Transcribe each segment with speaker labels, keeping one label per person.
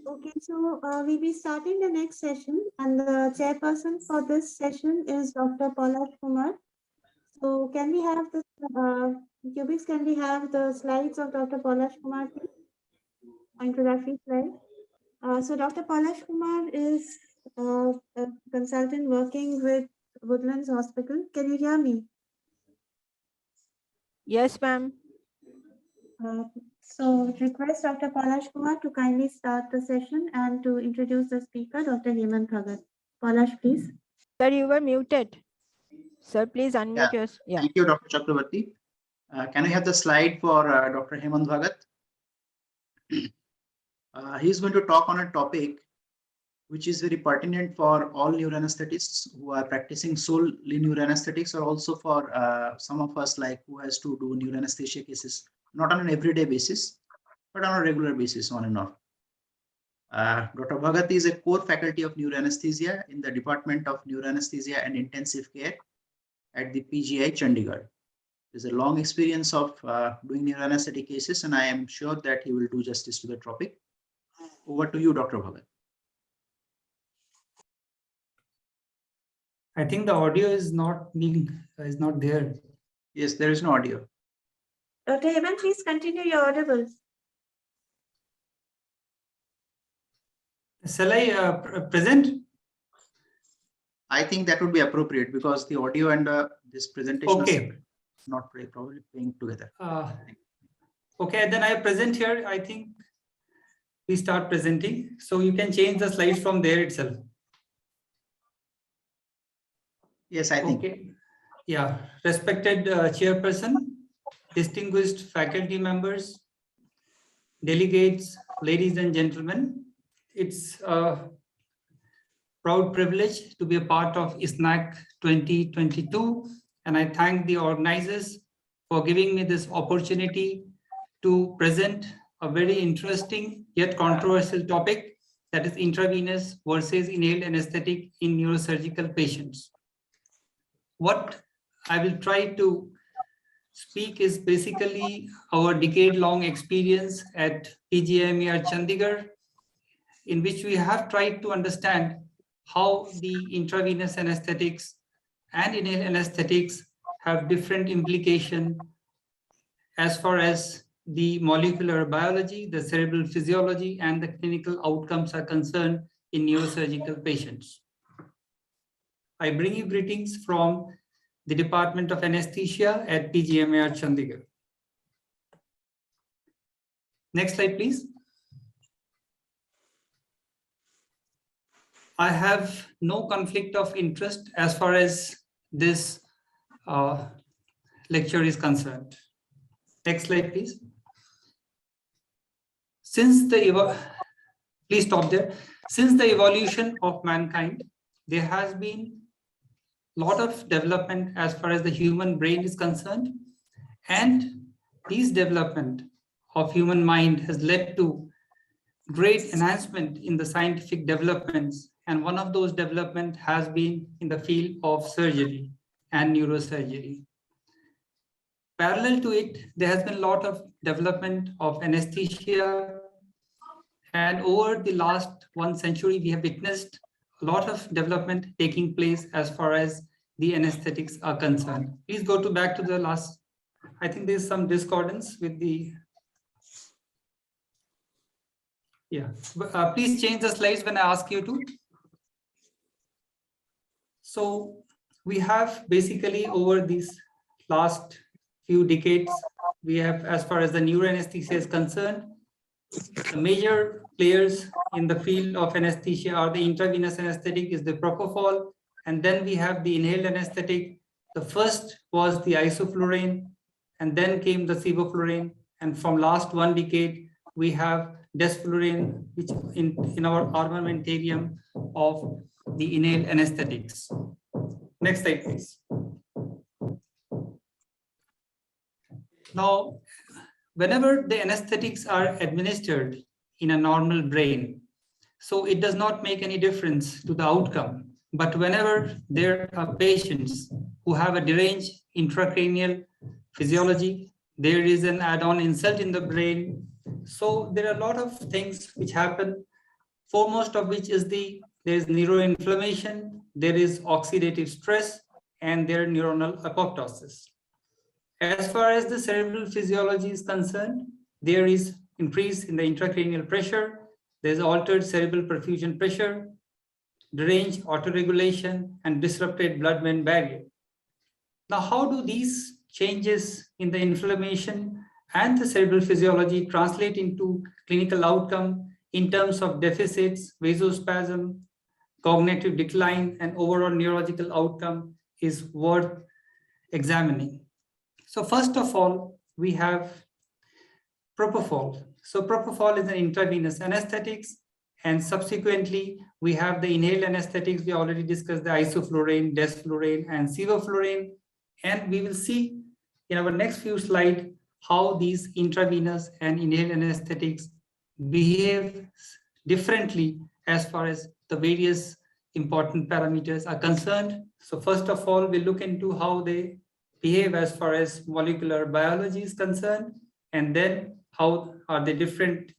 Speaker 1: Okay, so we'll be starting the next session, and the chairperson for this session is Dr. Paulash Kumar. So can we have the Cubics, can we have the slides of Dr. Paulash Kumar, please? Introductory slide. So Dr. Paulash Kumar is a consultant working with Woodlands Hospital. Can you hear me?
Speaker 2: Yes, ma'am.
Speaker 1: So request Dr. Paulash Kumar to kindly start the session and to introduce the speaker, Dr. Hemant Bhagat. Paulash, please.
Speaker 2: Sir, you were muted. Sir, please unmute yourself. Yeah.
Speaker 3: Thank you, Dr. Chakravarti. Can I have the slide for Dr. Hemant Bhagat? He's going to talk on a topic which is very pertinent for all neuroanesthetists who are practicing solely neuroanesthetics, or also for some of us like who has to do neuroanesthesia cases, not on an everyday basis, but on a regular basis on and off. Dr. Bhagat is a core faculty of neuroanesthesia in the Department of Neuroanesthesia and Intensive Care at the PGI Chandigarh. There's a long experience of doing neuroanesthetic cases, and I am sure that he will do justice to the topic. Over to you, Dr. Bhagat.
Speaker 4: I think the audio is not there.
Speaker 3: Yes, there is no audio.
Speaker 1: Dr. Hemant, please continue your audible.
Speaker 4: Shall I present?
Speaker 3: I think that would be appropriate because the audio and this presentation
Speaker 4: okay.
Speaker 3: are not probably playing together.
Speaker 4: Okay, then I present here. I think we start presenting. So you can change the slides from there itself.
Speaker 3: Yes, I think.
Speaker 4: Okay. Yeah, respected chairperson, distinguished faculty members, delegates, ladies and gentlemen, it's a proud privilege to be a part of ISNAC 2022, and I thank the organizers for giving me this opportunity to present a very interesting yet controversial topic, that is intravenous versus inhaled anesthetic in neurosurgical patients. What I will try to speak is basically our decade-long experience at PGIMER Chandigarh, in which we have tried to understand how the intravenous anesthetics and inhaled anesthetics have different implications as far as the molecular biology, the cerebral physiology, and the clinical outcomes are concerned in neurosurgical patients. I bring you greetings from the Department of Anesthesia at PGIMER Chandigarh. Next slide, please. I have no conflict of interest as far as this lecture is concerned. Next slide, please. Please stop there. Since the evolution of mankind, there has been a lot of development as far as the human brain is concerned, and this development of human mind has led to great enhancement in the scientific developments, and one of those developments has been in the field of surgery and neurosurgery. Parallel to it, there has been a lot of development of anesthesia, and over the last 1 century, we have witnessed a lot of development taking place as far as the anesthetics are concerned. Please go back to the last. I think there's some discordance with the. Yeah, please change the slides when I ask you to. So we have basically over these last few decades, we have, as far as the neuroanesthesia is concerned, the major players in the field of anesthesia are the intravenous anesthetic is the propofol, and then we have the inhaled anesthetic. The first was the isoflurane, and then came the sevoflurane, and from last 1 decade we have desflurane, which in our armamentarium of the inhaled anesthetics. Next slide, please. Now, whenever the anesthetics are administered in a normal brain, so it does not make any difference to the outcome. But whenever there are patients who have a deranged intracranial physiology, there is an add-on insult in the brain. So there are a lot of things which happen foremost of which is there is neuroinflammation, there is oxidative stress, and there neuronal apoptosis. As far as the cerebral physiology is concerned, there is increase in the intracranial pressure, there is altered cerebral perfusion pressure, deranged autoregulation, and disrupted blood-brain barrier. Now, how do these changes in the inflammation and the cerebral physiology translate into clinical outcome in terms of deficits, vasospasm, cognitive decline, and overall neurological outcome is worth examining. So first of all, we have propofol. So propofol is an intravenous anesthetics, and subsequently we have the inhaled anesthetics. We already discussed the isoflurane, desflurane, and sevoflurane, and we will see in our next few slides how these intravenous and inhaled anesthetics behave differently as far as the various important parameters are concerned. So first of all, we look into how they behave as far as molecular biology is concerned, and then how are they different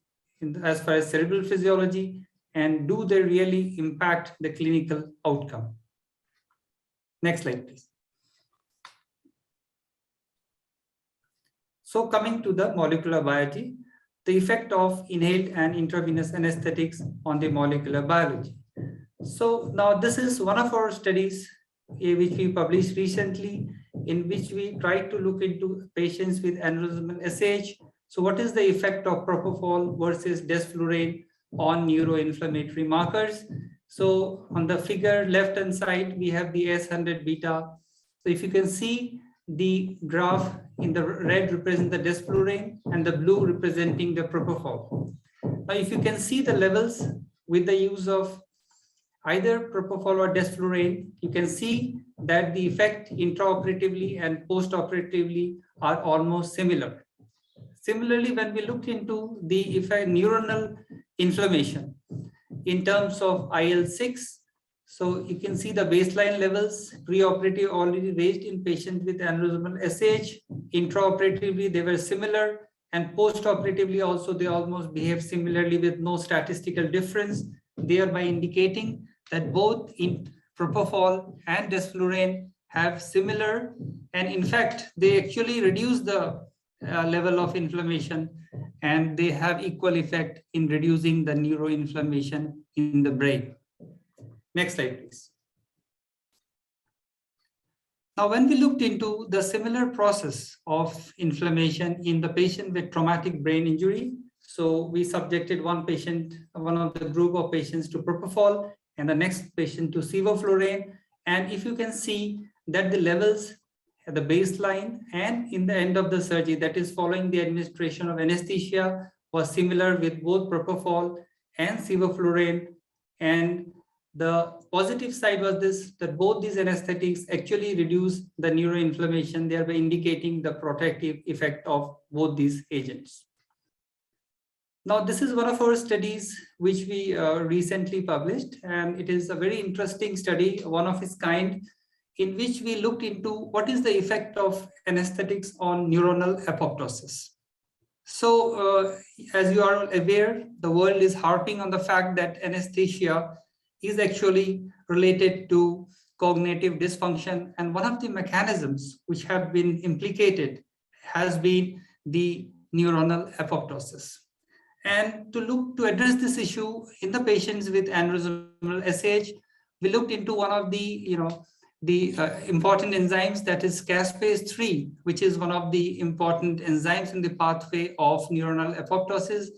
Speaker 4: as far as cerebral physiology, and do they really impact the clinical outcome. Next slide, please. So coming to the molecular biology, the effect of inhaled and intravenous anesthetics on the molecular biology. So now this is one of our studies which we published recently, in which we tried to look into patients with aneurysmal SH. So what is the effect of propofol versus desflurane on neuroinflammatory markers? So on the figure left hand side, we have the S100 beta. So if you can see the graph, in the red represent the desflurane and the blue representing the propofol. Now if you can see the levels with the use of either propofol or desflurane, you can see that the effect intraoperatively and post-operatively are almost similar. Similarly, when we look into the effect neuronal inflammation in terms of IL-6, so you can see the baseline levels preoperative already raised in patients with aneurysmal SH. Intraoperatively, they were similar, and post-operatively also they almost behave similarly with no statistical difference, thereby indicating that both in propofol and desflurane have similar, and in fact they actually reduce the level of inflammation, and they have equal effect in reducing the neuroinflammation in the brain. Next slide, please. Now, when we looked into the similar process of inflammation in the patient with traumatic brain injury, so we subjected one of the group of patients to propofol and the next patient to sevoflurane. And if you can see that the levels at the baseline and in the end of the surgery, that is following the administration of anesthesia, was similar with both propofol and sevoflurane. And the positive side was this, that both these anesthetics actually reduce the neuroinflammation, thereby indicating the protective effect of both these agents. Now, this is one of our studies which we recently published, and it is a very interesting study, one of its kind, in which we looked into what is the effect of anesthetics on neuronal apoptosis. So, as you are aware, the world is harping on the fact that anesthesia is actually related to cognitive dysfunction, and one of the mechanisms which have been implicated has been the neuronal apoptosis. And to address this issue in the patients with aneurysmal SH, we looked into one of the important enzymes, that is caspase 3, which is one of the important enzymes in the pathway of neuronal apoptosis.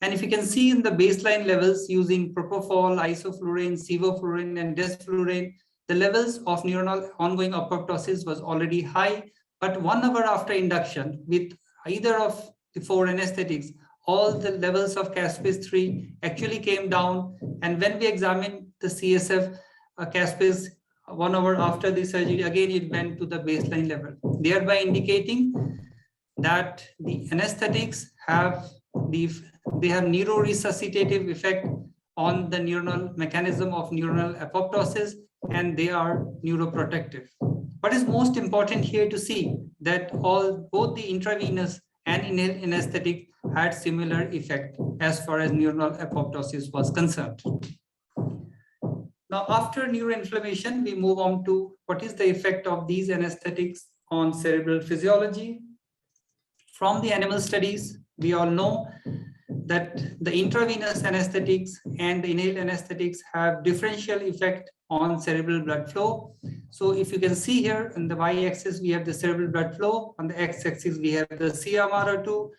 Speaker 4: And if you can see in the baseline levels using propofol, isoflurane, sevoflurane, and desflurane, the levels of neuronal ongoing apoptosis was already high, but 1 hour after induction with either of the 4 anesthetics, all the levels of caspase 3 actually came down. And when we examined the CSF caspase 1 hour after the surgery, again it went to the baseline level, thereby indicating that the anesthetics have neuroresuscitative effect on the neuronal mechanism of neuronal apoptosis, and they are neuroprotective. What is most important here to see that both the intravenous and inhaled anesthetic had similar effect as far as neuronal apoptosis was concerned. Now, after neuroinflammation, we move on to what is the effect of these anesthetics on cerebral physiology. From the animal studies, we all know that the intravenous anesthetics and the inhaled anesthetics have differential effect on cerebral blood flow. So if you can see here on the y-axis, we have the cerebral blood flow. On the x-axis, we have the CMRO2.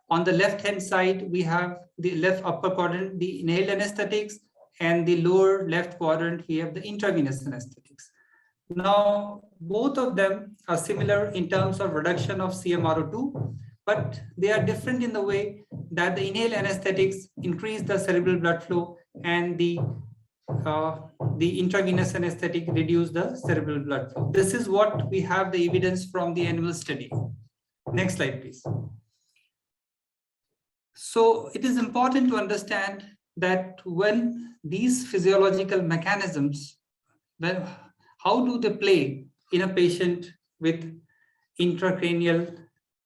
Speaker 4: On the left-hand side, we have the left upper quadrant, the inhaled anesthetics, and the lower left quadrant, we have the intravenous anesthetics. Now, both of them are similar in terms of reduction of CMRO2, but they are different in the way that the inhaled anesthetics increase the cerebral blood flow and the intravenous anesthetic reduce the cerebral blood flow. This is what we have the evidence from the animal study. Next slide, please. So it is important to understand that when these physiological mechanisms, well, how do they play in a patient with intracranial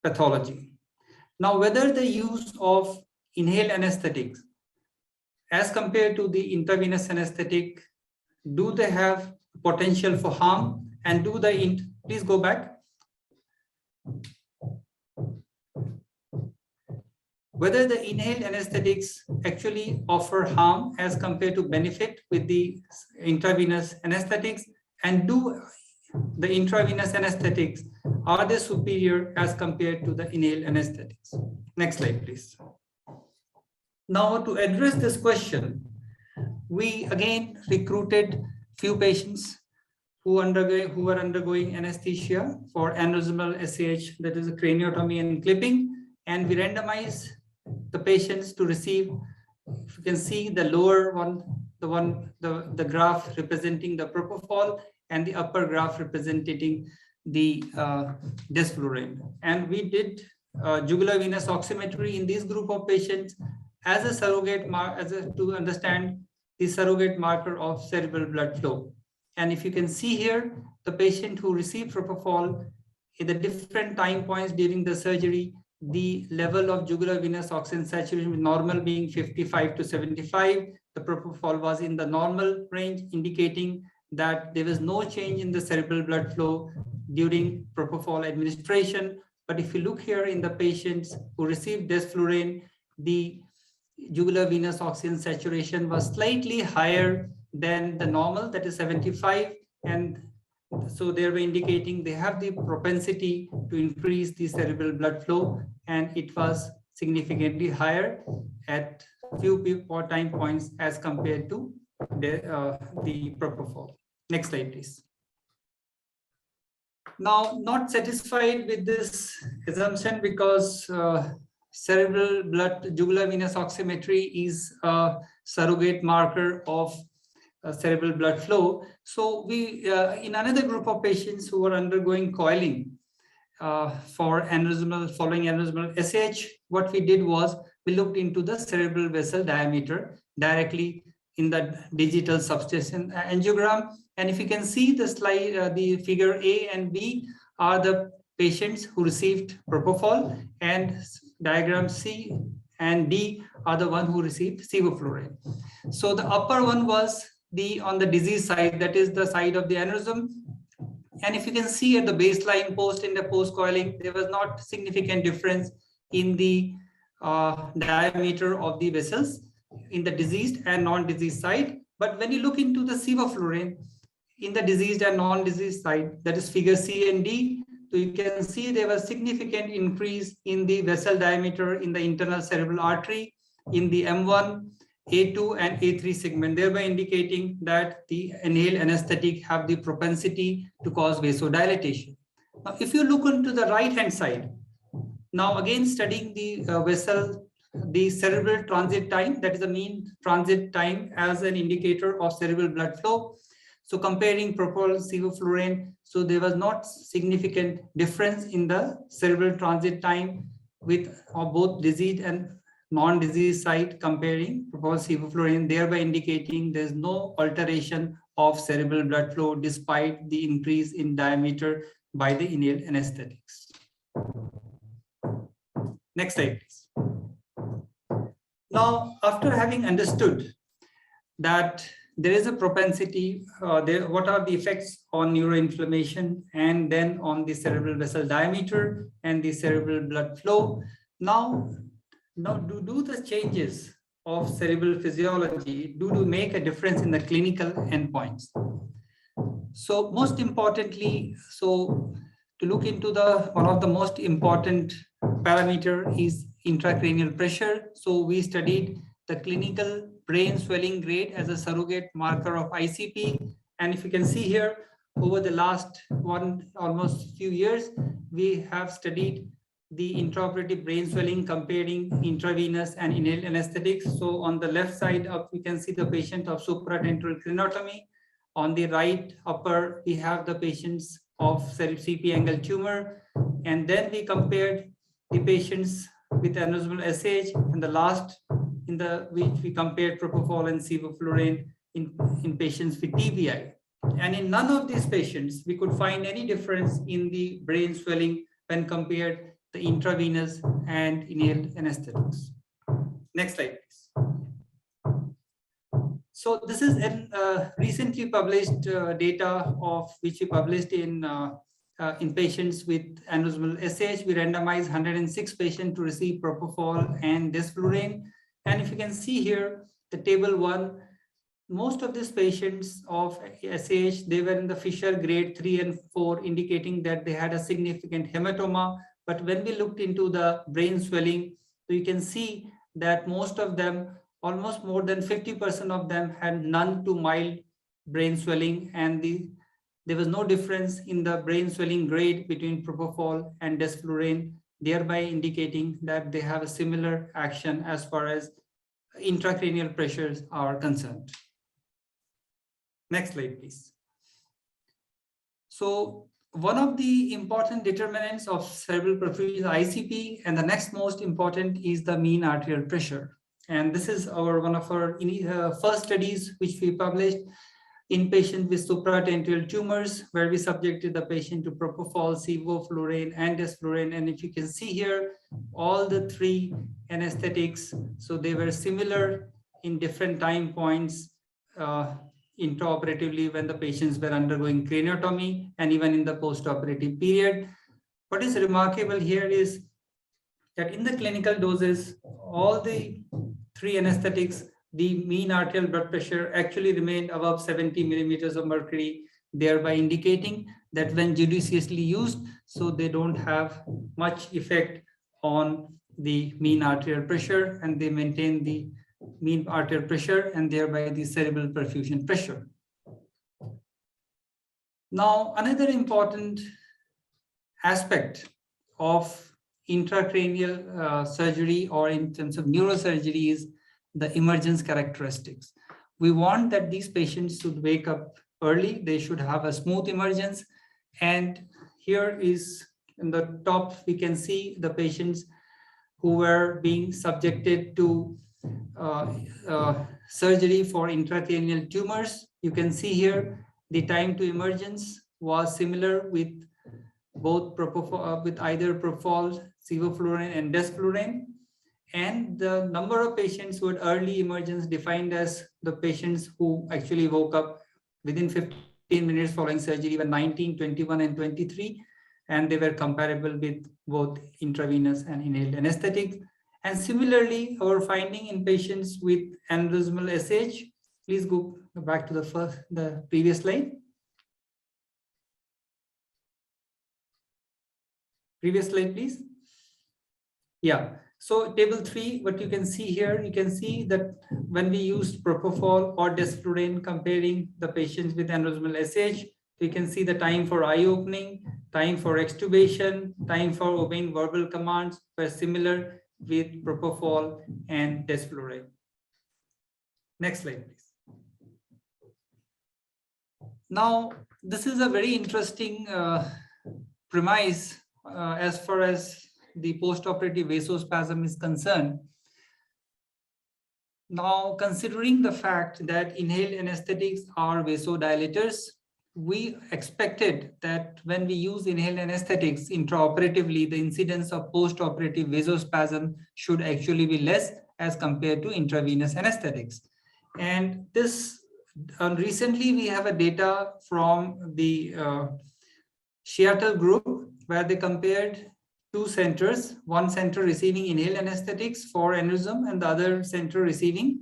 Speaker 4: pathology? Now, whether the use of inhaled anesthetics as compared to the intravenous anesthetic, do they have potential for harm, and do they, please go back. Whether the inhaled anesthetics actually offer harm as compared to benefit with the intravenous anesthetics, and do the intravenous anesthetics, are they superior as compared to the inhaled anesthetics? Next slide, please. Now, to address this question, we again recruited few patients who were undergoing anesthesia for aneurysmal SAH, that is a craniotomy and clipping, and we randomized the patients to receive, if you can see the lower one, the graph representing the propofol, and the upper graph representing the desflurane. And we did jugular venous oximetry in this group of patients as a surrogate to understand the surrogate marker of cerebral blood flow. And if you can see here, the patient who received propofol at the different time points during the surgery, the level of jugular venous oxygen saturation with normal being 55 to 75, the propofol was in the normal range, indicating that there was no change in the cerebral blood flow during propofol administration. But if you look here in the patients who received desflurane, the jugular venous oxygen saturation was slightly higher than the normal, that is 75, and so they were indicating they have the propensity to increase the cerebral blood flow, and it was significantly higher at few time points as compared to the propofol. Next slide, please. Now, not satisfied with this assumption, because cerebral blood jugular venous oximetry is a surrogate marker of cerebral blood flow. So we, in another group of patients who were undergoing coiling for following aneurysmal SH, what we did was we looked into the cerebral vessel diameter directly in the digital substation angiogram. And if you can see the slide, the figure A and B are the patients who received propofol, and diagram C and D are the one who received sevoflurane. So the upper one was on the disease side, that is the side of the aneurysm. And if you can see at the baseline post coiling, there was not significant difference in the diameter of the vessels in the diseased and non-diseased side. But when you look into the sevoflurane in the diseased and non-diseased side, that is figure C and D, so you can see there was significant increase in the vessel diameter in the internal cerebral artery in the M1, A2 and A3 segment, thereby indicating that the inhaled anesthetic have the propensity to cause vasodilatation. Now, if you look into the right-hand side, now again studying the the cerebral transit time, that is the mean transit time as an indicator of cerebral blood flow. So comparing propofol sevoflurane, so there was not significant difference in the cerebral transit time with both diseased and non-disease side comparing propofol sevoflurane, thereby indicating there is no alteration of cerebral blood flow despite the increase in diameter by the inhaled anesthetics. Next slide, please. Now, after having understood that there is a propensity, what are the effects on neuroinflammation and then on the cerebral vessel diameter and the cerebral blood flow. Now do the changes of cerebral physiology, do make a difference in the clinical endpoints? So most importantly, so to look into one of the most important parameter is intracranial pressure. So we studied the clinical brain swelling grade as a surrogate marker of ICP. And if you can see here, over the last almost few years, we have studied the intraoperative brain swelling comparing intravenous and inhaled anesthetics. So on the left side up, we can see the patient of supratentorial craniotomy. On the right upper, we have the patients of CP angle tumor. And then we compared the patients with aneurysmal SH, and the last which we compared propofol and sevoflurane in patients with TBI. And in none of these patients, we could find any difference in the brain swelling when compared the intravenous and inhaled anesthetics. Next slide, please. So this is recently published data of which we published in patients with aneurysmal SH. We randomized 106 patients to receive propofol and desflurane. And if you can see here, the table 1, most of these patients of SH, they were in the Fisher grade 3 and 4, indicating that they had a significant hematoma. But when we looked into the brain swelling, so you can see that most of them, almost more than 50% of them, had none to mild brain swelling, and there was no difference in the brain swelling grade between propofol and desflurane, thereby indicating that they have a similar action as far as intracranial pressures are concerned. Next slide, please. So one of the important determinants of cerebral perfusion is ICP, and the next most important is the mean arterial pressure. And this is one of our first studies which we published in patients with supratentorial tumors, where we subjected the patient to propofol, sevoflurane, and desflurane. And if you can see here, all the 3 anesthetics, so they were similar in different time points intraoperatively when the patients were undergoing craniotomy and even in the post-operative period. What is remarkable here is that in the clinical doses, all the 3 anesthetics, the mean arterial blood pressure actually remained above 70 millimeters of mercury, thereby indicating that when judiciously used, so they don't have much effect on the mean arterial pressure, and they maintain the mean arterial pressure and thereby the cerebral perfusion pressure. Now, another important aspect of intracranial surgery, or in terms of neurosurgery, is the emergence characteristics. We want that these patients should wake up early. They should have a smooth emergence. And here is in the top, we can see the patients who were being subjected to surgery for intracranial tumors. You can see here the time to emergence was similar with both with either propofol, sevoflurane, and desflurane. And the number of patients who had early emergence defined as the patients who actually woke up within 15 minutes following surgery were 19, 21, and 23. And they were comparable with both intravenous and inhaled anesthetics. And similarly, our finding in patients with aneurysmal SH, please go back to the previous slide. Previous slide, please. Yeah. So table 3, what you can see here, you can see that when we used propofol or desflurane comparing the patients with aneurysmal SH, we can see the time for eye opening, time for extubation, time for obeying verbal commands were similar with propofol and desflurane. Next slide, please. Now, this is a very interesting premise as far as the post-operative vasospasm is concerned. Now, considering the fact that inhaled anesthetics are vasodilators, we expected that when we use inhaled anesthetics intraoperatively, the incidence of post-operative vasospasm should actually be less as compared to intravenous anesthetics. And this recently we have a data from the Seattle group where they compared two centers, one center receiving inhaled anesthetics for aneurysm and the other center receiving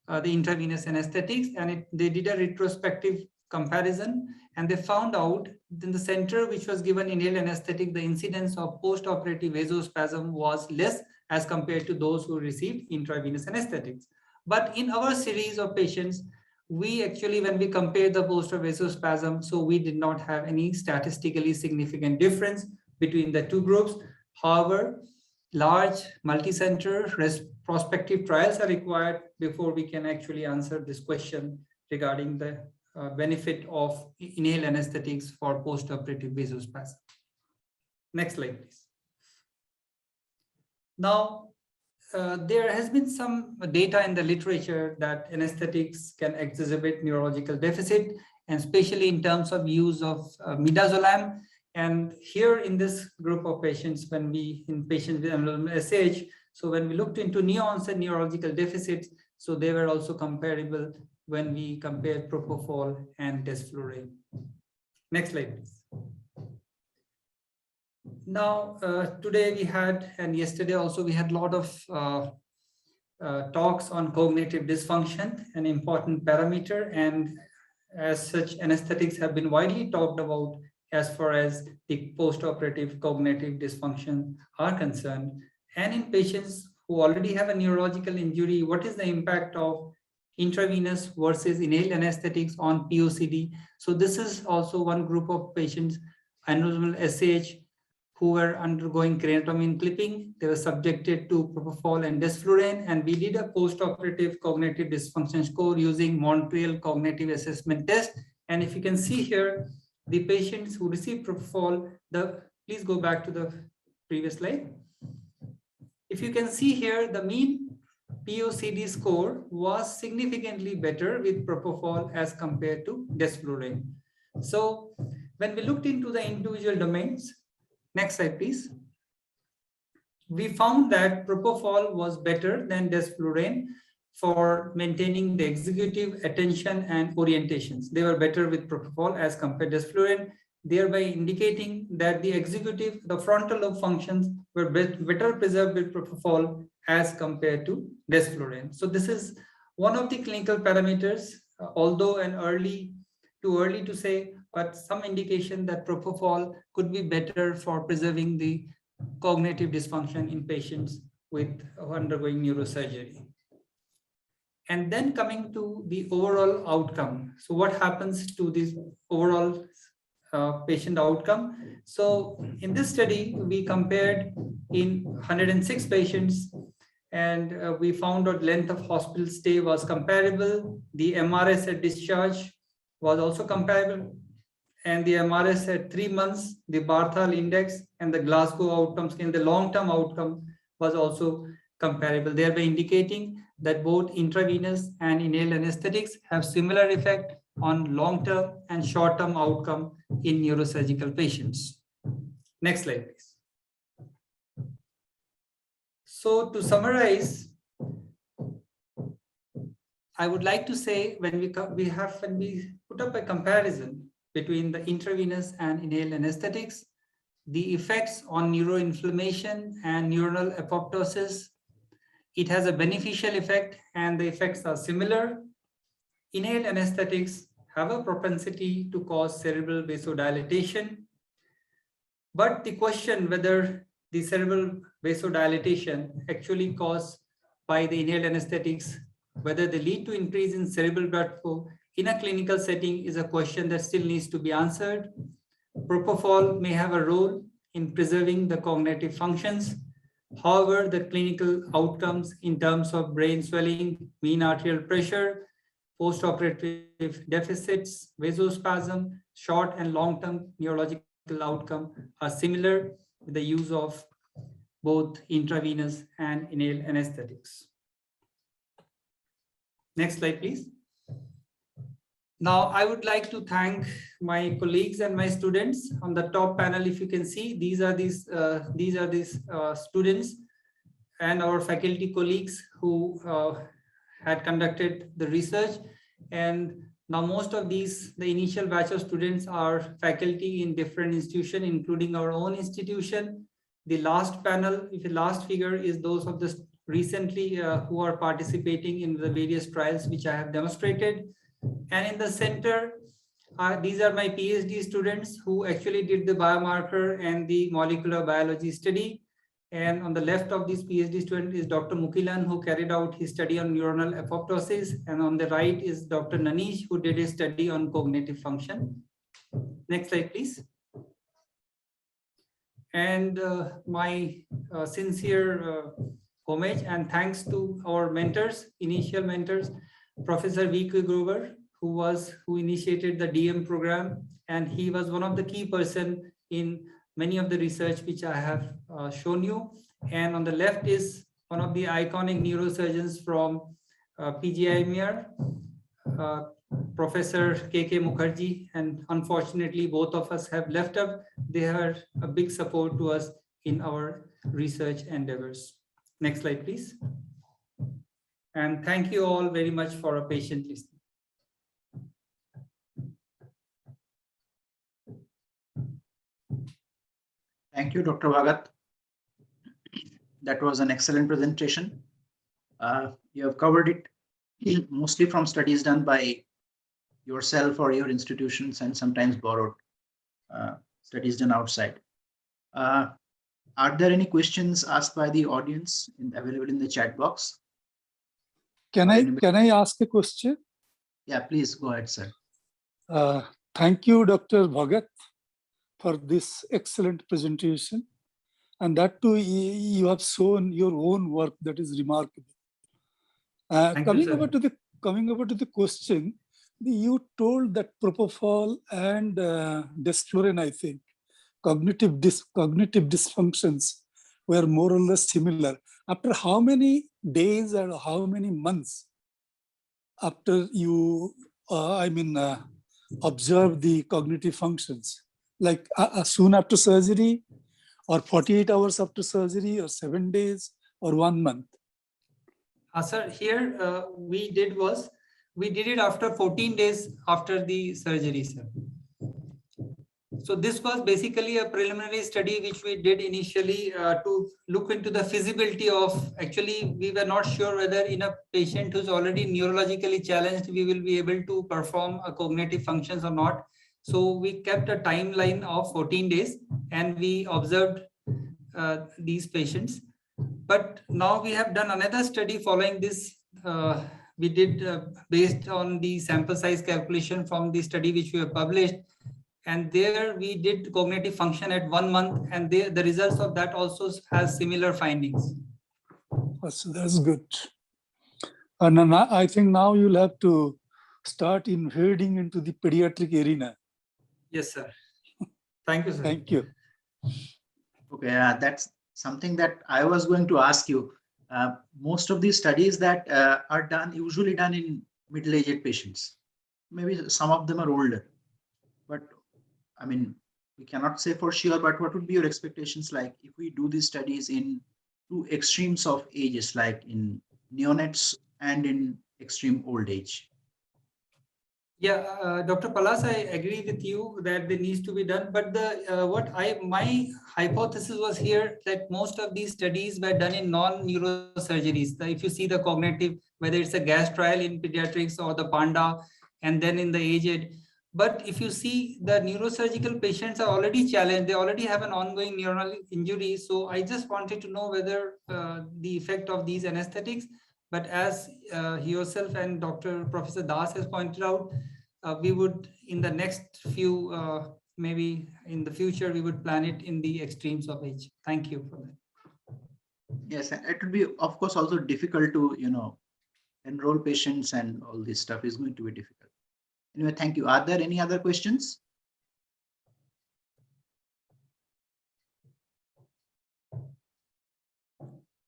Speaker 4: the intravenous anesthetics, and they did a retrospective comparison, and they found out in the center which was given inhaled anesthetic, the incidence of post-operative vasospasm was less as compared to those who received intravenous anesthetics. But in our series of patients, we actually, when we compared the post-operative vasospasm, so we did not have any statistically significant difference between the two groups. However, large multi-center prospective trials are required before we can actually answer this question regarding the benefit of inhaled anesthetics for post-operative vasospasm. Next slide, please. Now, there has been some data in the literature that anesthetics can exacerbate neurological deficit, and especially in terms of use of midazolam. And here in this group of patients, in patients with abnormal SH, so when we looked into new-onset neurological deficits, so they were also comparable when we compared propofol and desflurane. Next slide, please. Now, today we had, and yesterday also, we had a lot of talks on cognitive dysfunction, an important parameter, and as such, anesthetics have been widely talked about as far as the post-operative cognitive dysfunction are concerned. And in patients who already have a neurological injury, what is the impact of intravenous versus inhaled anesthetics on POCD? So this is also one group of patients, aneurysmal SH, who were undergoing craniotomy clipping. They were subjected to propofol and desflurane, and we did a post-operative cognitive dysfunction score using Montreal Cognitive Assessment Test. And if you can see here, the patients who received propofol, please go back to the previous slide. If you can see here, the mean POCD score was significantly better with propofol as compared to desflurane. So when we looked into the individual domains, next slide, please. We found that propofol was better than desflurane for maintaining the executive attention and orientations. They were better with propofol as compared to desflurane, thereby indicating that the frontal lobe functions were better preserved with propofol as compared to desflurane. So this is one of the clinical parameters, although too early to say, but some indication that propofol could be better for preserving the cognitive dysfunction in patients with undergoing neurosurgery. And then coming to the overall outcome. So what happens to this overall patient outcome? So in this study, we compared in 106 patients, and we found that length of hospital stay was comparable. The MRS at discharge was also comparable, and the MRS at 3 months, the Barthal index and the Glasgow outcome scale, the long-term outcome was also comparable, thereby indicating that both intravenous and inhaled anesthetics have similar effect on long-term and short-term outcome in neurosurgical patients. Next slide, please. So to summarize, I would like to say when we put up a comparison between the intravenous and inhaled anesthetics, the effects on neuroinflammation and neuronal apoptosis, it has a beneficial effect and the effects are similar. Inhaled anesthetics have a propensity to cause cerebral vasodilatation, but the question whether the cerebral vasodilatation actually caused by the inhaled anesthetics, whether they lead to increase in cerebral blood flow in a clinical setting is a question that still needs to be answered. Propofol may have a role in preserving the cognitive functions. However, the clinical outcomes in terms of brain swelling, mean arterial pressure, post-operative deficits, vasospasm, short and long-term neurological outcome are similar with the use of both intravenous and inhaled anesthetics. Next slide, please. Now, I would like to thank my colleagues and my students on the top panel. If you can see, these are these students and our faculty colleagues who had conducted the research. And now most of these, the initial batch of students are faculty in different institutions, including our own institution. The last panel, if the last figure is those of the recently who are participating in the various trials which I have demonstrated. And in the center, these are my PhD students who actually did the biomarker and the molecular biology study. And on the left of this PhD student is Dr. Mukilan, who carried out his study on neuronal apoptosis. And on the right is Dr. Nanish, who did a study on cognitive function. Next slide, please. And my sincere homage and thanks to our mentors, initial mentors, Professor V.K. Grover, who initiated the DM program, and he was one of the key person in many of the research which I have shown you. And on the left is one of the iconic neurosurgeons from PGIMER, Professor K.K. Mukherjee, and unfortunately both of us have left up. They are a big support to us in our research endeavors. Next slide, please. And thank you all very much for a patient listening.
Speaker 3: Thank you, Dr. Bhagat. That was an excellent presentation. You have covered it mostly from studies done by yourself or your institutions and sometimes borrowed studies done outside. Are there any questions asked by the audience available in the chat box?
Speaker 5: Can I ask a question?
Speaker 3: Yeah, please go ahead, sir.
Speaker 5: Thank you, Dr. Bhagat, for this excellent presentation. And that too, you have shown your own work that is remarkable. Coming over to the question, you told that propofol and desflurane, I think, cognitive dysfunctions were more or less similar. After how many days or how many months after you, observe the cognitive functions? Like soon after surgery, or 48 hours after surgery, or 7 days, or 1 month?
Speaker 4: Sir, here we did it after 14 days after the surgery, sir. So this was basically a preliminary study which we did initially to look into the feasibility of, actually we were not sure whether in a patient who's already neurologically challenged, we will be able to perform a cognitive functions or not. So we kept a timeline of 14 days and we observed these patients. But now we have done another study following this. We did based on the sample size calculation from the study which we have published. And there we did cognitive function at 1 month, and the results of that also has similar findings.
Speaker 5: So that's good. And I think now you'll have to start invading into the pediatric arena.
Speaker 4: Yes, sir. Thank you, sir.
Speaker 5: Thank you.
Speaker 3: Okay, that's something that I was going to ask you. Most of these studies that are usually done in middle-aged patients. Maybe some of them are older, but I mean, we cannot say for sure, but what would be your expectations like if we do these studies in two extremes of ages, like in neonates and in extreme old age?
Speaker 4: Yeah, Dr. Palas, I agree with you that there needs to be done. But my hypothesis was here that most of these studies were done in non-neurosurgeries. If you see the cognitive, whether it's a gas trial in pediatrics or the PANDA, and then in the aged. But if you see the neurosurgical patients are already challenged, they already have an ongoing neuronal injury. So I just wanted to know whether the effect of these anesthetics, but as yourself and Dr. Professor Das has pointed out, we would in the next few, maybe in the future, we would plan it in the extremes of age. Thank you for that.
Speaker 3: Yes, and it would be, of course, also difficult to, enroll patients, and all this stuff is going to be difficult. Anyway, thank you. Are there any other questions?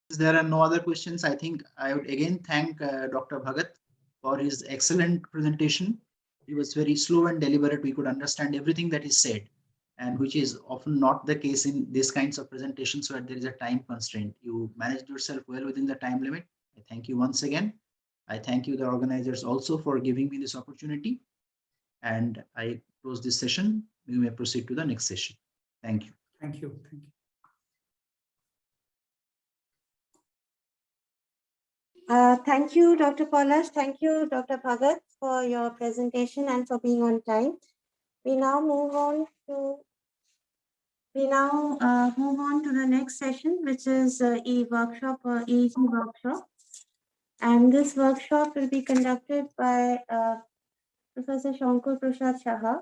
Speaker 3: If there are no other questions, I think I would again thank Dr. Bhagat for his excellent presentation. He was very slow and deliberate. We could understand everything that he said, and which is often not the case in these kinds of presentations where there is a time constraint. You managed yourself well within the time limit. I thank you once again. I thank you, the organizers, also for giving me this opportunity. And I close this session. We may proceed to the next session. Thank you.
Speaker 4: Thank you. Thank you.
Speaker 1: Thank you, Dr. Polash. Thank you, Dr. Bhagat, for your presentation and for being on time. We now move on to the next session, which is e-workshop or EEG workshop. And this workshop will be conducted by Professor Shankar Prasad Saha.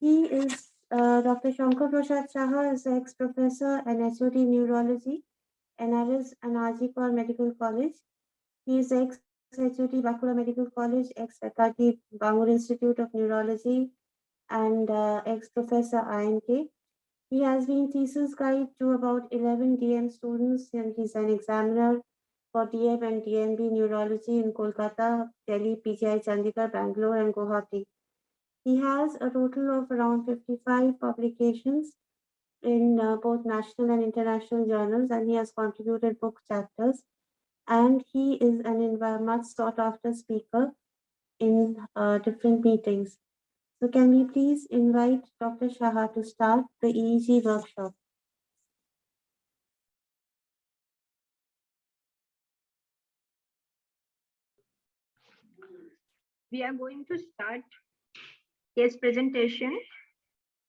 Speaker 1: He is Dr. Shankar Prasad Saha is ex-professor and HOD Neurology, NRS and RG Kaur Medical College. He is ex-HOD Bankura Medical College, ex-faculty Bangalore Institute of Neurology, and ex-professor INK. He has been thesis guide to about 11 DM students, and he's an examiner for DM and DMB neurology in Kolkata, Delhi, PGI Chandigarh, Bangalore, and Guwahati. He has a total of around 55 publications in both national and international journals, and he has contributed book chapters. And he is an much sought after speaker in different meetings. So can we please invite Dr. Saha to start the EEG workshop?
Speaker 2: We are going to start his presentation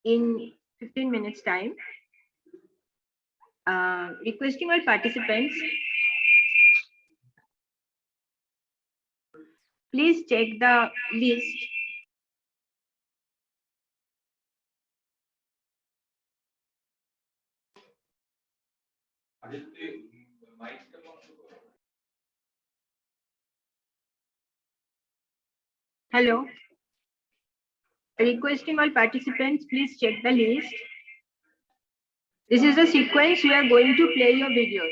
Speaker 2: in 15 minutes time. Requesting all participants, please check the list. Hello. Requesting all participants, please check the list. This is the sequence we are going to play your videos.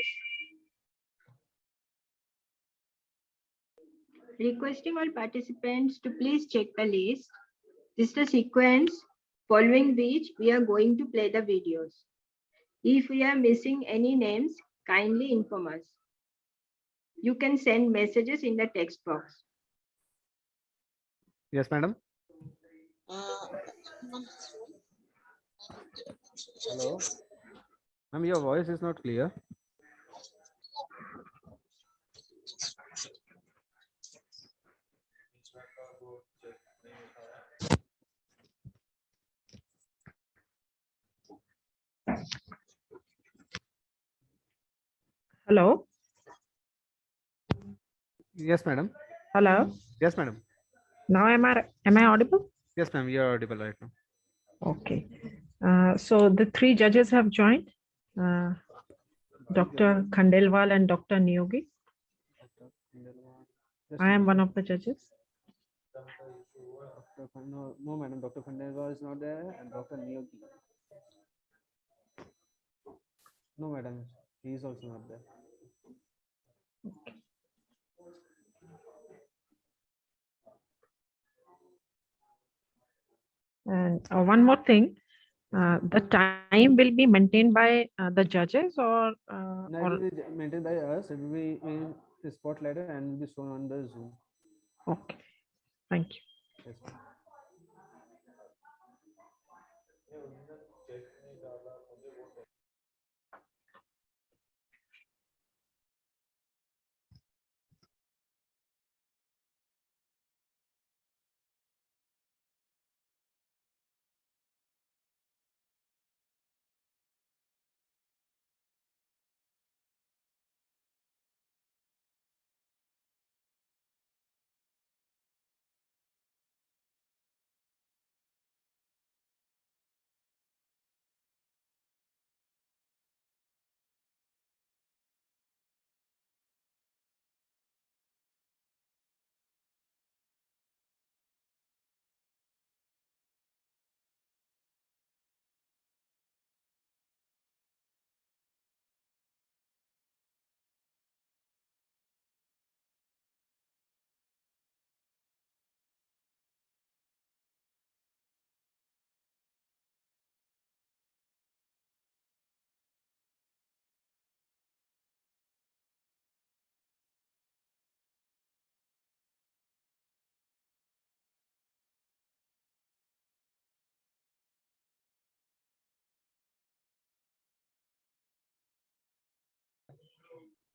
Speaker 2: Requesting all participants to please check the list. This is the sequence following which we are going to play the videos. If we are missing any names, kindly inform us. You can send messages in the text box.
Speaker 6: Yes, madam. Hello. Ma'am, your voice is not clear.
Speaker 7: Hello.
Speaker 6: Yes, madam.
Speaker 7: Hello.
Speaker 6: Yes, madam.
Speaker 7: Now am I audible?
Speaker 6: Yes, ma'am. You are audible right now.
Speaker 7: Okay. So the three judges have joined. Dr. Khandelwal and Dr. Niyogi. I am one of the judges.
Speaker 6: No, madam. Dr. Khandelwal is not there, and Dr. Niyogi. No, madam. He is also not there.
Speaker 7: And one more thing, the time will be maintained by the judges or
Speaker 6: No, it will be maintained by us. It will be in the spotlighter and will be shown on the Zoom.
Speaker 7: okay. Thank you.
Speaker 6: Yes, ma'am.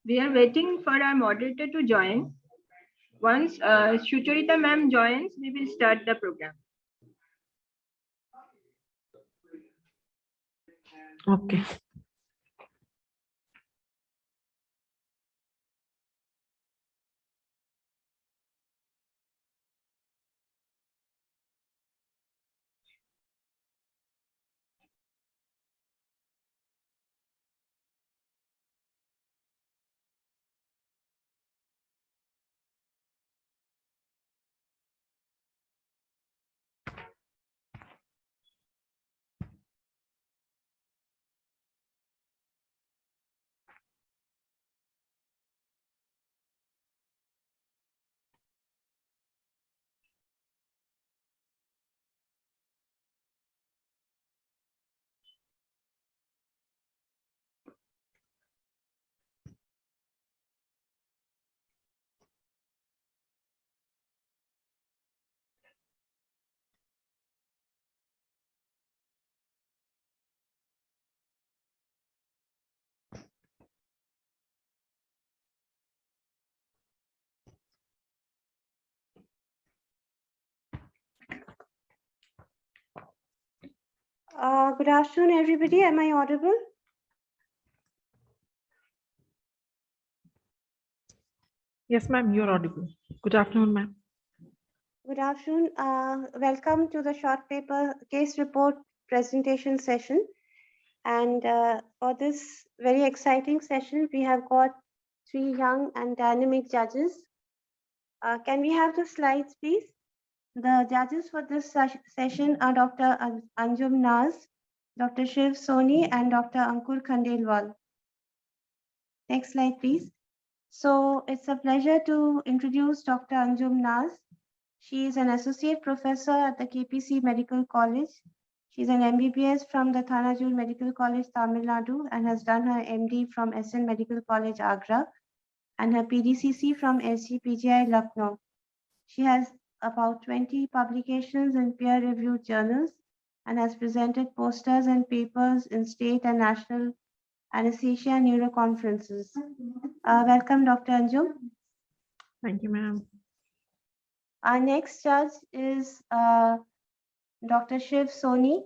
Speaker 2: We are waiting for our moderator to join. Once Sucharita ma'am joins, we will start the program.
Speaker 7: Okay.
Speaker 1: Good afternoon, everybody. Am I audible?
Speaker 7: Yes, ma'am, you're audible. Good afternoon, ma'am.
Speaker 1: Good afternoon. Welcome to the short paper case report presentation session. And for this very exciting session, we have got 3 young and dynamic judges. Can we have the slides, please? The judges for this session are Dr. Anjum Naz, Dr. Shiv Soni, and Dr. Ankur Khandelwal. Next slide, please. So it's a pleasure to introduce Dr. Anjum Naz. She is an associate professor at the KPC Medical College. She's an MBBS from the Thanajur Medical College, Tamil Nadu, and has done her MD from SN Medical College, Agra, and her PDCC from SGPGI, Lucknow. She has about 20 publications in peer-reviewed journals and has presented posters and papers in state and national anesthesia and neuro conferences. Welcome, Dr. Anjum.
Speaker 7: Thank you, ma'am.
Speaker 1: Our next judge is Dr. Shiv Soni,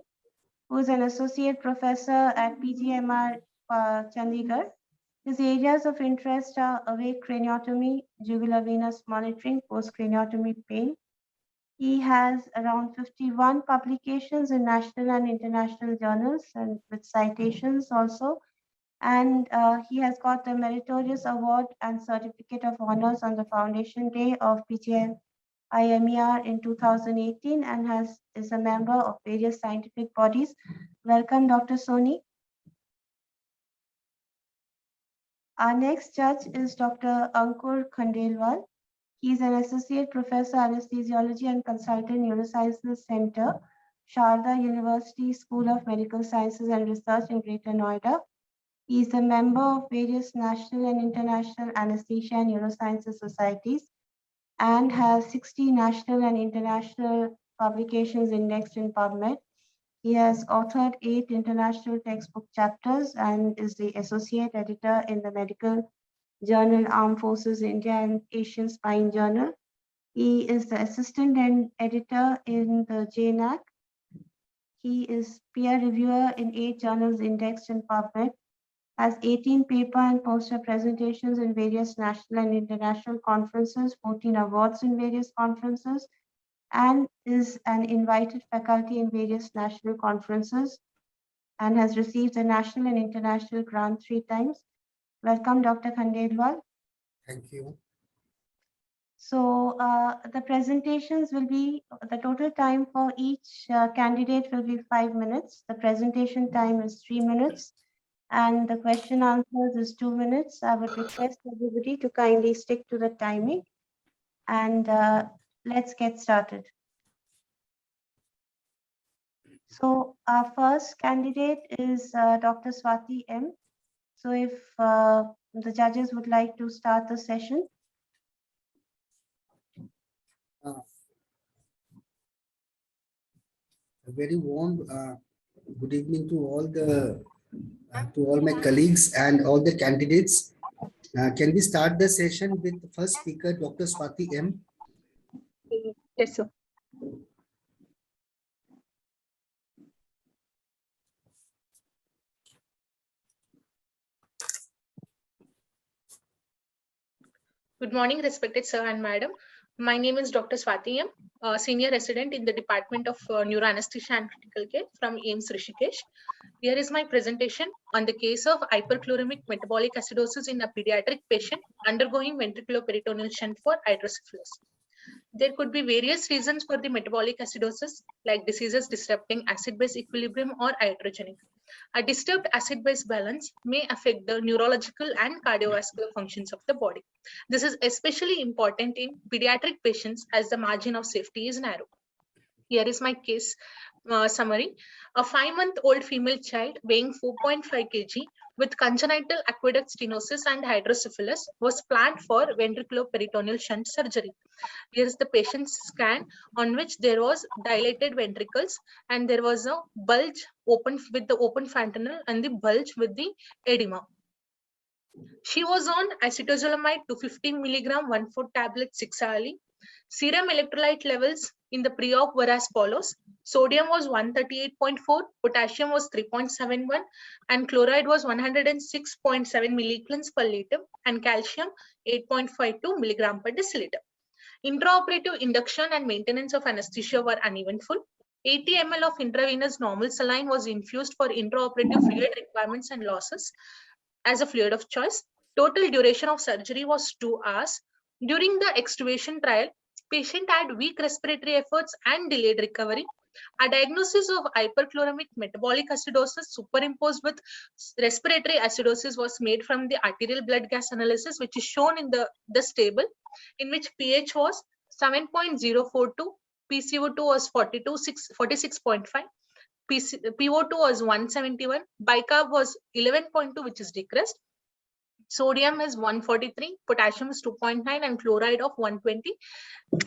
Speaker 1: who is an associate professor at PGMR Chandigarh. His areas of interest are awake craniotomy, jugular venous monitoring, post-craniotomy pain. He has around 51 publications in national and international journals and with citations also. And he has got the Meritorious Award and Certificate of Honors on the Foundation Day of PGIMER in 2018 and is a member of various scientific bodies. Welcome, Dr. Soni. Our next judge is Dr. Ankur Khandelwal. He is an associate professor anesthesiology and consultant neurosciences center, Sharda University School of Medical Sciences and Research in Greater Noida. He is a member of various national and international anesthesia and neurosciences societies and has 60 national and international publications indexed in PubMed. He has authored 8 international textbook chapters and is the associate editor in the medical journal Armed Forces India and Asian Spine Journal. He is the assistant and editor in the JNAC. He is peer reviewer in 8 journals indexed in PubMed, has 18 paper and poster presentations in various national and international conferences, 14 awards in various conferences, and is an invited faculty in various national conferences and has received the national and international grant 3 times. Welcome, Dr. Khandelwal.
Speaker 8: Thank you.
Speaker 1: So the presentations will be, the total time for each candidate will be 5 minutes. The presentation time is 3 minutes and the question answers is 2 minutes. I would request everybody to kindly stick to the timing and let's get started. So our first candidate is Dr. Swathi M. So if the judges would like to start the session.
Speaker 8: A very warm good evening to all my colleagues and all the candidates Can we start the session with the first speaker, Dr. Swathi M?
Speaker 2: Yes, sir.
Speaker 9: Good morning, respected sir and madam. My name is Dr. Swathi M, senior resident in the Department of Neuroanesthesia and Critical Care from AIMS Rishikesh. Here is my presentation on the case of hyperchloremic metabolic acidosis in a pediatric patient undergoing ventriculoperitoneal shunt for hydrocephalus. There could be various reasons for the metabolic acidosis, like diseases disrupting acid-base equilibrium or iatrogenic. A disturbed acid-base balance may affect the neurological and cardiovascular functions of the body. This is especially important in pediatric patients as the margin of safety is narrow. Here is my case summary. A 5-month-old female child weighing 4.5 kg with congenital aqueduct stenosis and hydrocephalus was planned for ventriculoperitoneal shunt surgery. Here is the patient's scan on which there was dilated ventricles and there was a bulge open with the open fontanelle and the bulge with the edema. She was on acetazolamide 250 mg 1/4 tablet 6 hourly. Serum electrolyte levels in the pre-op were as follows. Sodium was 138.4, potassium was 3.71, and chloride was 106.7 milligallons per liter, and calcium 8.52 milligram per deciliter. Intraoperative induction and maintenance of anesthesia were uneventful. 80 ml of intravenous normal saline was infused for intraoperative fluid requirements and losses as a fluid of choice. Total duration of surgery was 2 hours. During the extubation trial, patient had weak respiratory efforts and delayed recovery. A diagnosis of hyperchloremic metabolic acidosis superimposed with respiratory acidosis was made from the arterial blood gas analysis, which is shown in this table, in which pH was 7.042, PCO2 was 46.5, PO2 was 171, bicarb was 11.2, which is decreased. Sodium is 143, potassium is 2.9, and chloride of 120.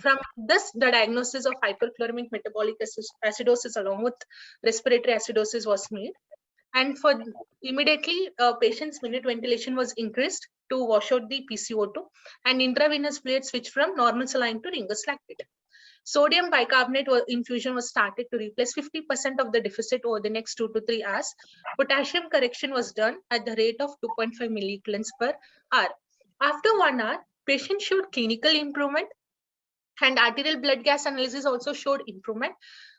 Speaker 9: From this, the diagnosis of hyperchloremic metabolic acidosis along with respiratory acidosis was made. And for immediately, patient's minute ventilation was increased to wash out the PCO2, and intravenous fluid switched from normal saline to ringus lactate. Sodium bicarbonate infusion was started to replace 50% of the deficit over the next 2 to 3 hours. Potassium correction was done at the rate of 2.5 milligallons per hour. After 1 hour, patient showed clinical improvement, and arterial blood gas analysis also showed improvement,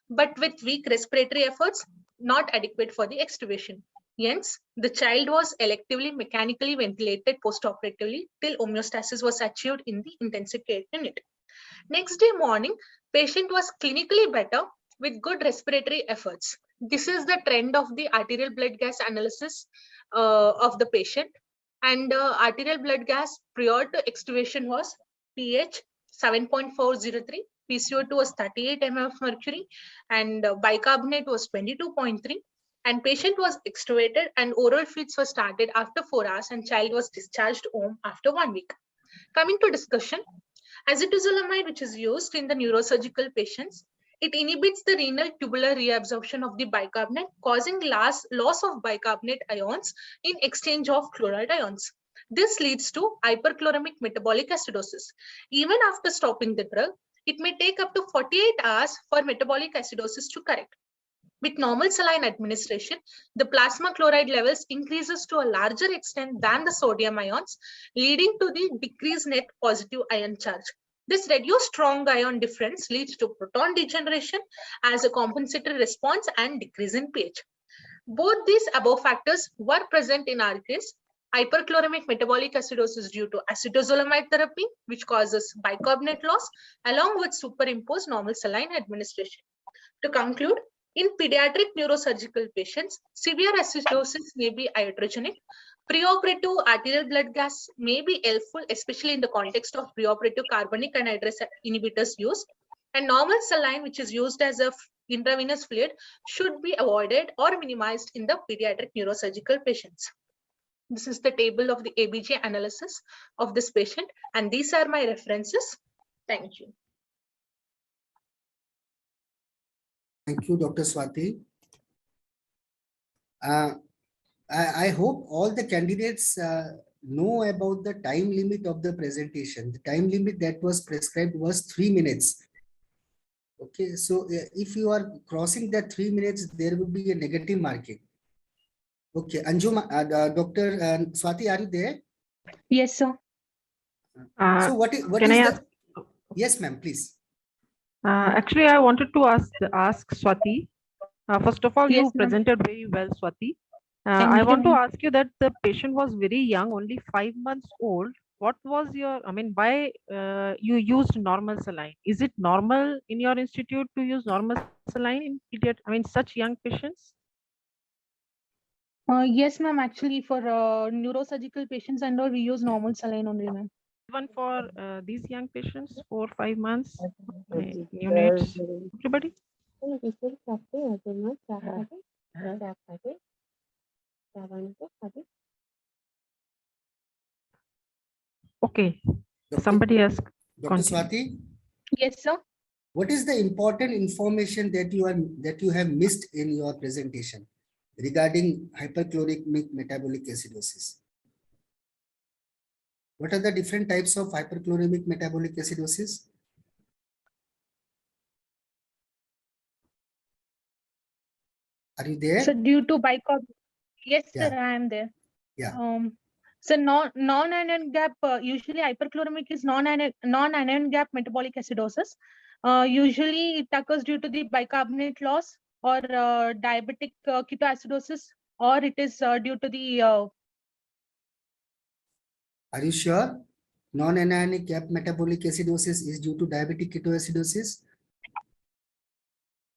Speaker 9: but with weak respiratory efforts, not adequate for the extubation. Hence, the child was electively mechanically ventilated post-operatively till homeostasis was achieved in the intensive care unit. Next day morning, patient was clinically better with good respiratory efforts. This is the trend of the arterial blood gas analysis of the patient. And arterial blood gas prior to extubation was pH 7.403, PCO2 was 38 mm of mercury, and bicarbonate was 22.3. And patient was extubated and oral feeds were started after 4 hours, and child was discharged home after 1 week. Coming to discussion, acetazolamide, which is used in the neurosurgical patients, it inhibits the renal tubular reabsorption of the bicarbonate, causing loss of bicarbonate ions in exchange of chloride ions. This leads to hyperchloremic metabolic acidosis. Even after stopping the drug, it may take up to 48 hours for metabolic acidosis to correct. With normal saline administration, the plasma chloride levels increases to a larger extent than the sodium ions, leading to the decreased net positive ion charge. This reduced strong ion difference leads to proton degeneration as a compensatory response and decrease in pH. Both these above factors were present in our case. Hyperchloremic metabolic acidosis due to acetazolamide therapy, which causes bicarbonate loss, along with superimposed normal saline administration. To conclude, in pediatric neurosurgical patients, severe acidosis may be iatrogenic. Preoperative arterial blood gas may be helpful, especially in the context of preoperative carbonic anhydrase inhibitors use. And normal saline, which is used as a intravenous fluid, should be avoided or minimized in the pediatric neurosurgical patients. This is the table of the ABG analysis of this patient, and these are my references. Thank you.
Speaker 8: Thank you, Dr. Swathi. I hope all the candidates know about the time limit of the presentation. The time limit that was prescribed was 3 minutes. Okay, so if you are crossing that 3 minutes, there will be a negative marking. Okay, Anjuma, Dr. Swathi, are you there?
Speaker 9: Yes, sir.
Speaker 8: So what is
Speaker 7: Can I
Speaker 8: the?
Speaker 7: ask?
Speaker 8: Yes, ma'am, please.
Speaker 7: Actually, I wanted to ask Swati. First of all,
Speaker 9: Yes,
Speaker 7: you
Speaker 9: ma'am.
Speaker 7: presented very well, Swati.
Speaker 9: Thank
Speaker 7: I
Speaker 9: you,
Speaker 7: want to
Speaker 9: ma'am.
Speaker 7: ask you that the patient was very young, only 5 months old. What was your, I mean, why you used normal saline? Is it normal in your institute to use normal saline in such young patients?
Speaker 9: Yes, ma'am. Actually, for neurosurgical patients and all, we use normal saline only, ma'am.
Speaker 7: Even for these young patients, 4-5 months, neonates, everybody? Okay, somebody else.
Speaker 8: Dr.
Speaker 7: Continue.
Speaker 8: Swathi,
Speaker 9: Yes, sir.
Speaker 8: what is the important information that you have missed in your presentation regarding hyperchloremic metabolic acidosis? What are the different types of hyperchloremic metabolic acidosis? Are you there?
Speaker 9: So due to bicarb, yes,
Speaker 8: Yeah.
Speaker 9: sir, I am there.
Speaker 8: Yeah.
Speaker 9: So non-anion gap, usually hyperchloremic is non-anion gap metabolic acidosis. Usually it occurs due to the bicarbonate loss or diabetic ketoacidosis, or it is due to the
Speaker 8: Are you sure? Non-anionic gap metabolic acidosis is due to diabetic ketoacidosis?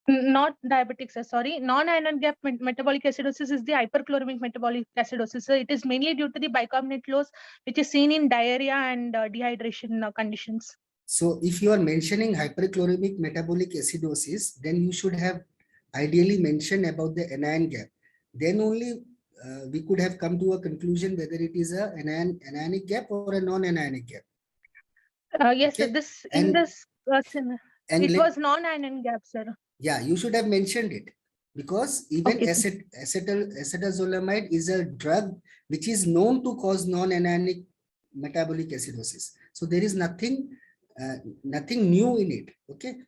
Speaker 9: not diabetic, sir, sorry. Non-anion gap metabolic acidosis is the hyperchloremic metabolic acidosis. So it is mainly due to the bicarbonate loss, which is seen in diarrhea and dehydration conditions.
Speaker 8: So if you are mentioning hyperchloremic metabolic acidosis, then you should have ideally mentioned about the anion gap. Then only we could have come to a conclusion whether it is a anionic gap or a non-anionic gap.
Speaker 9: Yes,
Speaker 8: Okay?
Speaker 9: sir. This
Speaker 8: And-
Speaker 9: in this
Speaker 8: and
Speaker 9: it
Speaker 8: let-
Speaker 9: was non-anion gap, sir.
Speaker 8: Yeah, you should have mentioned it because even
Speaker 9: Okay, sir.
Speaker 8: acetazolamide is a drug which is known to cause non-anionic metabolic acidosis. So there is nothing new in it. Okay,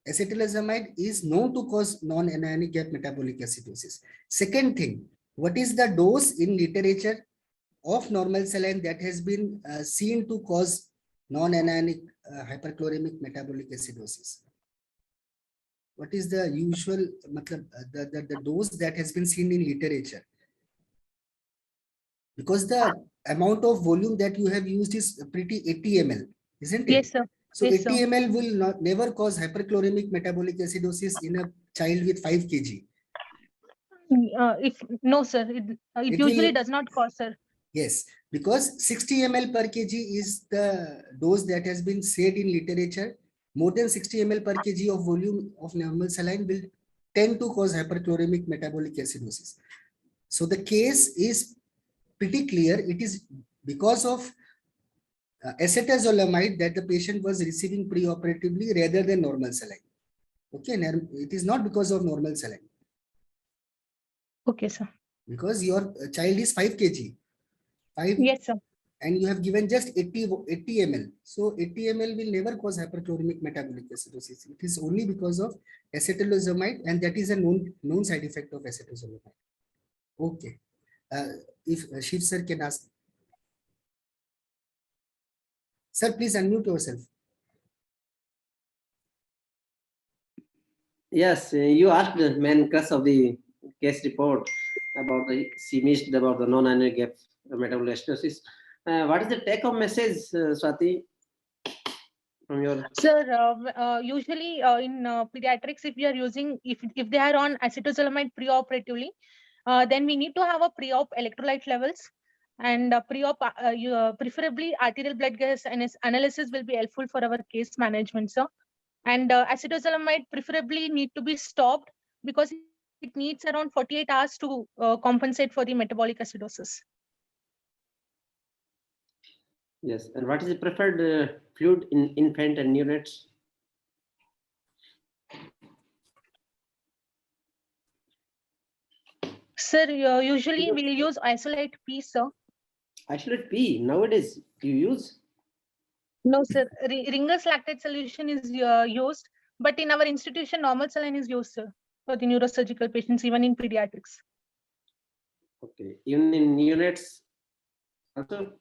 Speaker 8: acetazolamide is known to cause non-anionic gap metabolic acidosis. Second thing, what is the dose in literature of normal saline that has been seen to cause non-anionic hyperchloremic metabolic acidosis? What is the usual the dose that has been seen in literature? Because the amount of volume that you have used is pretty 80 ml, isn't it?
Speaker 9: Yes, sir.
Speaker 8: So
Speaker 9: Yes,
Speaker 8: 80
Speaker 9: sir.
Speaker 8: ml will never cause hyperchloremic metabolic acidosis in a child with 5 kg.
Speaker 9: If no, sir, it usually does not cause, sir.
Speaker 8: Yes, because 60 ml per kg is the dose that has been said in literature. More than 60 ml per kg of volume of normal saline will tend to cause hyperchloremic metabolic acidosis. So the case is pretty clear. It is because of acetazolamide that the patient was receiving preoperatively rather than normal saline. Okay, it is not because of normal saline.
Speaker 9: Okay, sir.
Speaker 8: Because your child is 5 kg. 5.
Speaker 9: Yes, sir.
Speaker 8: And you have given just 80 ml. So 80 ml will never cause hyperchloremic metabolic acidosis. It is only because of acetazolamide, and that is a known side effect of acetazolamide. Okay. If Shiv sir can ask. Sir, please unmute yourself.
Speaker 10: Yes, you asked the main crux of the case report about she missed about the non-anionic gap metabolic acidosis. What is the take-home message, Swati, from your?
Speaker 9: Sir, usually in pediatrics, if we are using, if they are on acetazolamide preoperatively, then we need to have a pre-op electrolyte levels, and pre-op preferably arterial blood gas analysis will be helpful for our case management, sir. And acetazolamide preferably need to be stopped because it needs around 48 hours to compensate for the metabolic acidosis.
Speaker 10: Yes, and what is the preferred fluid in infant and neonates?
Speaker 9: Sir, usually we'll use isolate P, sir.
Speaker 10: Isolate P nowadays you use?
Speaker 9: No, sir. Ringer's lactate solution is used, but in our institution, normal saline is used, sir, for the neurosurgical patients, even in pediatrics.
Speaker 10: Okay, even in neonates also?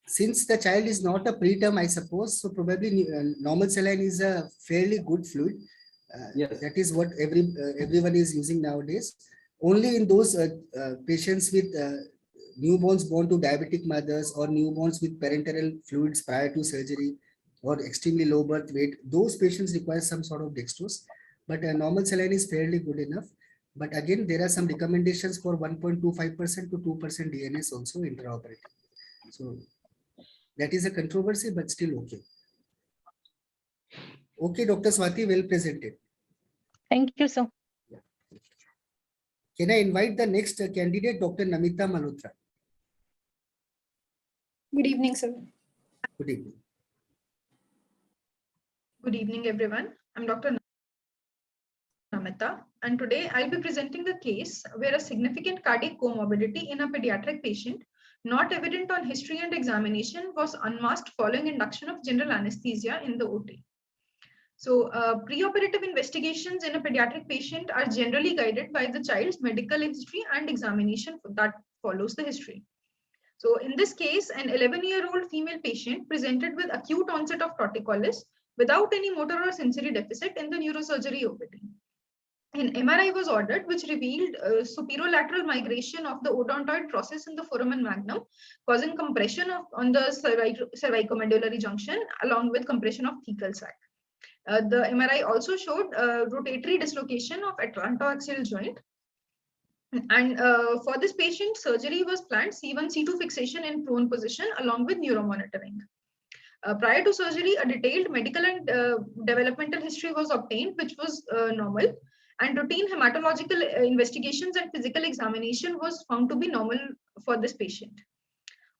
Speaker 8: Since the child is not a preterm, I suppose, so probably normal saline is a fairly good fluid.
Speaker 10: Yes.
Speaker 8: That is what everyone is using nowadays. Only in those patients with newborns born to diabetic mothers or newborns with parenteral fluids prior to surgery or extremely low birth weight, those patients require some sort of dextrose. But normal saline is fairly good enough. But again, there are some recommendations for 1.25% to 2% DNS also intraoperative. So that is a controversy, but still okay. Okay, Dr. Swathi, well presented.
Speaker 9: Thank you, sir.
Speaker 8: Can I invite the next candidate, Dr. Namita Malhotra?
Speaker 11: Good evening, sir.
Speaker 8: Good evening.
Speaker 11: Good evening, everyone. I'm Dr. Namita, and today I'll be presenting the case where a significant cardiac comorbidity in a pediatric patient, not evident on history and examination, was unmasked following induction of general anesthesia in the OT. So, preoperative investigations in a pediatric patient are generally guided by the child's medical history and examination that follows the history. So in this case, an 11-year-old female patient presented with acute onset of torticollis without any motor or sensory deficit in the neurosurgery OPD. An MRI was ordered, which revealed superolateral migration of the odontoid process in the foramen magnum, causing compression on the cervicomedullary junction, along with compression of thecal sac. The MRI also showed rotatory dislocation of atlantoaxial joint. And for this patient, surgery was planned, C1, C2 fixation in prone position, along with neuromonitoring. Prior to surgery, a detailed medical and developmental history was obtained, which was normal. And routine hematological investigations and physical examination was found to be normal for this patient.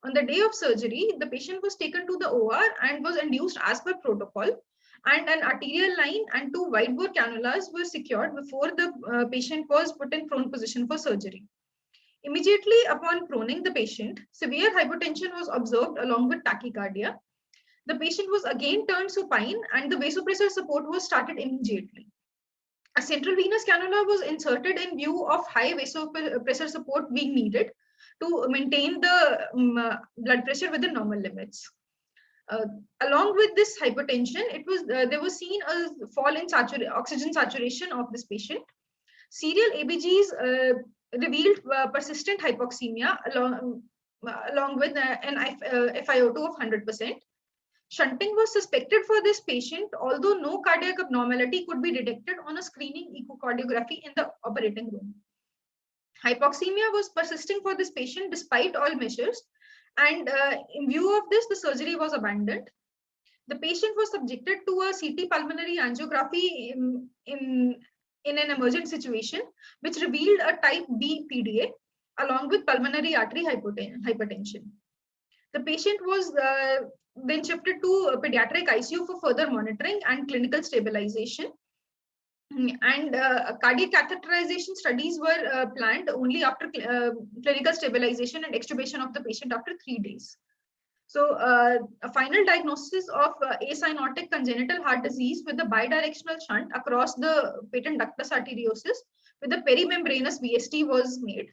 Speaker 11: On the day of surgery, the patient was taken to the OR and was induced as per protocol. And an arterial line and 2 wide bore cannulas were secured before the patient was put in prone position for surgery. Immediately upon proning the patient, severe hypotension was observed along with tachycardia. The patient was again turned supine and the vasopressor support was started immediately. A central venous cannula was inserted in view of high vasopressor support being needed to maintain the blood pressure within normal limits. Along with this hypertension, there was seen a fall in oxygen saturation of this patient. Serial ABGs revealed persistent hypoxemia along with an FiO2 of 100%. Shunting was suspected for this patient, although no cardiac abnormality could be detected on a screening echocardiography in the operating room. Hypoxemia was persisting for this patient despite all measures, and in view of this, the surgery was abandoned. The patient was subjected to a CT pulmonary angiography in an emergent situation, which revealed a type B PDA along with pulmonary artery hypertension. The patient was then shifted to a pediatric ICU for further monitoring and clinical stabilization. And cardiac catheterization studies were planned only after clinical stabilization and extubation of the patient after 3 days. So a final diagnosis of acyanotic congenital heart disease with a bidirectional shunt across the patent ductus arteriosus with a perimembranous VST was made.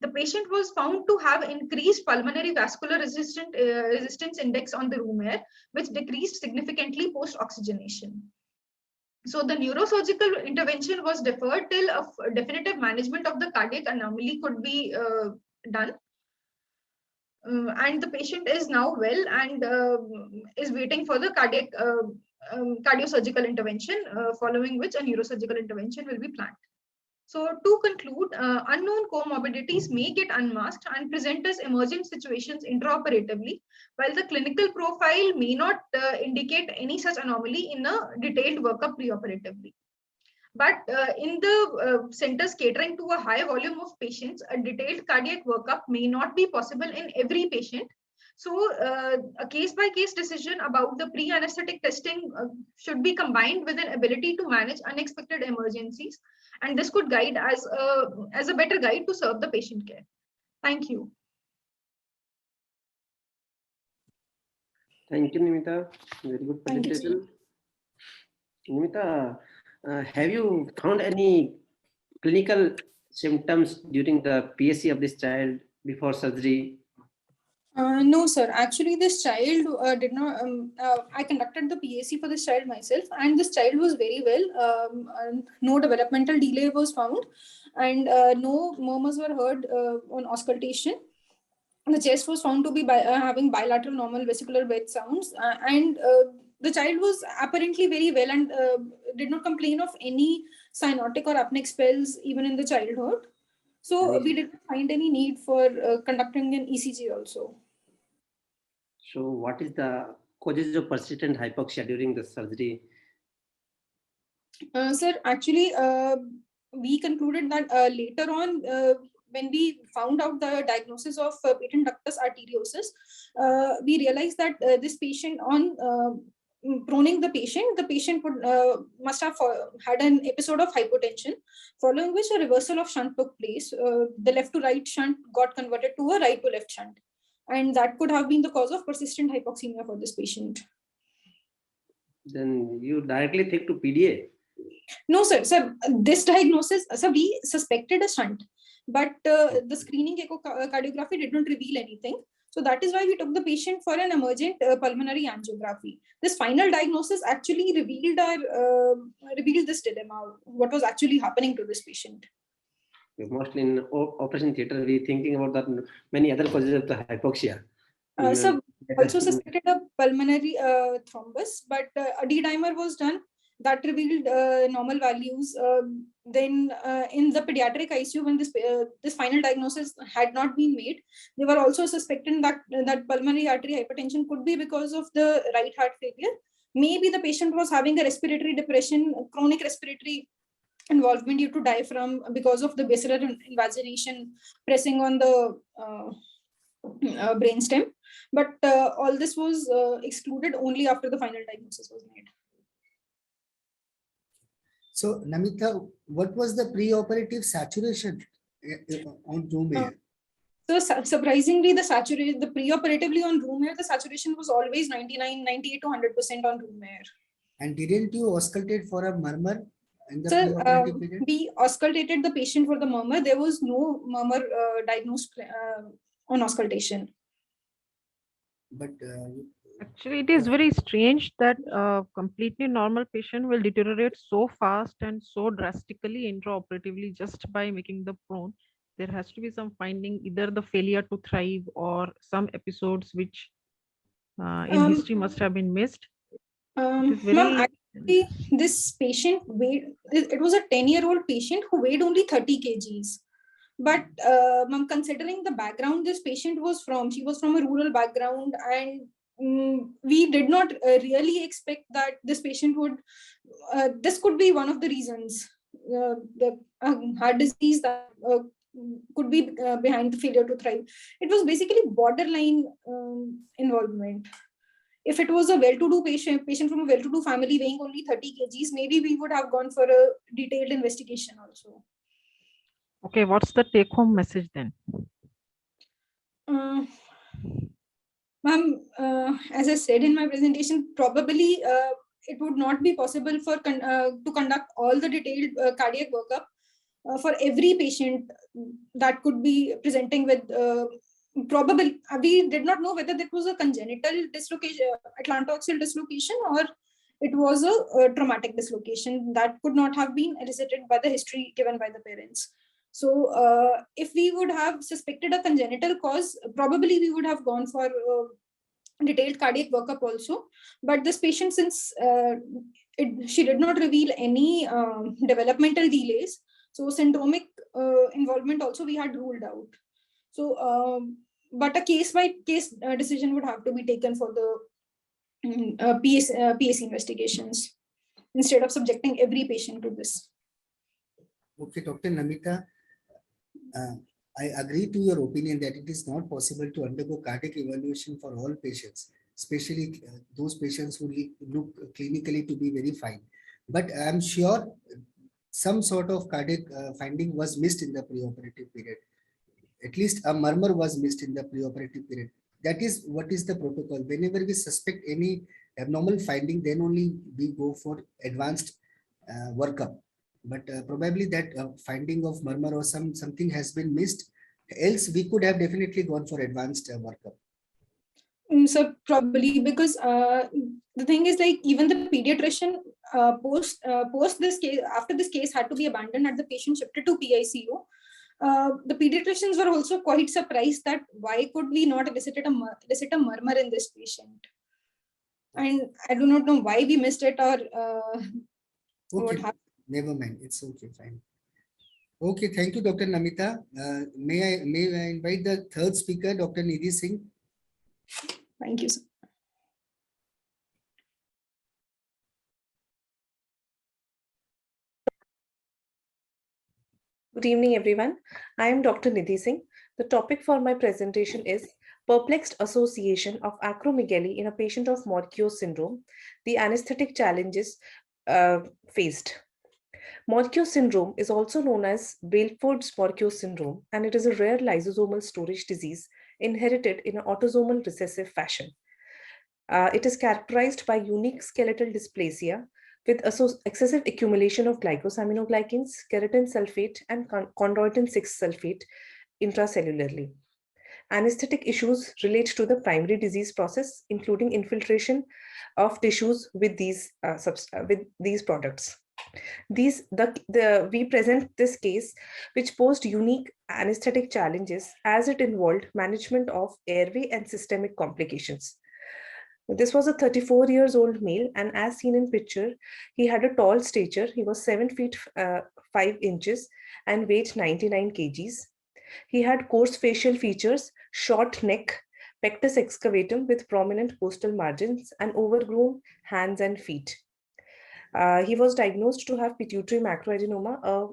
Speaker 11: The patient was found to have increased pulmonary vascular resistance index on the room air, which decreased significantly post-oxygenation. So the neurosurgical intervention was deferred till a definitive management of the cardiac anomaly could be done. And the patient is now well and is waiting for the cardiosurgical intervention, following which a neurosurgical intervention will be planned. So to conclude, unknown comorbidities may get unmasked and present as emergent situations intraoperatively, while the clinical profile may not indicate any such anomaly in a detailed workup preoperatively. But in the centers catering to a high volume of patients, a detailed cardiac workup may not be possible in every patient, So a case-by-case decision about the pre-anesthetic testing should be combined with an ability to manage unexpected emergencies, and this could guide as a better guide to serve the patient care. Thank you.
Speaker 10: Thank you, Namita. Very good
Speaker 11: Thank you.
Speaker 10: presentation. Namita, have you found any clinical symptoms during the PSC of this child before surgery?
Speaker 12: No, sir. Actually, this child did not. I conducted the PAC for this child myself, and this child was very well. No developmental delay was found, and no murmurs were heard on auscultation. The chest was found to be having bilateral normal vesicular bed sounds, and the child was apparently very well and did not complain of any cyanotic or apneic spells even in the childhood. So we didn't find any need for conducting an ECG also.
Speaker 10: So what is the causes of persistent hypoxia during the surgery?
Speaker 12: Sir, actually, we concluded that later on, when we found out the diagnosis of patent ductus arteriosus, we realized that this patient, on proning the patient would must have had an episode of hypotension, following which a reversal of shunt took place. The left to right shunt got converted to a right to left shunt, and that could have been the cause of persistent hypoxemia for this patient.
Speaker 10: Then you directly take to PDA?
Speaker 12: No, sir. Sir, this diagnosis, sir, we suspected a shunt, but the screening echocardiography did not reveal anything. So that is why we took the patient for an emergent pulmonary angiography. This final diagnosis actually revealed this dilemma, what was actually happening to this patient.
Speaker 10: Mostly in operation theater, we thinking about that many other causes of the hypoxia.
Speaker 12: So also suspected a pulmonary thrombus, but a D-dimer was done that revealed normal values. Then in the pediatric ICU, when this final diagnosis had not been made, they were also suspecting that pulmonary artery hypertension could be because of the right heart failure. Maybe the patient was having a respiratory depression, chronic respiratory involvement due to diaphragm because of the basilar invagination pressing on the brainstem. But all this was excluded only after the final diagnosis was made.
Speaker 8: So, Namita, what was the pre-operative saturation on room air?
Speaker 12: So surprisingly, the pre-operatively on room air, the saturation was always 98 to 100% on room air. And
Speaker 8: didn't you auscultate for a murmur in the
Speaker 12: pre-operative period? We auscultated the patient for the murmur. There was no murmur diagnosed on auscultation.
Speaker 8: But
Speaker 7: actually, it is very strange that a completely normal patient will deteriorate so fast and so drastically intraoperatively just by making the prone. There has to be some finding, either the failure to thrive or some episodes which in history must have been missed.
Speaker 12: Actually, this patient it was a 10-year-old patient who weighed only 30 kgs. But considering the background this patient was from, she was from a rural background, and we did not really expect that this patient would, this could be one of the reasons, the heart disease that could be behind the failure to thrive. It was basically borderline involvement. If it was a well-to-do patient from a well-to-do family weighing only 30 kgs, maybe we would have gone for a detailed investigation also.
Speaker 7: Okay, what's the take-home message then?
Speaker 12: Ma'am, as I said in my presentation, probably it would not be possible for to conduct all the detailed cardiac workup for every patient that could be presenting with probably, we did not know whether that was a congenital dislocation, atlantoaxial dislocation, or it was a traumatic dislocation that could not have been elicited by the history given by the parents. So if we would have suspected a congenital cause, probably we would have gone for detailed cardiac workup also. But this patient, since she did not reveal any developmental delays, so syndromic involvement also we had ruled out. So, but a case-by-case decision would have to be taken for the PAC investigations instead of subjecting every patient to this.
Speaker 8: Okay, Dr. Namita, I agree to your opinion that it is not possible to undergo cardiac evaluation for all patients, especially those patients who look clinically to be very fine. But I am sure some sort of cardiac finding was missed in the preoperative period. At least a murmur was missed in the preoperative period. That is what is the protocol. Whenever we suspect any abnormal finding, then only we go for advanced workup. But probably that finding of murmur or something has been missed. Else we could have definitely gone for advanced workup.
Speaker 12: So probably because the thing is, like, even the pediatrician post this case, after this case had to be abandoned and the patient shifted to PICU, the pediatricians were also quite surprised that why could we not elicit a murmur in this patient. And I do not know why we missed it or what happened.
Speaker 8: Never mind, it's okay, fine. Okay, thank you, Dr. Namita. May I invite the third speaker, Dr. Nidhi Singh?
Speaker 12: Thank you, sir.
Speaker 13: Good evening, everyone. I am Dr. Nidhi Singh. The topic for my presentation is Perplexed Association of Acromegaly in a Patient of Morque's Syndrome, the Anesthetic Challenges Faced. Morque's syndrome is also known as Balford's-Morque's syndrome, and it is a rare lysosomal storage disease inherited in an autosomal recessive fashion. It is characterized by unique skeletal dysplasia with excessive accumulation of glycosaminoglycans, keratan sulfate, and chondroitin 6 sulfate intracellularly. Anesthetic issues relate to the primary disease process, including infiltration of tissues with these products. We present this case, which posed unique anesthetic challenges as it involved management of airway and systemic complications. This was a 34 years old male, and as seen in picture, he had a tall stature. He was 7 feet 5 inches and weighed 99 kgs. He had coarse facial features, short neck, pectus excavatum with prominent costal margins, and overgrown hands and feet. He was diagnosed to have pituitary macroadenoma, a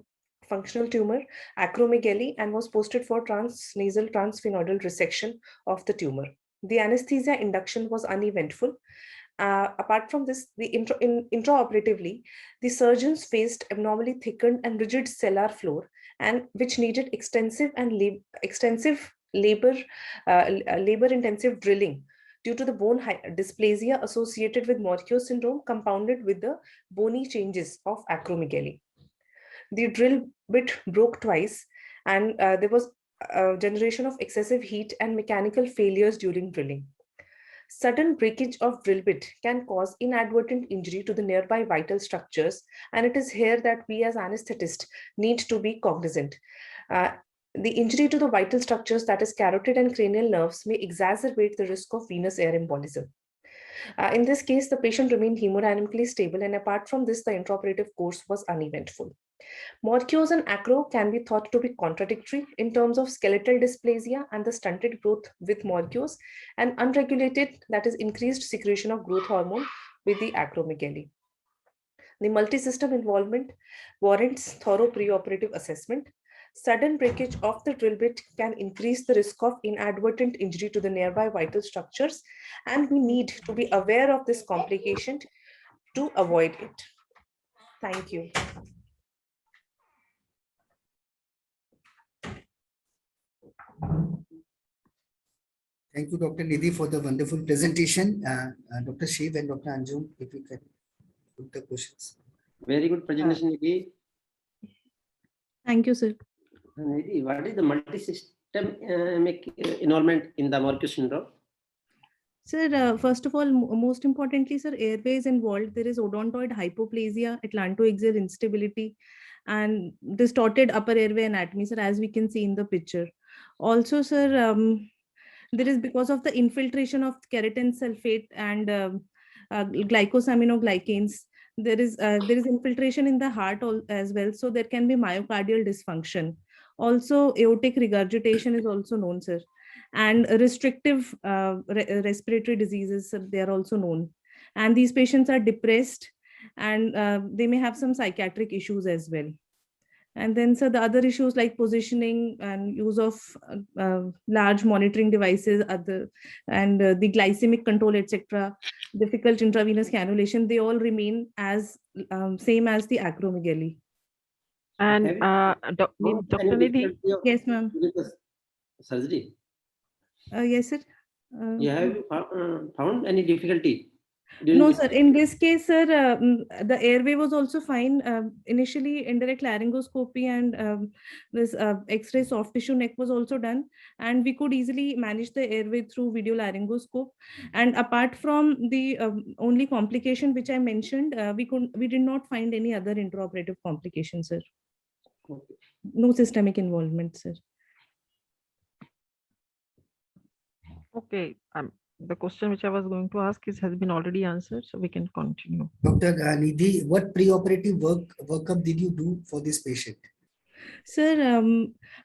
Speaker 13: functional tumor, acromegaly, and was posted for transnasal transsphenoidal resection of the tumor. The anesthesia induction was uneventful. Apart from this, intraoperatively, the surgeons faced abnormally thickened and rigid cellar floor, and which needed extensive labor-intensive drilling due to the bone dysplasia associated with Morque's syndrome, compounded with the bony changes of acromegaly. The drill bit broke twice, and there was a generation of excessive heat and mechanical failures during drilling. Sudden breakage of drill bit can cause inadvertent injury to the nearby vital structures, and it is here that we as anesthetists need to be cognizant. The injury to the vital structures, that is carotid and cranial nerves, may exacerbate the risk of venous air embolism. In this case, the patient remained hemodynamically stable, and apart from this, the intraoperative course was uneventful. Morque's and acro can be thought to be contradictory in terms of skeletal dysplasia and the stunted growth with Morque's, and unregulated, that is increased secretion of growth hormone with the acromegaly. The multi-system involvement warrants thorough preoperative assessment. Sudden breakage of the drill bit can increase the risk of inadvertent injury to the nearby vital structures, and we need to be aware of this complication to avoid it. Thank you.
Speaker 8: Thank you, Dr. Nidhi, for the wonderful presentation. Dr. Shiv and Dr. Anjum, if you can put the questions.
Speaker 10: Very good presentation, Nidhi.
Speaker 13: Thank you, sir.
Speaker 10: Nidhi, what is the multi-system involvement in the Morque's syndrome?
Speaker 13: Sir, first of all, most importantly, sir, airway is involved. There is odontoid hypoplasia, atlantoaxial instability, and distorted upper airway anatomy, sir, as we can see in the picture. Also, sir, there is, because of the infiltration of keratan sulfate and glycosaminoglycans, there is infiltration in the heart as well. So there can be myocardial dysfunction. Also, aortic regurgitation is also known, sir. And restrictive respiratory diseases, they are also known. And these patients are depressed, and they may have some psychiatric issues as well. And then, so the other issues like positioning and use of large monitoring devices, and the glycemic control, etc., difficult intravenous cannulation, they all remain as same as the acromegaly.
Speaker 7: And Dr. Nidhi?
Speaker 13: Yes, ma'am.
Speaker 10: Surgery.
Speaker 13: Yes, sir.
Speaker 10: You have found any difficulty?
Speaker 13: No, sir. In this case, sir, the airway was also fine. Initially, indirect laryngoscopy and this X-ray soft tissue neck was also done, and we could easily manage the airway through video laryngoscope. And apart from the only complication which I mentioned, we did not find any other intraoperative complications, sir.
Speaker 10: Okay.
Speaker 13: No systemic involvement, sir.
Speaker 7: Okay. The question which I was going to ask has been already answered, so we can continue.
Speaker 8: Dr. Nidhi, what preoperative workup did you do for this patient?
Speaker 13: Sir,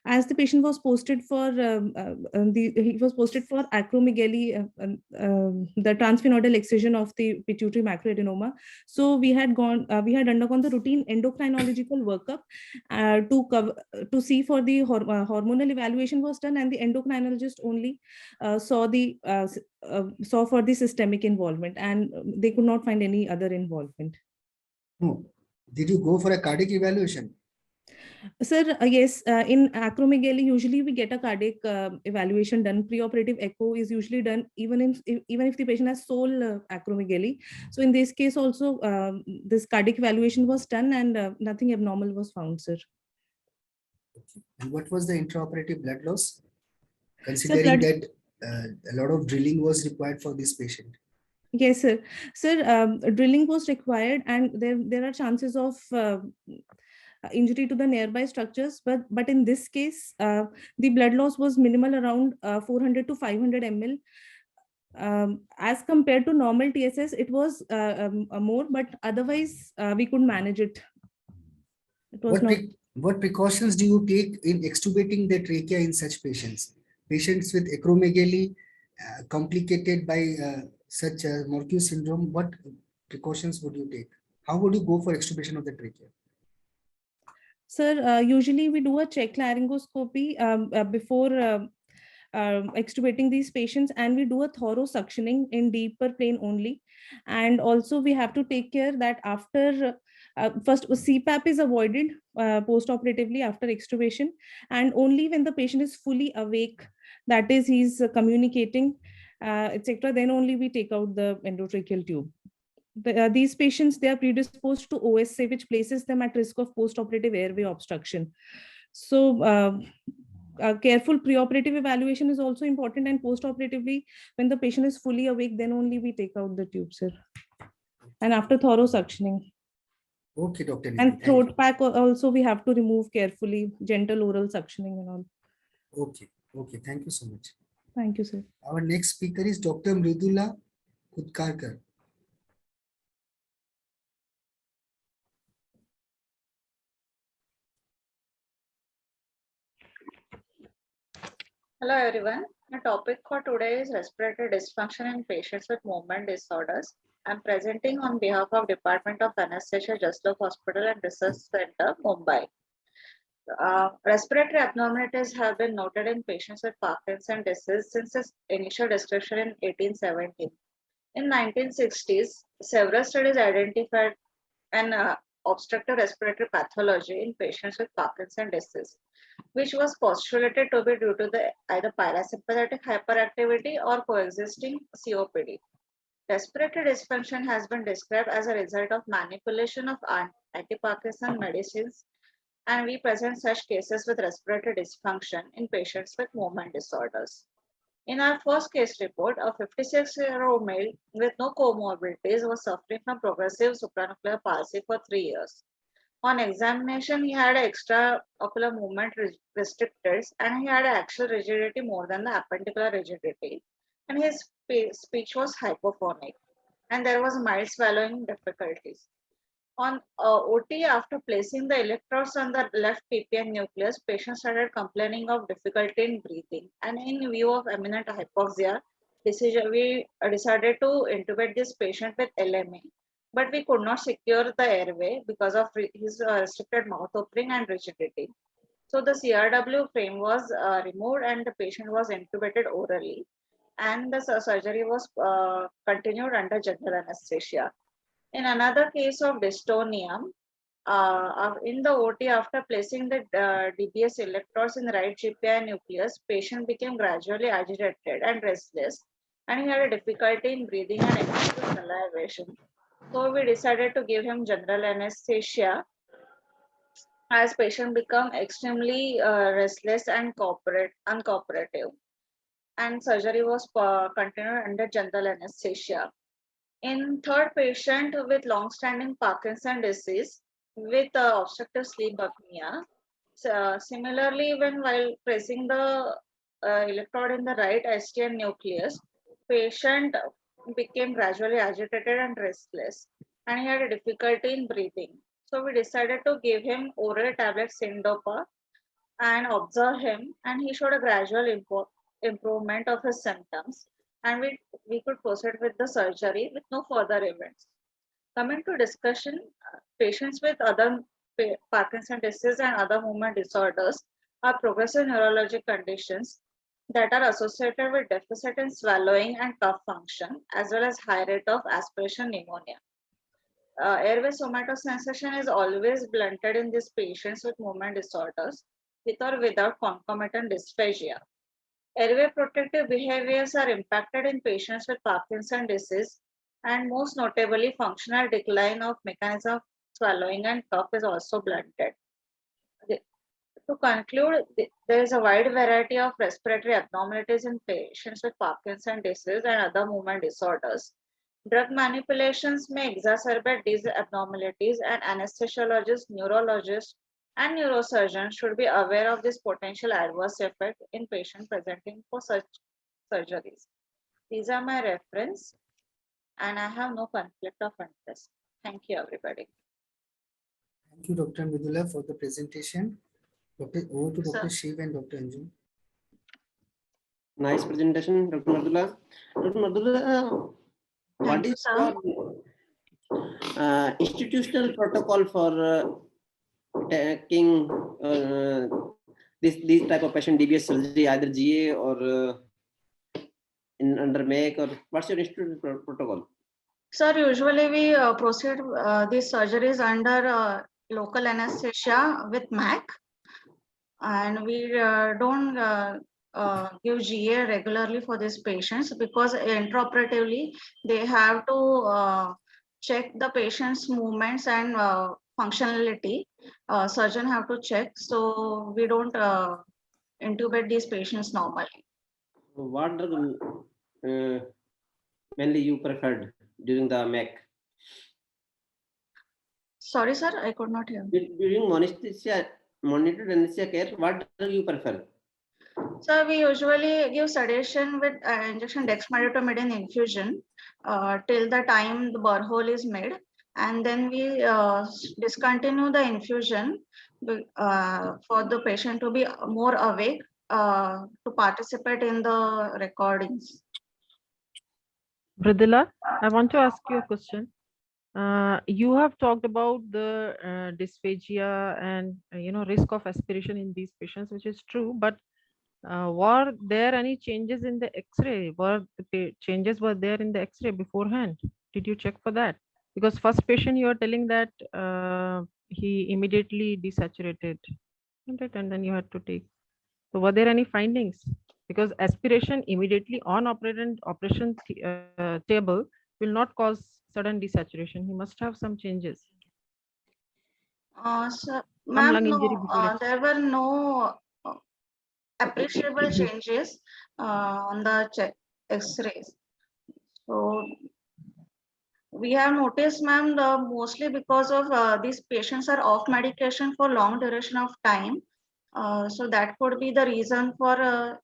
Speaker 13: as the patient was posted for he was posted for acromegaly, the transphenoidal excision of the pituitary macroadenoma. So we had undergone the routine endocrinological workup to see for the hormonal evaluation was done, and the endocrinologist only saw for the systemic involvement, and they could not find any other involvement.
Speaker 8: No. Did you go for a cardiac evaluation?
Speaker 13: Sir, yes, in acromegaly, usually we get a cardiac evaluation done. Preoperative echo is usually done even if the patient has sole acromegaly. So in this case also, this cardiac evaluation was done, and nothing abnormal was found, sir.
Speaker 8: And what was the intraoperative blood loss? Considering that a lot of drilling was required for this patient.
Speaker 13: Yes, sir. Sir, drilling was required, and there are chances of injury to the nearby structures, but in this case, the blood loss was minimal, around 400 to 500 ml. As compared to normal TSS, it was more, but otherwise we could manage it.
Speaker 8: What precautions do you take in extubating the trachea in such patients? Patients with acromegaly complicated by such Morquio syndrome, what precautions would you take? How would you go for extubation of the trachea?
Speaker 13: Sir, usually we do a check laryngoscopy before extubating these patients, and we do a thorough suctioning in deeper plane only. And also we have to take care that after first CPAP is avoided post-operatively after extubation, and only when the patient is fully awake, that is he's communicating, etc., then only we take out the endotracheal tube. These patients, they are predisposed to OSA, which places them at risk of post-operative airway obstruction. So careful preoperative evaluation is also important, and post-operatively, when the patient is fully awake, then only we take out the tube, sir. And after thorough suctioning.
Speaker 8: Okay, Dr. Nidhi,
Speaker 13: and throat pack also we have to remove carefully, gentle oral suctioning and all.
Speaker 8: Okay, thank you so much.
Speaker 13: Thank you, sir.
Speaker 8: Our next speaker is Dr. Mrudula Kudtarkar.
Speaker 14: Hello everyone. The topic for today is respiratory dysfunction in patients with movement disorders. I'm presenting on behalf of Department of Anesthesia, Jaslok Hospital and Research Center, Mumbai. Respiratory abnormalities have been noted in patients with Parkinson's disease since its initial description in 1870. In 1960s, several studies identified an obstructive respiratory pathology in patients with Parkinson's disease, which was postulated to be due to the either parasympathetic hyperactivity or coexisting COPD. Respiratory dysfunction has been described as a result of manipulation of anti-Parkinson medicines, and we present such cases with respiratory dysfunction in patients with movement disorders. In our first case report, a 56-year-old male with no comorbidities was suffering from progressive supranuclear palsy for 3 years. On examination, he had extraocular movement restricted, and he had axial rigidity more than the appendicular rigidity, and his speech was hypophonic, and there was mild swallowing difficulties. On OT, after placing the electrodes on the left PPN nucleus, patient started complaining of difficulty in breathing, and in view of imminent hypoxia, we decided to intubate this patient with LMA. but we could not secure the airway because of his restricted mouth opening and rigidity. So the CRW frame was removed and the patient was intubated orally, and the surgery was continued under general anesthesia. In another case of dystonia, in the OT, after placing the DBS electrodes in the right GPI nucleus, patient became gradually agitated and restless, and he had a difficulty in breathing and excessive salivation. So we decided to give him general anesthesia as patient become extremely restless and uncooperative, and surgery was continued under general anesthesia. In third patient with long-standing Parkinson disease with obstructive sleep apnea, similarly, while pressing the electrode in the right STN nucleus, patient became gradually agitated and restless, and he had a difficulty in breathing. So we decided to give him oral tablet Syndopa and observe him, and he showed a gradual improvement of his symptoms, and we could proceed with the surgery with no further events. Coming to discussion, patients with other Parkinson disease and other movement disorders are progressive neurologic conditions that are associated with deficit in swallowing and cough function, as well as high rate of aspiration pneumonia. Airway somatosensation is always blunted in these patients with movement disorders, with or without concomitant dysphagia. Airway protective behaviors are impacted in patients with Parkinson disease, and most notably, functional decline of mechanism of swallowing and cough is also blunted. To conclude, there is a wide variety of respiratory abnormalities in patients with Parkinson disease and other movement disorders. Drug manipulations may exacerbate these abnormalities, and anesthesiologists, neurologists, and neurosurgeons should be aware of this potential adverse effect in patients presenting for such surgeries. These are my reference, and I have no conflict of interest. Thank you, everybody.
Speaker 8: Thank you, Dr. Mrudula, for the presentation. Over to Dr.
Speaker 14: Sir.
Speaker 8: Shiv and Dr. Anju.
Speaker 10: Nice presentation, Dr. Mrudula. Dr. Mrudula, what is your institutional protocol for taking this type of patient DBS surgery, either GA or in under MAC, or what's your institutional protocol?
Speaker 14: Sir, usually we proceed these surgeries under local anesthesia with MAC, and we don't give GA regularly for these patients because intraoperatively they have to check the patient's movements and functionality. Surgeon have to check, so we don't intubate these patients normally.
Speaker 10: What drug mainly you preferred during the MAC?
Speaker 14: Sorry, sir, I could not hear.
Speaker 10: During monitored anesthesia care, what drug you prefer?
Speaker 14: So we usually give sedation with injection dexmedetomidine infusion till the time the burr hole is made, and then we discontinue the infusion for the patient to be more awake to participate in the recordings.
Speaker 7: Mrudula, I want to ask you a question. You have talked about the dysphagia and risk of aspiration in these patients, which is true, but were there any changes in the X-ray? Were the changes were there in the X-ray beforehand? Did you check for that? Because first patient you are telling that he immediately desaturated, and then you had to take. So were there any findings? Because aspiration immediately on operation table will not cause sudden desaturation. He must have some changes.
Speaker 14: So, ma'am, no, there were no appreciable changes on the X-rays. So we have noticed, ma'am, mostly because of these patients are off medication for long duration of time. So that could be the reason for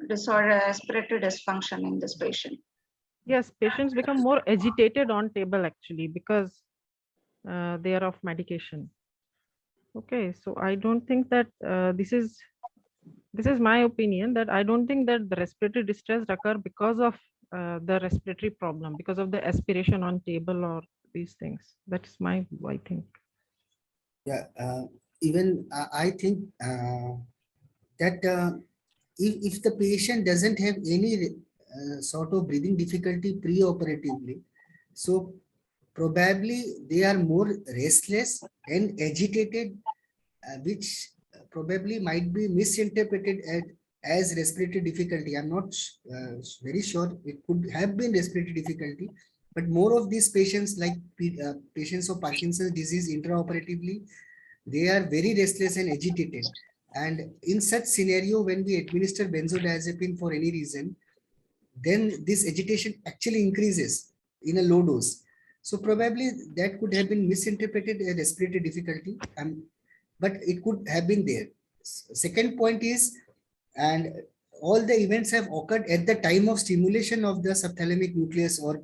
Speaker 14: disorder, respiratory dysfunction in this patient.
Speaker 7: Yes, patients become more agitated on table actually because they are off medication. Okay, so I don't think that this is my opinion, that I don't think that the respiratory distress occur because of the respiratory problem because of the aspiration on table or these things. That's my, I think.
Speaker 8: Yeah, even I think that if the patient doesn't have any sort of breathing difficulty pre-operatively, so probably they are more restless and agitated, which probably might be misinterpreted as respiratory difficulty. I'm not very sure. It could have been respiratory difficulty, but more of these patients, like patients of Parkinson's disease intraoperatively, they are very restless and agitated. And in such scenario, when we administer benzodiazepine for any reason, then this agitation actually increases in a low dose. So probably that could have been misinterpreted as respiratory difficulty, but it could have been there. Second point is, and all the events have occurred at the time of stimulation of the subthalamic nucleus or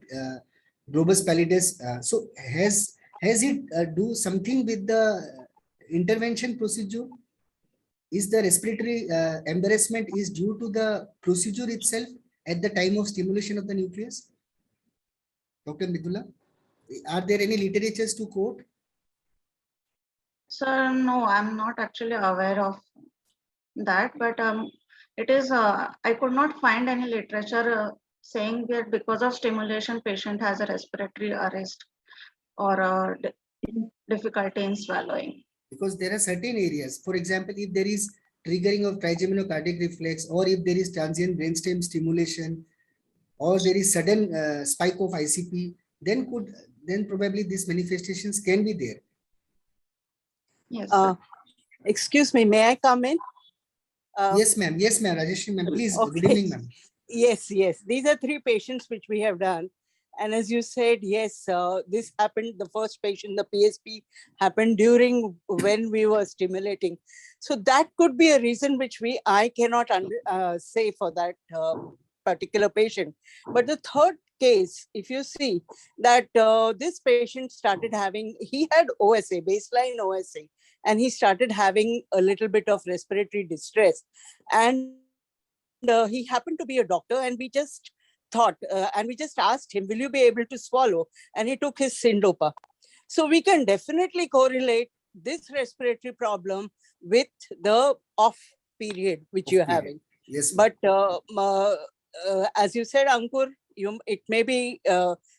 Speaker 8: globus pallidus. So has it do something with the intervention procedure? Is the respiratory embarrassment is due to the procedure itself at the time of stimulation of the nucleus? Dr. Mrudula, are there any literatures to quote?
Speaker 14: Sir, no, I'm not actually aware of that, but it is, I could not find any literature saying that because of stimulation, patient has a respiratory arrest or difficulty in swallowing.
Speaker 8: Because there are certain areas, for example, if there is triggering of trigeminal cardiac reflex, or if there is transient brainstem stimulation, or there is sudden spike of ICP, then probably these manifestations can be there.
Speaker 14: Yes.
Speaker 15: Excuse me, may I come in?
Speaker 8: Yes, ma'am. Yes, ma'am. Rajeshri, ma'am. Please.
Speaker 15: Okay.
Speaker 8: Good evening, ma'am.
Speaker 15: Yes. These are 3 patients which we have done. And as you said, yes, this happened, the first patient, the PSP happened during when we were stimulating. So that could be a reason which I cannot say for that particular patient. But the third case, if you see that this patient started having, he had OSA, baseline OSA, and he started having a little bit of respiratory distress. And he happened to be a doctor, and we just thought, and we just asked him, will you be able to swallow? And he took his Syndopa. So we can definitely correlate this respiratory problem with the off period which you're having.
Speaker 8: Yes.
Speaker 15: But as you said, Ankur, it may be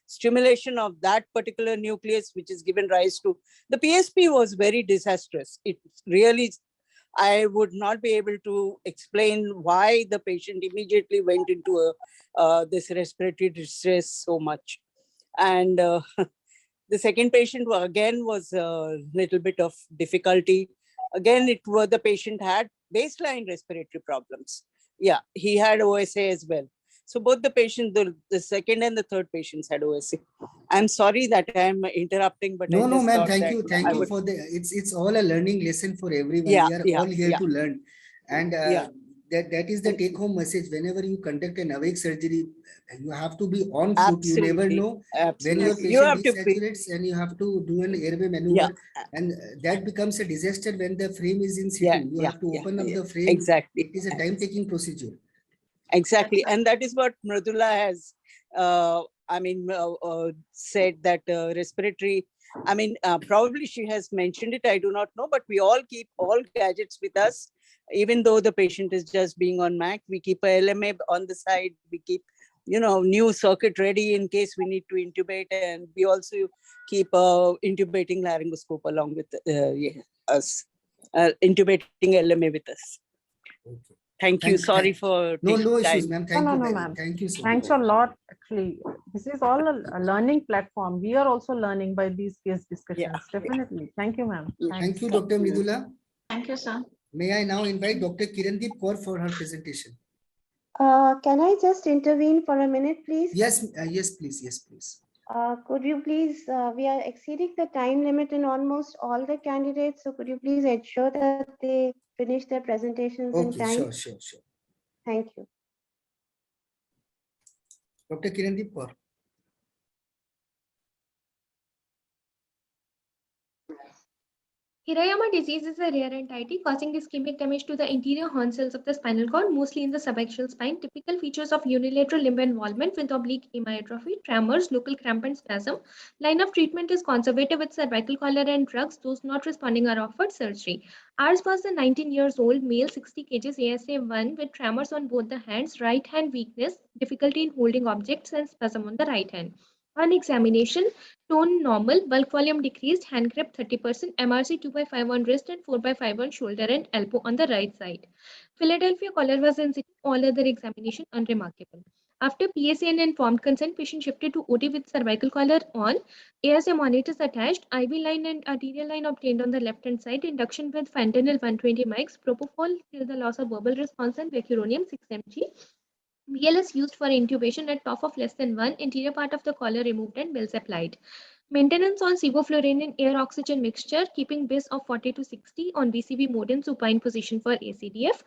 Speaker 15: stimulation of that particular nucleus which is given rise to. The PSP was very disastrous. It really, I would not be able to explain why the patient immediately went into this respiratory distress so much. And the second patient again was a little bit of difficulty. Again, the patient had baseline respiratory problems. Yeah, he had OSA as well. So both the patients, the second and the third patients had OSA. I'm sorry that I'm interrupting, but
Speaker 8: no, ma'am. Thank you for the. It's all a learning lesson for everyone.
Speaker 15: Yeah,
Speaker 8: we are all here to learn, and that is the take-home message. Whenever you conduct an awake surgery, you have to be on foot. You never know when your patient desaturates, and you have to do an airway maneuver, and that becomes a disaster when the frame is in situ. You have to open up the frame.
Speaker 15: Exactly.
Speaker 8: It is a time-taking procedure.
Speaker 15: Exactly, and that is what Mrudula has. Said that respiratory. Probably she has mentioned it. I do not know, but we all keep all gadgets with us, even though the patient is just being on MAC. We keep a LMA on the side. We keep, new circuit ready in case we need to intubate, and we also keep intubating laryngoscope along with us, intubating LMA with us.
Speaker 8: Okay.
Speaker 15: Thank you. Sorry for
Speaker 8: no issues, ma'am. Thank you,
Speaker 7: ma'am.
Speaker 8: Thank you so
Speaker 7: Thanks
Speaker 8: much.
Speaker 7: a lot. Actually, this is all a learning platform. We are also learning by these case discussions. Definitely. Thank you, ma'am.
Speaker 8: Thank you, Dr. Mrudula.
Speaker 14: Thank you, sir.
Speaker 8: May I now invite Dr. Kirandeep Kaur for her presentation?
Speaker 1: Can I just intervene for a minute, please?
Speaker 8: Yes, yes, please. Yes, please.
Speaker 1: Could you please, we are exceeding the time limit in almost all the candidates. So could you please ensure that they finish their presentations in time?
Speaker 8: Sure.
Speaker 1: Thank you.
Speaker 8: Dr. Kirandeep Kaur.
Speaker 16: Hirayama disease is a rare entity causing ischemic damage to the interior horn cells of the spinal cord, mostly in the subaxial spine. Typical features of unilateral limb involvement with oblique hemiatrophy, tremors, local cramp and spasm. Line of treatment is conservative with cervical collar and drugs. Those not responding are offered surgery. Ours was a 19 years old male, 60 kgs, ASA1 with tremors on both the hands, right hand weakness, difficulty in holding objects and spasm on the right hand. On examination, tone normal, bulk volume decreased, hand grip 30%, MRC 2/5 on wrist and 4/5 on shoulder and elbow on the right side. Philadelphia collar was in situ, all other examination unremarkable. After PSA and informed consent, patient shifted to OT with cervical collar on, ASA monitors attached, IV line and arterial line obtained on the left hand side, induction with fentanyl 120 mics, propofol till the loss of verbal response and vecuronium 6 mg. BLS used for intubation at top of less than 1, interior part of the collar removed and bells applied. Maintenance on sevoflurane and air oxygen mixture, keeping BIS of 40 to 60 on BCV mode in supine position for ACDF.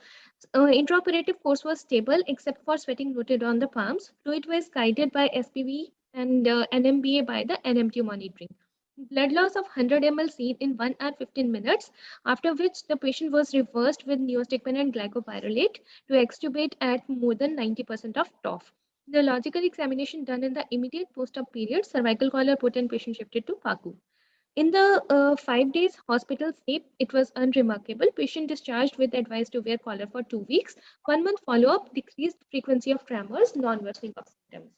Speaker 16: Intraoperative course was stable except for sweating noted on the palms. Fluid was guided by SPV and NMBA by the NMT monitoring. Blood loss of 100 ml seen in 1 hour 15 minutes, after which the patient was reversed with neostigmine and glycopyrrolate to extubate at more than 90% of TOF. Neurological examination done in the immediate post-op period, cervical collar put and patient shifted to PACU. In the 5 days hospital stay, it was unremarkable. Patient discharged with advice to wear collar for 2 weeks. 1 month follow-up, decreased frequency of tremors, non-worsening of symptoms.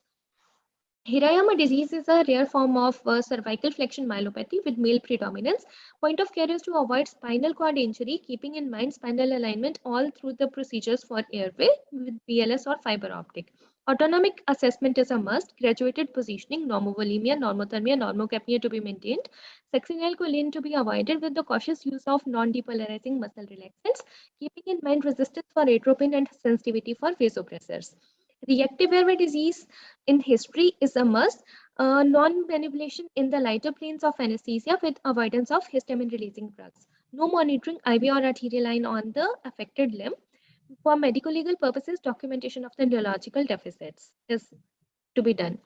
Speaker 16: Hirayama disease is a rare form of cervical flexion myelopathy with male predominance. Point of care is to avoid spinal cord injury, keeping in mind spinal alignment all through the procedures for airway with BLS or fiber optic. Autonomic assessment is a must. Graduated positioning, normovolemia, normothermia, normocapnia to be maintained. Succinylcholine to be avoided with the cautious use of non-depolarizing muscle relaxants, keeping in mind resistance for atropine and sensitivity for vasopressors. Reactive airway disease in history is a must. Non-manipulation in the lighter planes of anesthesia with avoidance of histamine-releasing drugs. No monitoring IV or arterial line on the affected limb. For medico-legal purposes, documentation of the neurological deficits is to be done.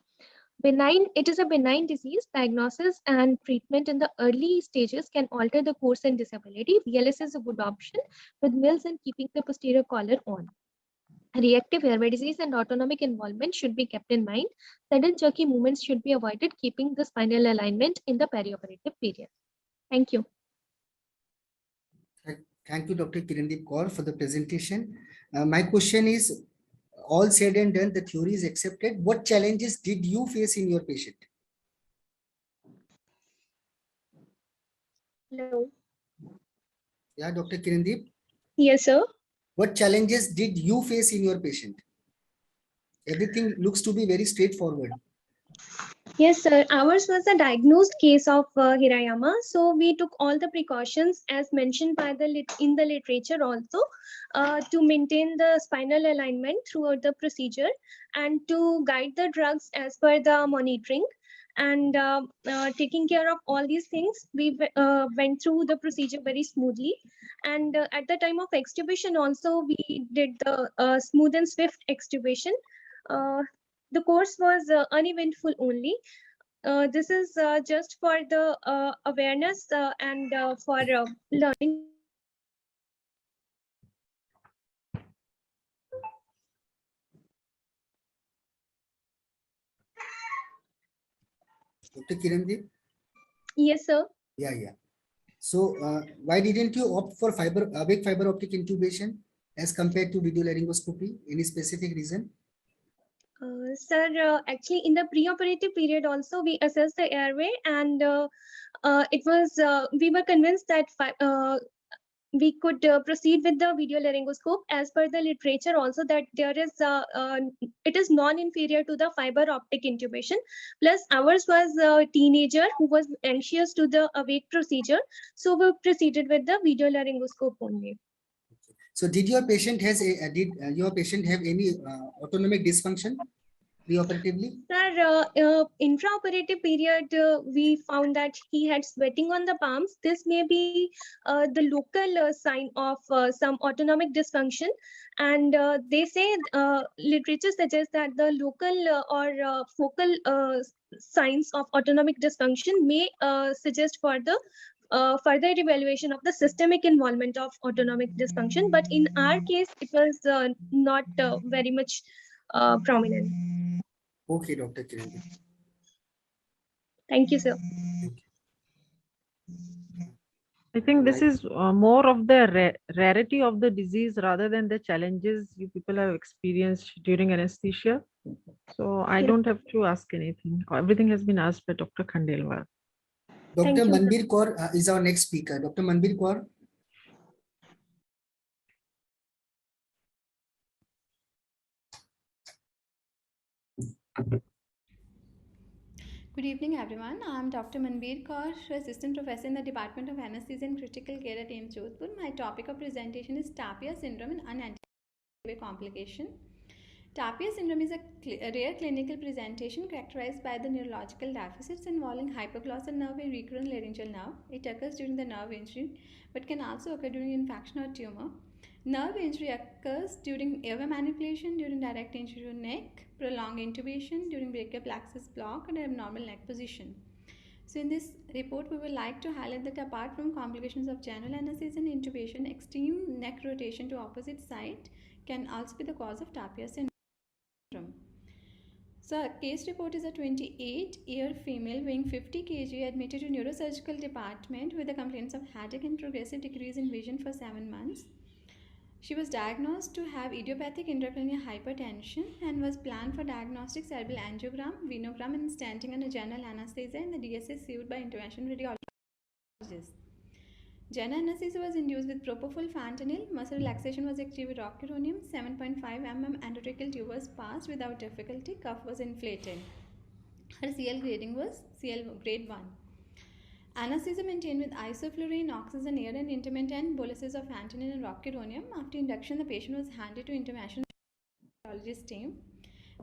Speaker 16: Benign, it is a benign disease. Diagnosis and treatment in the early stages can alter the course and disability. VLS is a good option with mills and keeping the posterior collar on. Reactive airway disease and autonomic involvement should be kept in mind. Sudden jerky movements should be avoided, keeping the spinal alignment in the perioperative period. Thank you.
Speaker 8: Thank you, Dr. Kirandeep Kaur, for the presentation. My question is, all said and done, the theory is accepted. What challenges did you face in your patient?
Speaker 16: Hello.
Speaker 8: Yeah, Dr. Kirandeep.
Speaker 16: Yes, sir.
Speaker 8: What challenges did you face in your patient? Everything looks to be very straightforward.
Speaker 16: Yes, sir. Ours was a diagnosed case of Hirayama. So we took all the precautions as mentioned by in the literature also to maintain the spinal alignment throughout the procedure and to guide the drugs as per the monitoring. And taking care of all these things, we went through the procedure very smoothly. And at the time of extubation also, we did the smooth and swift extubation. The course was uneventful only. This is just for the awareness and for learning.
Speaker 8: Dr. Kirandeep?
Speaker 16: Yes, sir.
Speaker 8: Yeah. So why didn't you opt for awake fiber optic intubation as compared to video laryngoscopy? Any specific reason?
Speaker 16: Sir, actually in the preoperative period also we assessed the airway and it was we were convinced that we could proceed with the video laryngoscope as per the literature also that there is it is non-inferior to the fiber optic intubation. Plus ours was a teenager who was anxious to the awake procedure, so we proceeded with the video laryngoscope only.
Speaker 8: So did your patient have any autonomic dysfunction preoperatively?
Speaker 16: Sir, intraoperative period, we found that he had sweating on the palms. This may be the local sign of some autonomic dysfunction. And they say literature suggests that the local or focal signs of autonomic dysfunction may suggest for the further evaluation of the systemic involvement of autonomic dysfunction. But in our case, it was not very much prominent.
Speaker 8: Okay, Dr. Kirandeep.
Speaker 16: Thank you, sir.
Speaker 7: I think this is more of the rarity of the disease rather than the challenges you people have experienced during anesthesia. So I don't have to ask anything. Everything has been asked by Dr. Khandelwal.
Speaker 8: Dr. Manbir Kaur is our next speaker. Dr. Manbir Kaur.
Speaker 17: Good evening, everyone. I'm Dr. Manbir Kaur, Assistant Professor in the Department of Anesthesia and Critical Care at AIIMS Jodhpur. My topic of presentation is Tapia syndrome and unanticipated complication. Tapia syndrome is a rare clinical presentation characterized by the neurological deficits involving hypoglossal nerve and recurrent laryngeal nerve. It occurs during the nerve injury but can also occur during infection or tumor. Nerve injury occurs during airway manipulation, during direct injury to neck, prolonged intubation, during brachial plexus block, and abnormal neck position. So in this report, we would like to highlight that apart from complications of general anesthesia and intubation, extreme neck rotation to opposite side can also be the cause of Tapia syndrome. So a case report is a 28-year female weighing 50 kg admitted to neurosurgical department with the complaints of headache and progressive decrease in vision for 7 months. She was diagnosed to have idiopathic intracranial hypertension and was planned for diagnostic cerebral angiogram, venogram, and stenting under general anesthesia, and the DSA sued by interventional radiologists. General anesthesia was induced with propofol fentanyl. Muscle relaxation was achieved with rocuronium. 7.5 mm endotracheal tube was passed without difficulty. Cuff was inflated. Her CL grading was CL grade 1. Anesthesia maintained with isoflurane, oxygen, air, and intermittent boluses of fentanyl and rocuronium. After induction, the patient was handed to interventional radiologist team.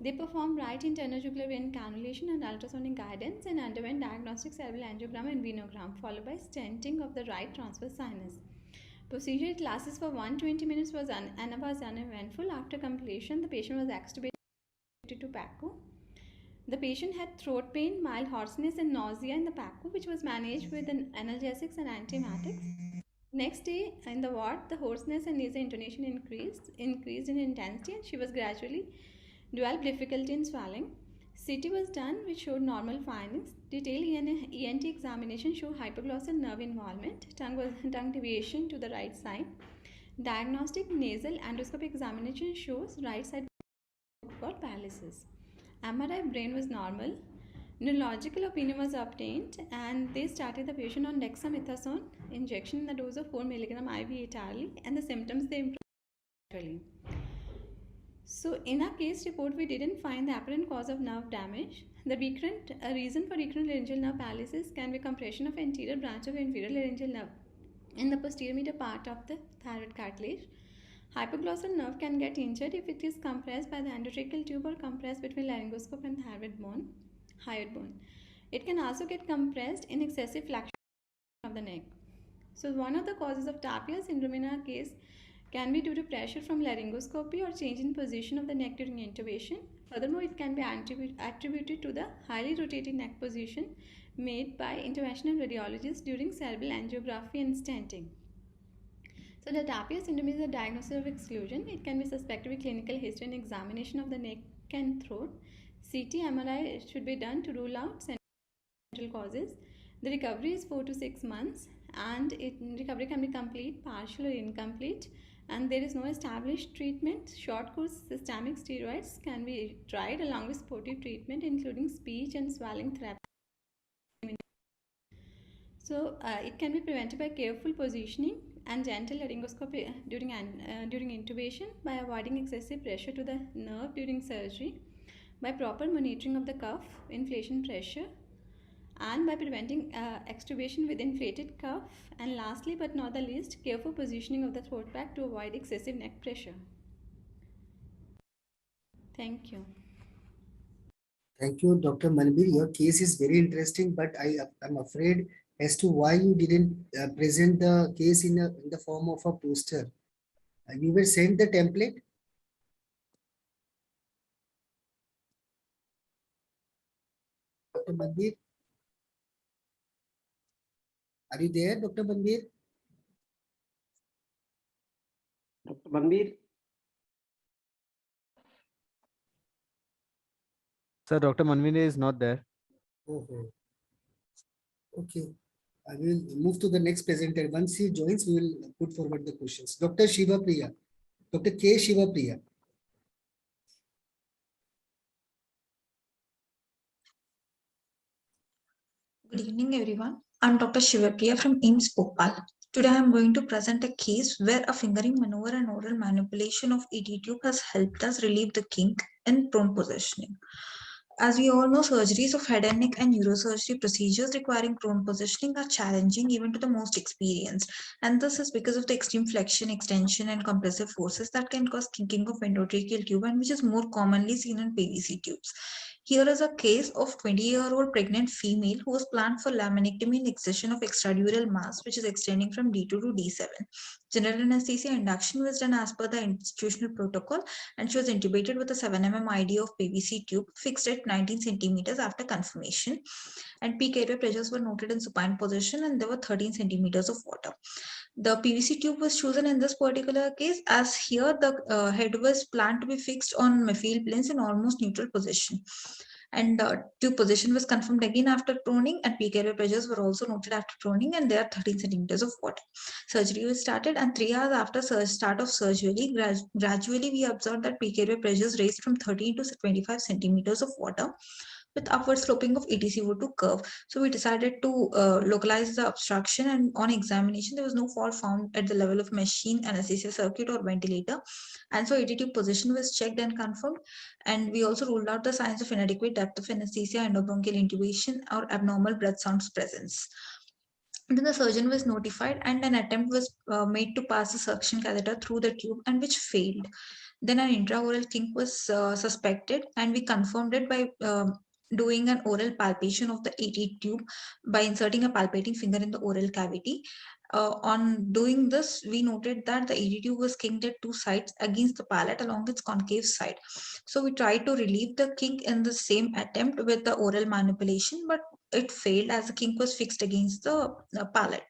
Speaker 17: They performed right internal jugular vein cannulation and ultrasonic guidance and underwent diagnostic cerebral angiogram and venogram, followed by stenting of the right transverse sinus. Procedure lasted for 120 minutes was uneventful. After completion, the patient was extubated to PACU. The patient had throat pain, mild hoarseness, and nausea in the PACU, which was managed with analgesics and antiemetics. Next day in the ward, the hoarseness and nasal intonation increased in intensity, and she was gradually developed difficulty in swallowing. CT was done, which showed normal findings. Detailed ENT examination showed hypoglossal nerve involvement, tongue deviation to the right side. Diagnostic nasal endoscopic examination shows right side for paralysis. MRI brain was normal. Neurological opinion was obtained, and they started the patient on dexamethasone injection in the dose of 4 mg IV entirely, and the symptoms they improved gradually. So in our case report, we didn't find the apparent cause of nerve damage. The reason for recurrent laryngeal nerve paralysis can be compression of anterior branch of inferior laryngeal nerve in the posterior medial part of the thyroid cartilage. Hypoglossal nerve can get injured if it is compressed by the endotracheal tube or compressed between laryngoscope and thyroid bone, hyoid bone. It can also get compressed in excessive flexion of the neck. So one of the causes of Tapia syndrome in our case can be due to pressure from laryngoscopy or change in position of the neck during intubation. Furthermore, it can be attributed to the highly rotated neck position made by interventional radiologists during cerebral angiography and stenting. So the Tapia syndrome is a diagnosis of exclusion. It can be suspected with clinical history and examination of the neck and throat. CT, MRI should be done to rule out central causes. The recovery is 4 to 6 months, and recovery can be complete, partial, or incomplete. And there is no established treatment. Short course systemic steroids can be tried along with supportive treatment, including speech and swallowing therapy. So it can be prevented by careful positioning and gentle laryngoscopy during intubation, by avoiding excessive pressure to the nerve during surgery, by proper monitoring of the cuff inflation pressure, and by preventing extubation with inflated cuff, and lastly but not the least, careful positioning of the throat bag to avoid excessive neck pressure. Thank you.
Speaker 8: Thank you, Dr. Manbir. Your case is very interesting, but I'm afraid as to why you didn't present the case in the form of a poster. You were sent the template? Dr. Manbir? Are you there, Dr. Manbir?
Speaker 10: Dr. Manbir?
Speaker 6: Sir, Dr. Manvir is not there.
Speaker 8: Oh, okay. I will move to the next presenter. Once he joins, we will put forward the questions. Dr. Shiva Priya. Dr. K. Shiva Priya.
Speaker 18: Good evening, everyone. I'm Dr. Shiva Priya from AIIMS Bhopal. Today, I'm going to present a case where a fingering maneuver and oral manipulation of ET tube has helped us relieve the kink in prone positioning. As we all know, surgeries of head and neck and neurosurgery procedures requiring prone positioning are challenging even to the most experienced. And this is because of the extreme flexion, extension, and compressive forces that can cause kinking of endotracheal tube, and which is more commonly seen in PVC tubes. Here is a case of 20-year-old pregnant female who was planned for laminectomy and excision of extradural mass, which is extending from D2 to D7. General anesthesia induction was done as per the institutional protocol, and she was intubated with a 7 mm ID of PVC tube fixed at 19 centimeters after confirmation. And peak airway pressures were noted in supine position, and there were 13 centimeters of water. The PVC tube was chosen in this particular case as here the head was planned to be fixed on Mayfield planes in almost neutral position. And tube position was confirmed again after proning, and peak airway pressures were also noted after proning, and there are 13 centimeters of water. Surgery was started, and 3 hours after start of surgery, gradually we observed that peak airway pressures raised from 13 to 25 centimeters of water, with upward sloping of ETCO2 curve. So we decided to localize the obstruction, and on examination, there was no fault found at the level of machine, anesthesia circuit, or ventilator. And so ET position was checked and confirmed. And we also ruled out the signs of inadequate depth of anesthesia, endobronchial intubation, or abnormal breath sounds presence. Then the surgeon was notified, and an attempt was made to pass the suction catheter through the tube, and which failed. Then an intraoral kink was suspected, and we confirmed it by doing an oral palpation of the ET tube by inserting a palpating finger in the oral cavity. On doing this, we noted that the ET tube was kinked at two sides against the palate along its concave side. So we tried to relieve the kink in the same attempt with the oral manipulation, but it failed as the kink was fixed against the palate.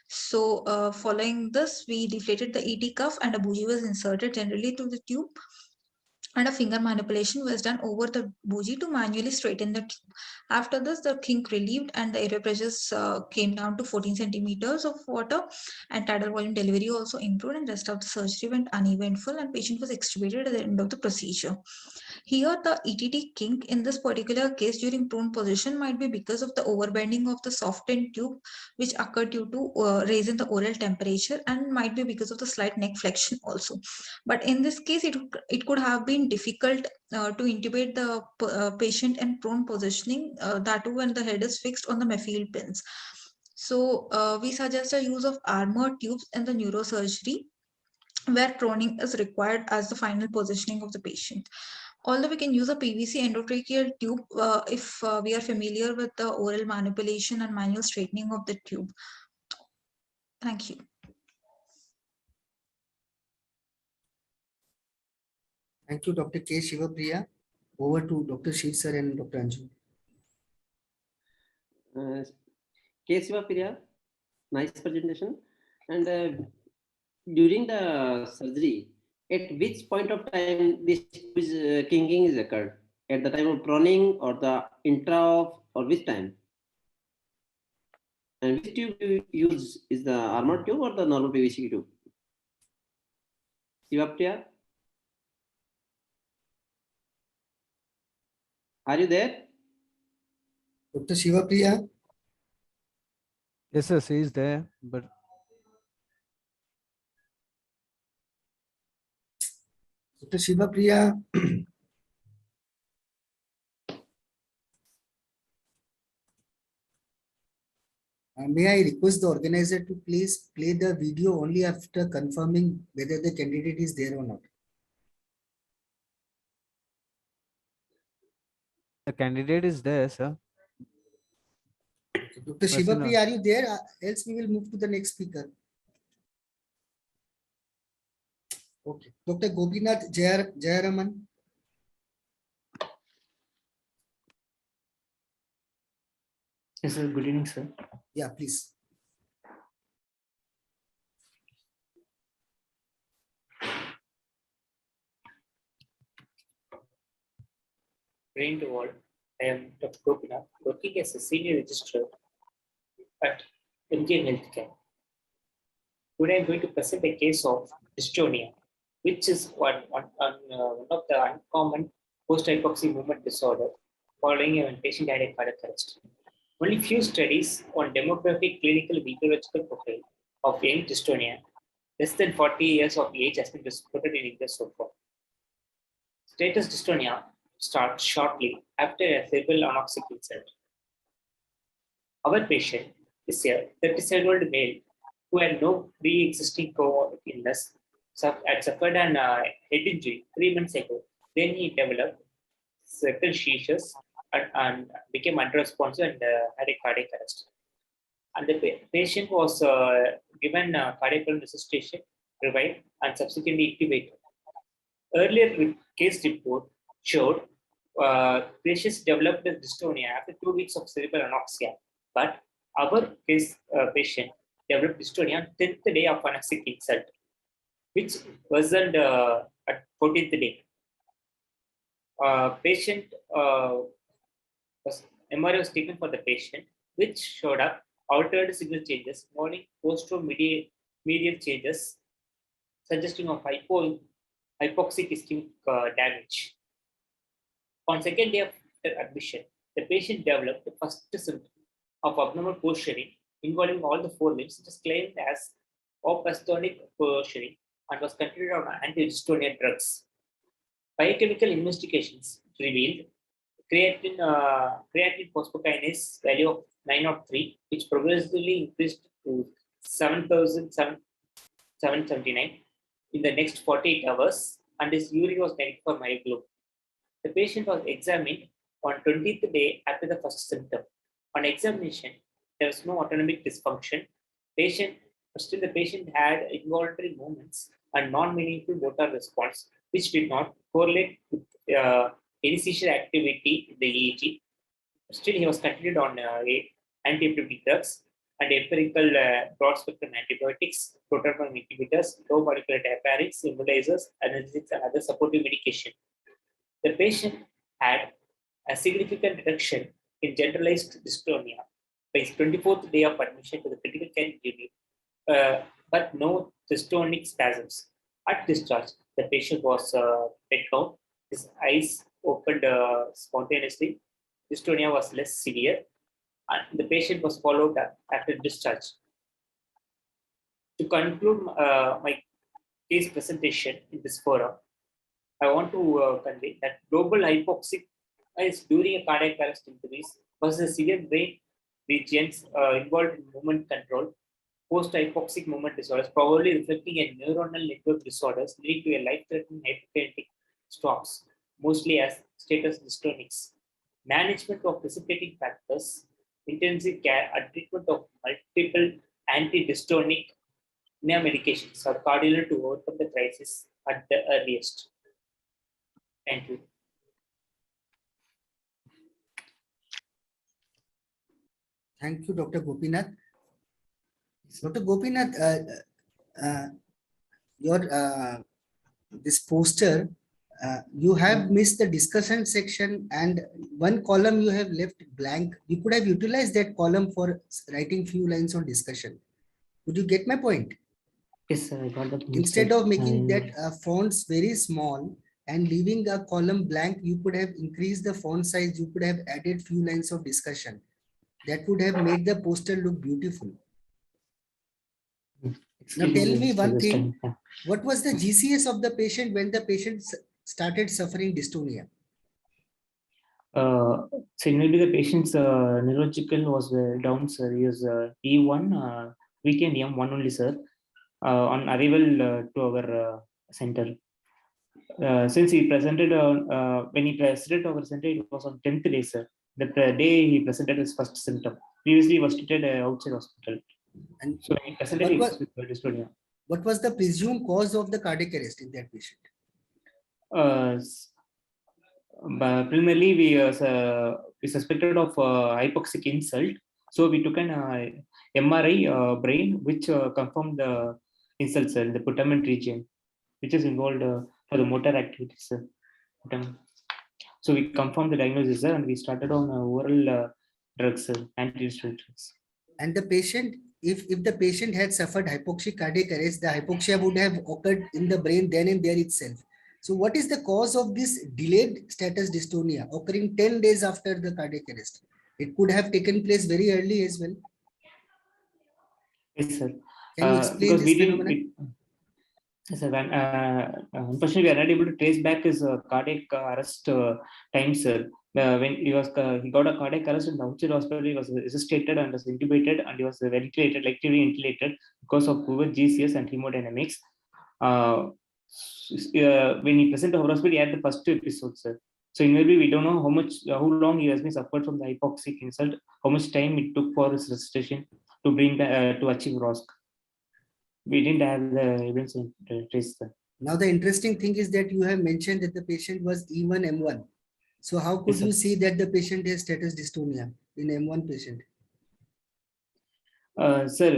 Speaker 18: So following this, we deflated the ET cuff, and a bougie was inserted generally through the tube, and a finger manipulation was done over the bougie to manually straighten the tube. After this, the kink relieved, and the airway pressures came down to 14 centimeters of water, and tidal volume delivery also improved, and rest of the surgery went uneventful, and patient was extubated at the end of the procedure. Here, the ETT kink in this particular case during prone position might be because of the overbending of the softened tube, which occurred due to raise in the oral temperature, and might be because of the slight neck flexion also. But in this case, it could have been difficult to intubate the patient in prone positioning, that too when the head is fixed on the Mayfield pins. So we suggest a use of armored tubes in the neurosurgery, where proning is required as the final positioning of the patient. Although we can use a PVC endotracheal tube if we are familiar with the oral manipulation and manual straightening of the tube. Thank you.
Speaker 8: Thank you, Dr. K. Shiva Priya. Over to Dr. Shiv sir and Dr. Anju.
Speaker 10: K. Shiva Priya, nice presentation. And during the surgery, at which point of time this kinking is occurred? At the time of proning, or the intra, or which time? And which tube you use? Is the armored tube or the normal PVC tube? Shiva Priya? Are you there?
Speaker 8: Dr. Shiva Priya?
Speaker 6: Yes, sir, she is there, but
Speaker 8: Dr. Shiva Priya? May I request the organizer to please play the video only after confirming whether the candidate is there or not.
Speaker 6: the candidate is there, sir.
Speaker 8: Dr. Shiva Priya, are you there? Else we will move to the next speaker. Okay. Dr. Gobinath Jayaraman.
Speaker 19: Yes, sir. Good evening, sir.
Speaker 8: Yeah, please.
Speaker 19: Brain to all. I am Dr. Gobinath, working as a senior registrar at MGM Healthcare. Today I am going to present a case of dystonia, which is one of the uncommon post-hypoxic movement disorder following a patient had a cardiac arrest. Only few studies on demographic, clinical, and ecological profile of young dystonia less than 40 years of age has been reported in India so far. Status dystonia starts shortly after a cerebral anoxic insult. Our patient is a 37-year-old male who had no pre-existing comorbid illness, had suffered an head injury 3 months ago. Then he developed several seizures and became unresponsive and had a cardiac arrest. And the patient was given cardiac resuscitation, revived, and subsequently intubated. Earlier case report showed patients developed dystonia after 2 weeks of cerebral anoxia, but our case patient developed dystonia on 10th day of anoxic insult, which wasn't at 14th day. MRI was taken for the patient, which showed up altered signal changes, morning post-medial changes, suggesting of hypoxic ischemic damage. On second day of admission, the patient developed the first symptom of abnormal positioning involving all the 4 limbs. It is claimed as opastonic positioning and was continued on anti-dystonia drugs. Biochemical investigations revealed creatine phosphokinase value of 903, which progressively increased to 7,779 in the next 48 hours, and his urine was negative for myoglobin. The patient was examined on 20th day after the first symptom. On examination, there was no autonomic dysfunction. Still the patient had involuntary movements and non-meaningful motor response, which did not correlate with any seizure activity in the EEG. Still, he was continued on anti-epileptic drugs and empirical broad-spectrum antibiotics, proton inhibitors, low molecular diaphragms, immobilizers, analgesics, and other supportive medication. The patient had a significant reduction in generalized dystonia by his 24th day of admission to the critical care unit, but no dystonic spasms. At discharge, the patient was bed bound, his eyes opened spontaneously, dystonia was less severe, and the patient was followed up after discharge. To conclude my case presentation in this forum, I want to convey that global hypoxic is during a cardiac arrest increase was a severe brain regions involved in movement control. Post-hypoxic movement disorders, probably reflecting a neuronal network disorders leading to a life-threatening hyperkinetic strokes, mostly as status dystonics. Management of precipitating factors, intensive care, and treatment of multiple anti-dystonic medications are cardinal to overcome the crisis at the earliest. Thank you.
Speaker 8: Thank you, Dr. Gopinath. Dr. Gopinath, this poster, you have missed the discussion section and one column you have left blank. You could have utilized that column for writing few lines on discussion. Would you get my point?
Speaker 19: Yes, sir, I got that.
Speaker 8: Instead of making that fonts very small and leaving a column blank, you could have increased the font size. You could have added few lines of discussion. That would have made the poster look beautiful. Now tell me one thing, what was the GCS of the patient when the patient started suffering dystonia?
Speaker 19: So maybe the patient's neurological was down, sir. He was E1, weekend M1 only, sir. On arrival to our center. Since he presented, when he presented our center, it was on 10th day, sir. The day he presented his first symptom. Previously, he was treated outside hospital.
Speaker 8: And
Speaker 19: so he presented with dystonia.
Speaker 8: What was the presumed cause of the cardiac arrest in that patient?
Speaker 19: Primarily, we suspected of hypoxic insult. So we took an MRI brain, which confirmed the insult, sir, in the putamen region, which is involved for the motor activities, sir. So we confirmed the diagnosis, sir, and we started on oral drugs, anti-respiratory drugs.
Speaker 8: And the patient, if the patient had suffered hypoxic cardiac arrest, the hypoxia would have occurred in the brain then and there itself. So what is the cause of this delayed status dystonia occurring 10 days after the cardiac arrest? It could have taken place very early as well.
Speaker 19: Yes, sir.
Speaker 8: Can you explain
Speaker 19: Because
Speaker 8: this phenomenon?
Speaker 19: Yes, sir. Unfortunately, we are not able to trace back his cardiac arrest time, sir. When he got a cardiac arrest in the outside hospital, he was resuscitated and was intubated, and he was ventilated, actively ventilated because of poor GCS and hemodynamics. When he presented to our hospital, he had the first 2 episodes, sir. So in maybe we don't know how long he has been suffered from the hypoxic insult, how much time it took for his resuscitation to bring to achieve ROSC. We didn't have the evidence to trace that.
Speaker 8: Now the interesting thing is that you have mentioned that the patient was E1 M1. So how could you see that the patient has status dystonia in M1 patient?
Speaker 19: Sir,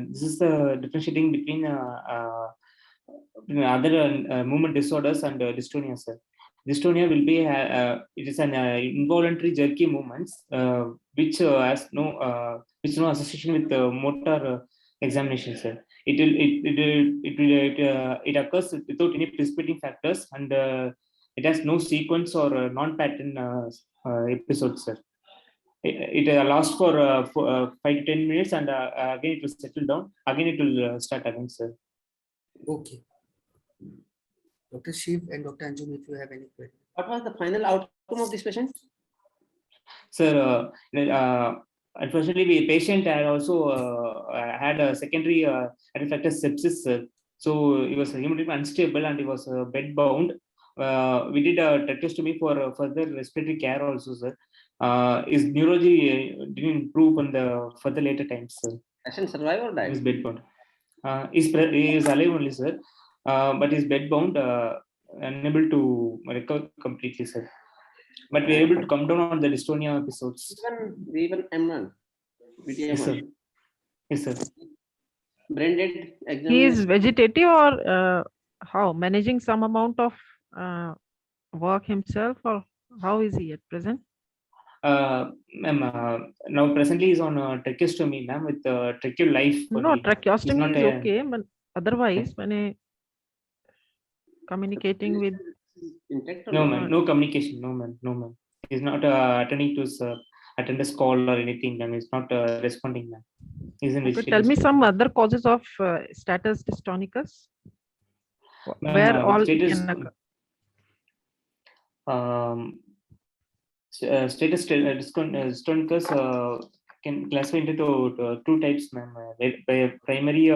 Speaker 19: this is the differentiating between other movement disorders and dystonia, sir. Dystonia will be it is an involuntary jerky movements which has no association with motor examination, sir. It occurs without any precipitating factors, and it has no sequence or non-pattern episodes, sir. It lasts for 5 to 10 minutes, and again it will settle down. Again it will start again, sir.
Speaker 8: Okay. Dr. Shiv and Dr. Anjum, if you have any query.
Speaker 10: What was the final outcome of this patient?
Speaker 19: Sir, unfortunately, the patient had also had a secondary refractive sepsis, sir. So he was hemodynamically unstable and he was bed bound. We did a tracheostomy for further respiratory care also, sir. His neurology didn't improve on the further later times, sir.
Speaker 10: Patient survive or die?
Speaker 19: He is bed bound. He is alive only, sir. But he's bed bound, unable to recover completely, sir. But we are able to come down on the dystonia episodes.
Speaker 10: Even M1.
Speaker 19: Yes, sir. Yes, sir.
Speaker 10: Brain dead.
Speaker 7: He is vegetative or how? Managing some amount of work himself, or how is he at present?
Speaker 19: Ma'am, now presently is on tracheostomy, ma'am, with tracheal life.
Speaker 7: No, tracheostomy is okay, but otherwise, when communicating with.
Speaker 19: No, ma'am, no communication. No, ma'am, no, ma'am. He's not attending to attendance call or anything, ma'am. He's not responding, ma'am. He's in
Speaker 7: Okay, tell me some other causes of status dystonicus. Where all
Speaker 19: status,
Speaker 7: can occur.
Speaker 19: Status dystonicus can classify into 2 types, ma'am. Primary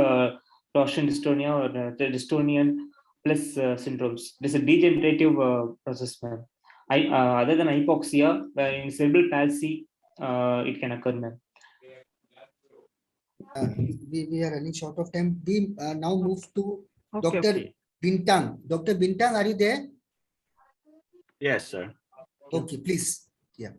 Speaker 19: torsion dystonia or the dystonian plus syndromes. This is a degenerative process, ma'am. Other than hypoxia, in cerebral palsy, it can occur, ma'am.
Speaker 8: We are running short of time. We now move to
Speaker 7: Okay,
Speaker 8: Dr. Bintang. Dr. Bintang, are you there?
Speaker 20: Yes, sir.
Speaker 8: Okay, please. Yeah.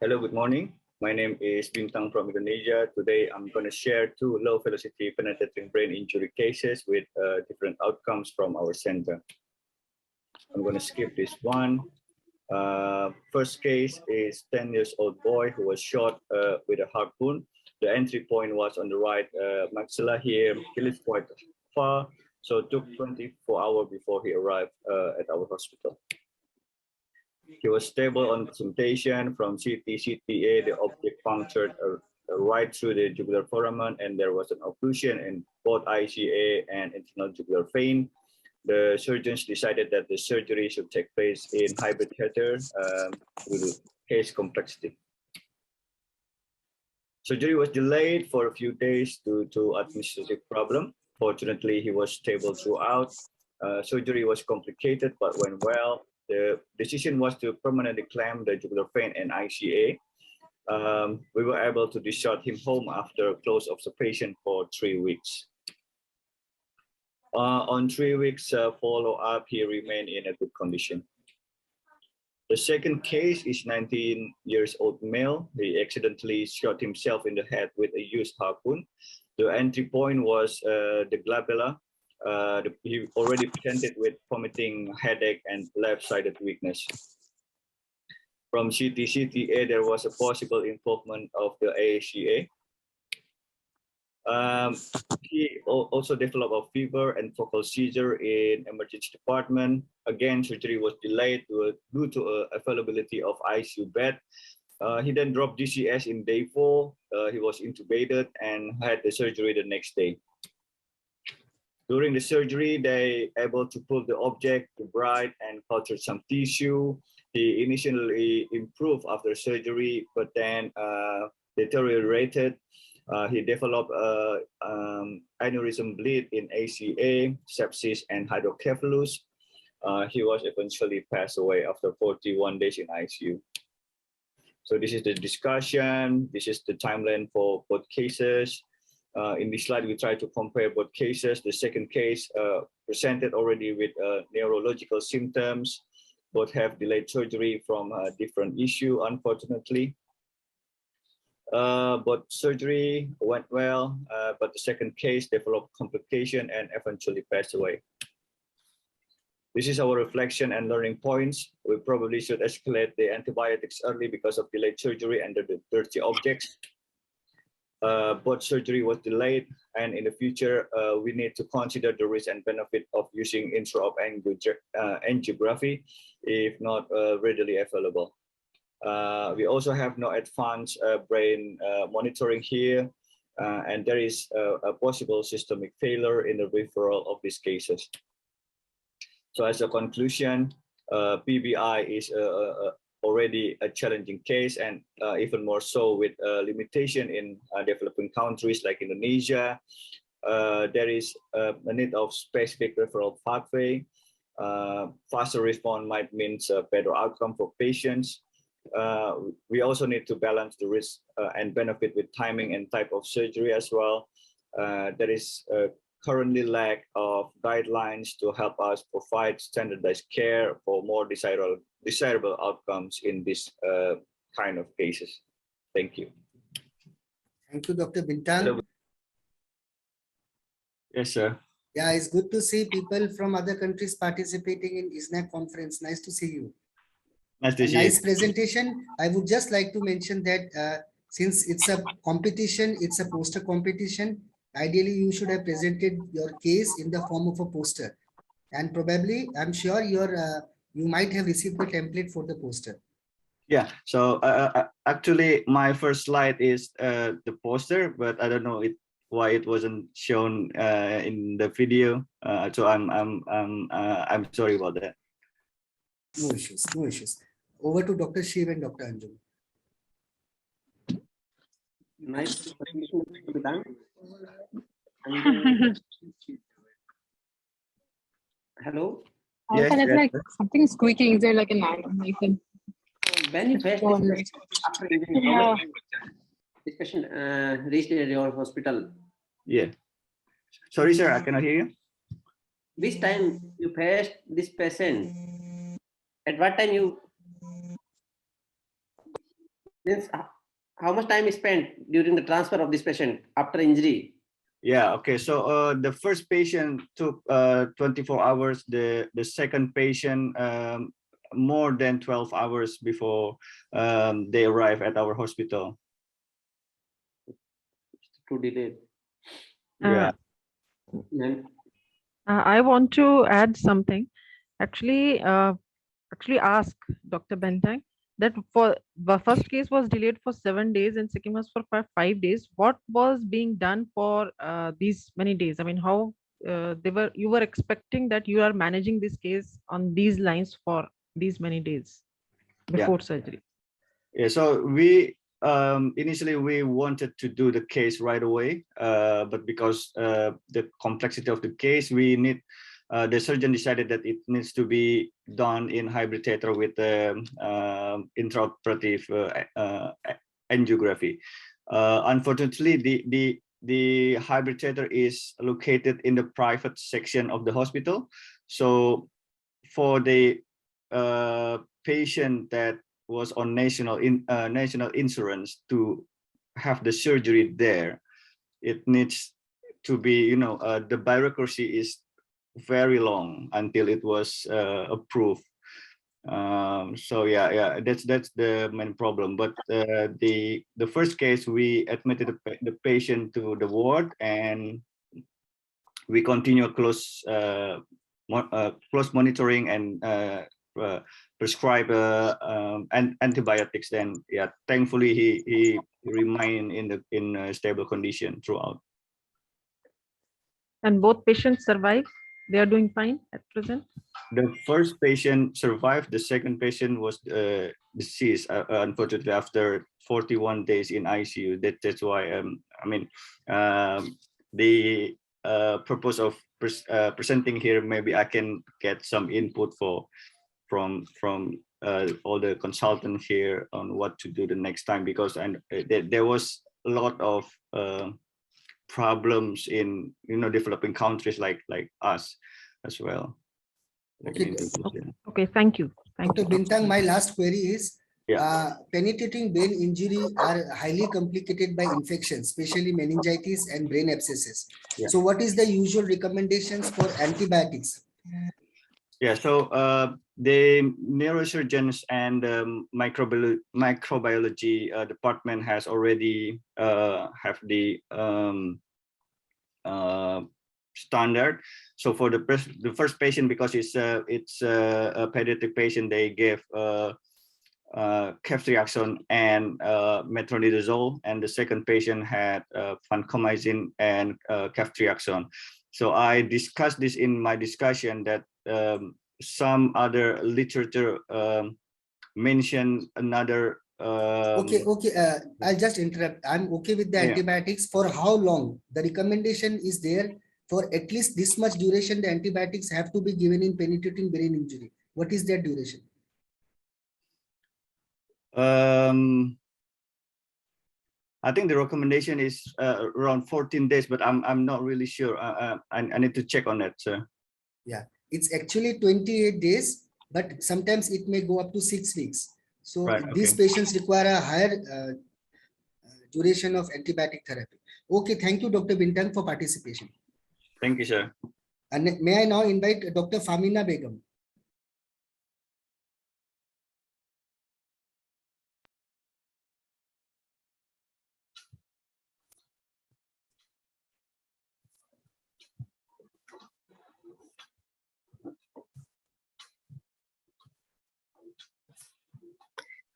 Speaker 20: Hello, good morning. My name is Bintang from Indonesia. Today, I'm going to share 2 low-velocity penetrating brain injury cases with different outcomes from our center. I'm going to skip this one. First case is 10-year-old boy who was shot with a harpoon. The entry point was on the right maxilla here. He lived quite far, so it took 24 hours before he arrived at our hospital. He was stable on presentation. From CT, CTA, the object punctured right through the jugular foramen, and there was an occlusion in both ICA and internal jugular vein. The surgeons decided that the surgery should take place in hybrid theater due to case complexity. Surgery was delayed for a few days due to administrative problem. Fortunately, he was stable throughout. Surgery was complicated but went well. The decision was to permanently clamp the jugular vein and ICA. We were able to discharge him home after close observation for 3 weeks. On 3 weeks follow-up, he remained in a good condition. The second case is 19-year-old male. He accidentally shot himself in the head with a used harpoon. The entry point was the glabella. He already presented with vomiting, headache, and left-sided weakness. From CT-CTA, there was a possible involvement of the ACA. He also developed a fever and focal seizure in emergency department. Again, surgery was delayed due to availability of ICU bed. He then dropped DCS in day 4. He was intubated and had the surgery the next day. During the surgery, they able to pull the object, the bride, and cultured some tissue. He initially improved after surgery, but then deteriorated. He developed aneurysm bleed in ACA, sepsis, and hydrocephalus. He was eventually passed away after 41 days in ICU. So this is the discussion. This is the timeline for both cases. In this slide, we try to compare both cases. The second case presented already with neurological symptoms. Both have delayed surgery from a different issue, unfortunately. Both surgery went well, but the second case developed complication and eventually passed away. This is our reflection and learning points. We probably should escalate the antibiotics early because of delayed surgery and the dirty objects. Both surgery was delayed, and in the future, we need to consider the risk and benefit of using intra-op angiography if not readily available. We also have no advanced brain monitoring here, and there is a possible systemic failure in the referral of these cases. So as a conclusion, PBI is already a challenging case, and even more so with limitation in developing countries like Indonesia. There is a need of specific referral pathway. Faster response might mean a better outcome for patients. We also need to balance the risk and benefit with timing and type of surgery as well. There is currently lack of guidelines to help us provide standardized care for more desirable outcomes in this kind of cases. Thank you.
Speaker 8: Thank you, Dr. Bintang.
Speaker 20: Yes, sir.
Speaker 8: Yeah, it's good to see people from other countries participating in ISNAC conference. Nice to see you.
Speaker 20: Nice to see you.
Speaker 8: Nice presentation. I would just like to mention that since it's a competition, it's a poster competition. Ideally, you should have presented your case in the form of a poster, and probably, I'm sure you might have received the template for the poster.
Speaker 20: Yeah. So actually, my first slide is the poster, but I don't know why it wasn't shown in the video. So I'm sorry about that.
Speaker 8: No issues. No issues. Over to Dr. Shiv and Dr. Anjum.
Speaker 10: Nice presentation, Dr. Bintang. Hello.
Speaker 21: Yes, yes, like something squeaking. Is there like an alarm?
Speaker 10: When you faced this after this patient reached your hospital?
Speaker 20: Yeah. Sorry, sir, I cannot hear you.
Speaker 10: This time you faced this patient. At what time you? How much time is spent during the transfer of this patient after injury?
Speaker 20: Yeah, okay. So the first patient took 24 hours. The second patient more than 12 hours before they arrive at our hospital.
Speaker 10: Too delayed.
Speaker 20: Yeah.
Speaker 7: I want to add something. Actually ask Dr. Bintang that for the first case was delayed for 7 days and second was for 5 days. What was being done for these many days? I mean, how you were expecting that you are managing this case on these lines for these many days before surgery?
Speaker 20: Yeah. So we initially we wanted to do the case right away, but because the complexity of the case, we need. The surgeon decided that it needs to be done in hybrid theater with intraoperative angiography. Unfortunately, the hybrid theater is located in the private section of the hospital. So for the patient that was on national insurance to have the surgery there, it needs to be, the bureaucracy is very long until it was approved. So yeah, that's the main problem. But the first case, we admitted the patient to the ward, and we continue close monitoring and prescribe antibiotics. Then yeah, thankfully he remained in a stable condition throughout.
Speaker 7: And both patients survived. They are doing fine at present.
Speaker 20: The first patient survived. The second patient was deceased, unfortunately, after 41 days in ICU. That's why the purpose of presenting here, maybe I can get some input from all the consultants here on what to do the next time, because there was a lot of problems in developing countries like us as well.
Speaker 7: Okay, thank you.
Speaker 8: Dr. Bintang, my last query is, penetrating brain injury are highly complicated by infections, especially meningitis and brain abscesses. So what is the usual recommendations for antibiotics?
Speaker 20: Yeah, so the neurosurgeons and microbiology department has already have the standard. So for the first patient, because it's a pediatric patient, they gave ceftriaxone and metronidazole, and the second patient had vancomycin and ceftriaxone. So I discussed this in my discussion that some other literature mentioned another.
Speaker 8: Okay. I'll just interrupt. I'm okay with the antibiotics. For how long? The recommendation is there for at least this much duration. The antibiotics have to be given in penetrating brain injury. What is their duration?
Speaker 20: I think the recommendation is around 14 days, but I'm not really sure. I need to check on that, sir.
Speaker 8: Yeah, it's actually 28 days, but sometimes it may go up to 6 weeks. So these patients require a higher duration of antibiotic therapy. Okay, thank you, Dr. Bintang, for participation.
Speaker 20: Thank you, sir.
Speaker 8: And may I now invite Dr. Fahmeena Begum.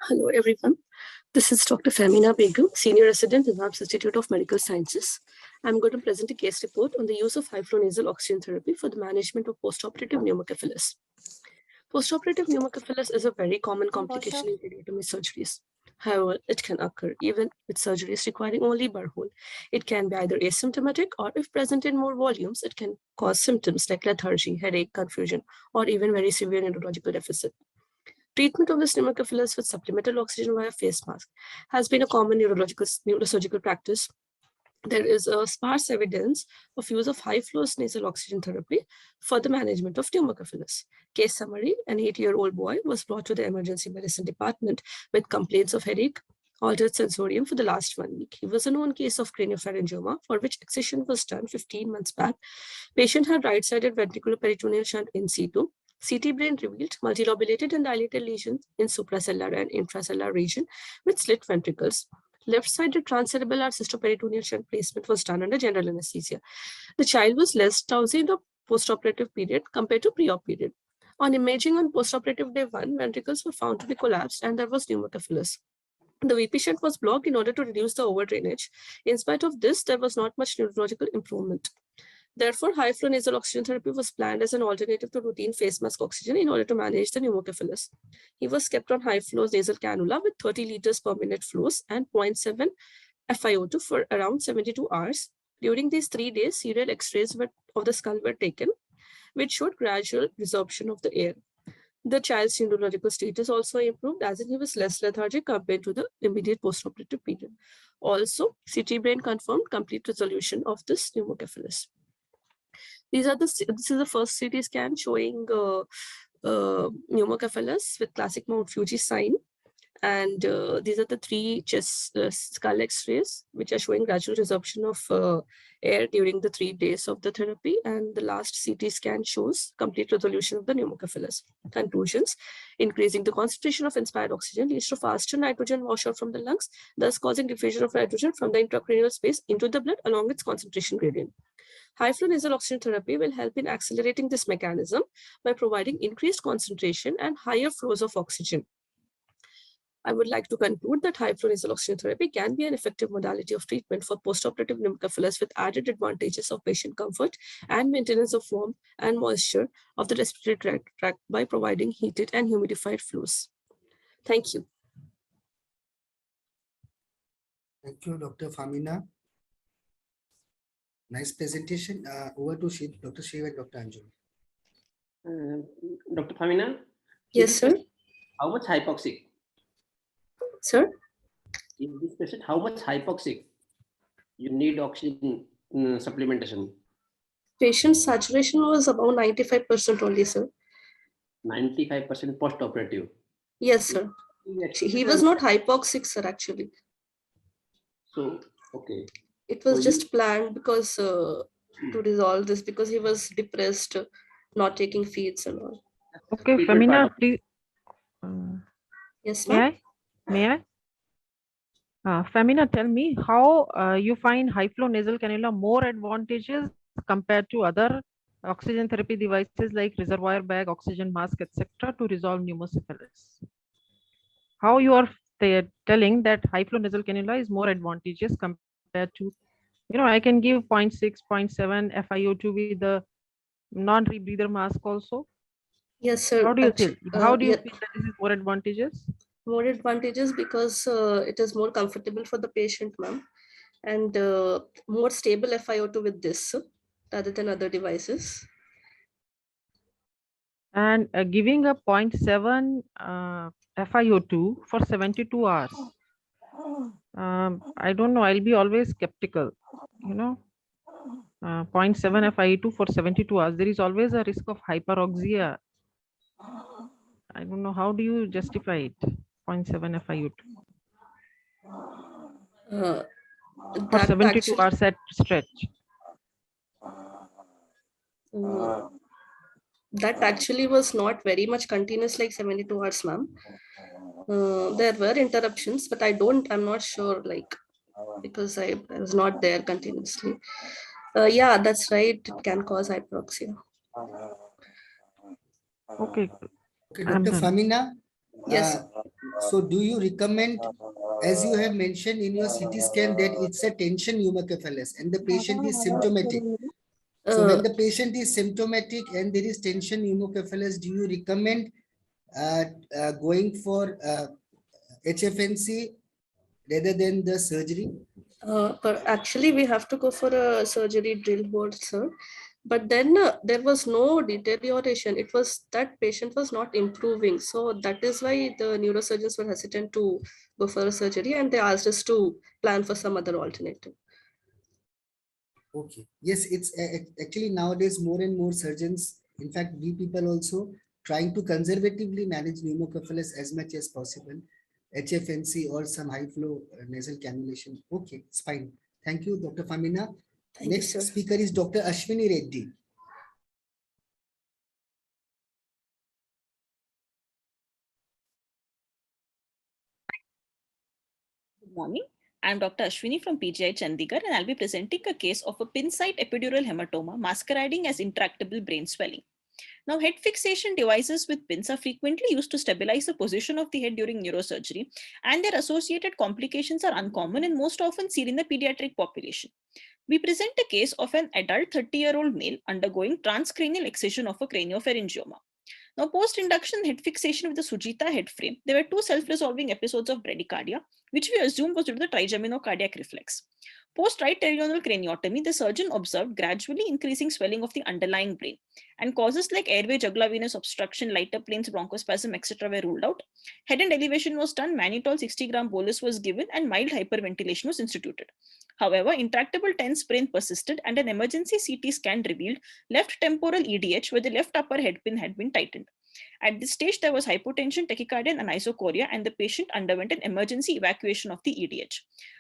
Speaker 5: Hello, everyone. This is Dr. Fahmeena Begum, Senior Resident in the Institute of Medical Sciences. I'm going to present a case report on the use of high-flow nasal oxygen therapy for the management of postoperative pneumocephalus. Postoperative pneumocephalus is a very common complication in tracheotomy surgeries. However, it can occur even with surgeries requiring only burr hole. It can be either asymptomatic, or if present in more volumes, it can cause symptoms like lethargy, headache, confusion, or even very severe neurological deficit. Treatment of this pneumocephalus with supplemental oxygen via face mask has been a common neurosurgical practice. There is a sparse evidence of use of high-flow nasal oxygen therapy for the management of pneumocephalus. Case summary: an 8-year-old boy was brought to the emergency medicine department with complaints of headache, altered sensorium for the last 1 week. He was a known case of craniopharyngioma, for which excision was done 15 months back. Patient had right-sided ventricular peritoneal shunt in situ. CT brain revealed multilobulated and dilated lesions in suprasellar and intrasellar region with slit ventricles. Left-sided transcerebellar cystoperitoneal shunt placement was done under general anesthesia. The child was less drowsy in the postoperative period compared to pre-op period. On imaging on postoperative day 1, ventricles were found to be collapsed and there was pneumocephalus. The VP shunt was blocked in order to reduce the overdrainage. In spite of this, there was not much neurological improvement. Therefore, high-flow nasal oxygen therapy was planned as an alternative to routine face mask oxygen in order to manage the pneumocephalus. He was kept on high-flow nasal cannula with 30 liters per minute flows and 0.7 FiO2 for around 72 hours. During these 3 days, serial X-rays of the skull were taken, which showed gradual resorption of the air. The child's neurological status also improved, as in he was less lethargic compared to the immediate postoperative period. Also, CT brain confirmed complete resolution of this pneumocephalus. This is the first CT scan showing pneumocephalus with classic Mount Fuji sign. And these are the three chest skull X-rays, which are showing gradual resorption of air during the 3 days of the therapy. And the last CT scan shows complete resolution of the pneumocephalus. Conclusions: increasing the concentration of inspired oxygen leads to faster nitrogen washout from the lungs, thus causing diffusion of nitrogen from the intracranial space into the blood along its concentration gradient. High flow nasal oxygen therapy will help in accelerating this mechanism by providing increased concentration and higher flows of oxygen. I would like to conclude that high flow nasal oxygen therapy can be an effective modality of treatment for postoperative pneumocephalus with added advantages of patient comfort and maintenance of warmth and moisture of the respiratory tract by providing heated and humidified flows. Thank you.
Speaker 8: Thank you, Dr. Fahmeena. Nice presentation. Over to Dr. Shiva and Dr. Anjali.
Speaker 10: Dr. Fahmeena?
Speaker 5: Yes, sir.
Speaker 10: How much hypoxic?
Speaker 5: Sir?
Speaker 10: In this patient, how much hypoxic? You need oxygen supplementation.
Speaker 5: Patient saturation was about 95% only, sir.
Speaker 10: 95% post-operative.
Speaker 5: Yes, sir. He was not hypoxic, sir, actually.
Speaker 10: So, okay.
Speaker 5: It was
Speaker 10: So
Speaker 5: just planned because to resolve this, because he was depressed, not taking feeds and all.
Speaker 7: Okay, Fahmeena, please.
Speaker 5: Yes, ma'am.
Speaker 7: May I? Fahmeena, tell me how you find high flow nasal cannula more advantageous compared to other oxygen therapy devices like reservoir bag, oxygen mask, etc. to resolve pneumocephalus. How you are telling that high flow nasal cannula is more advantageous compared to, I can give 0.6, 0.7 FiO2 with the non-rebreather mask also.
Speaker 5: Yes, sir.
Speaker 7: How do you feel? How do you feel that this is more advantageous?
Speaker 5: More advantageous because it is more comfortable for the patient, ma'am, and more stable FiO2 with this rather than other devices.
Speaker 7: And giving a 0.7 FiO2 for 72 hours. I don't know, I'll be always skeptical, 0.7 FiO2 for 72 hours. There is always a risk of hyperoxia. I don't know, how do you justify it? 0.7 FiO2 for 72 hours at stretch.
Speaker 5: That actually was not very much continuous like 72 hours, ma'am. There were interruptions, but I'm not sure, like, because I was not there continuously. Yeah, that's right. It can cause hyperoxia.
Speaker 7: Okay.
Speaker 8: Okay, Dr. Fahmeena.
Speaker 5: Yes.
Speaker 8: So do you recommend, as you have mentioned in your CT scan, that it's a tension pneumocephalus and the patient is symptomatic? So when the patient is symptomatic and there is tension pneumocephalus, do you recommend going for HFNC rather than the surgery?
Speaker 5: But actually, we have to go for a surgery drill board, sir. But then there was no deterioration. It was that patient was not improving. So that is why the neurosurgeons were hesitant to go for a surgery, and they asked us to plan for some other alternative.
Speaker 8: Okay. Yes, it's actually nowadays more and more surgeons, in fact, we people also trying to conservatively manage pneumocephalus as much as possible. HFNC or some high flow nasal cannulation. Okay, it's fine. Thank you, Dr. Fahmeena. Next speaker is Dr. Ashwini Reddy.
Speaker 3: Good morning. I'm Dr. Ashwini from PGI Chandigarh, and I'll be presenting a case of a pin site epidural hematoma masquerading as intractable brain swelling. Now, head fixation devices with pins are frequently used to stabilize the position of the head during neurosurgery, and their associated complications are uncommon and most often seen in the pediatric population. We present a case of an adult 30-year-old male undergoing transcranial excision of a craniopharyngioma. Now, post-induction head fixation with the Sujita head frame, there were two self-resolving episodes of bradycardia, which we assumed was due to the trigeminocardiac reflex. Post-right pterional craniotomy, the surgeon observed gradually increasing swelling of the underlying brain, and causes like airway jugular venous obstruction, lighter planes, bronchospasm, etc. were ruled out. Head and elevation was done, mannitol 60-gram bolus was given, and mild hyperventilation was instituted. However, intractable tense brain persisted, and an emergency CT scan revealed left temporal EDH where the left upper head pin had been tightened. At this stage, there was hypotension, tachycardia, and anisocoria, and the patient underwent an emergency evacuation of the EDH.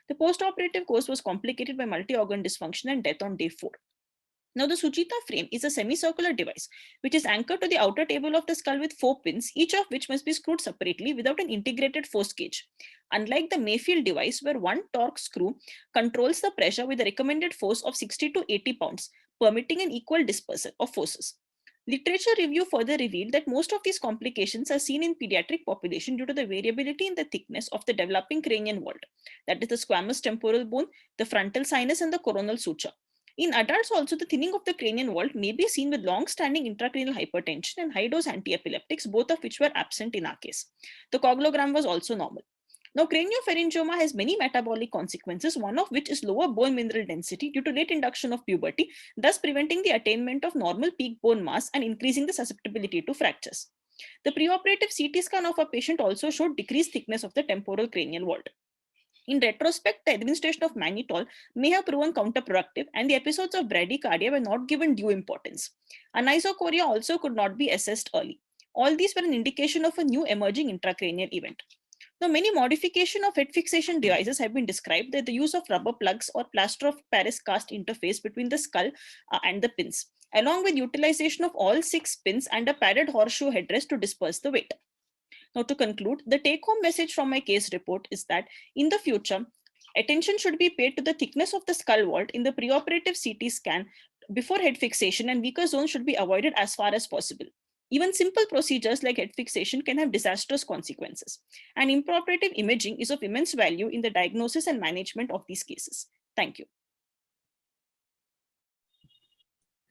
Speaker 3: The post-operative course was complicated by multi-organ dysfunction and death on day 4. Now, the Sujita frame is a semicircular device which is anchored to the outer table of the skull with 4 pins, each of which must be screwed separately without an integrated force gauge. Unlike the Mayfield device, where one torque screw controls the pressure with a recommended force of 60 to 80 pounds, permitting an equal dispersal of forces. Literature review further revealed that most of these complications are seen in pediatric population due to the variability in the thickness of the developing cranial vault, that is the squamous temporal bone, the frontal sinus, and the coronal suture. In adults also, the thinning of the cranial vault may be seen with long-standing intracranial hypertension and high-dose antiepileptics, both of which were absent in our case. The coglogram was also normal. Now, craniopharyngioma has many metabolic consequences, one of which is lower bone mineral density due to late induction of puberty, thus preventing the attainment of normal peak bone mass and increasing the susceptibility to fractures. The preoperative CT scan of a patient also showed decreased thickness of the temporal cranial vault. In retrospect, the administration of mannitol may have proven counterproductive, and the episodes of bradycardia were not given due importance. Anisocoria also could not be assessed early. All these were an indication of a new emerging intracranial event. Now, many modifications of head fixation devices have been described, that the use of rubber plugs or plaster of Paris cast interface between the skull and the pins, along with utilization of all 6 pins and a padded horseshoe headrest to disperse the weight. Now, to conclude, the take-home message from my case report is that in the future, attention should be paid to the thickness of the skull vault in the preoperative CT scan before head fixation, and weaker zones should be avoided as far as possible. Even simple procedures like head fixation can have disastrous consequences, and intraoperative imaging is of immense value in the diagnosis and management of these cases. Thank you.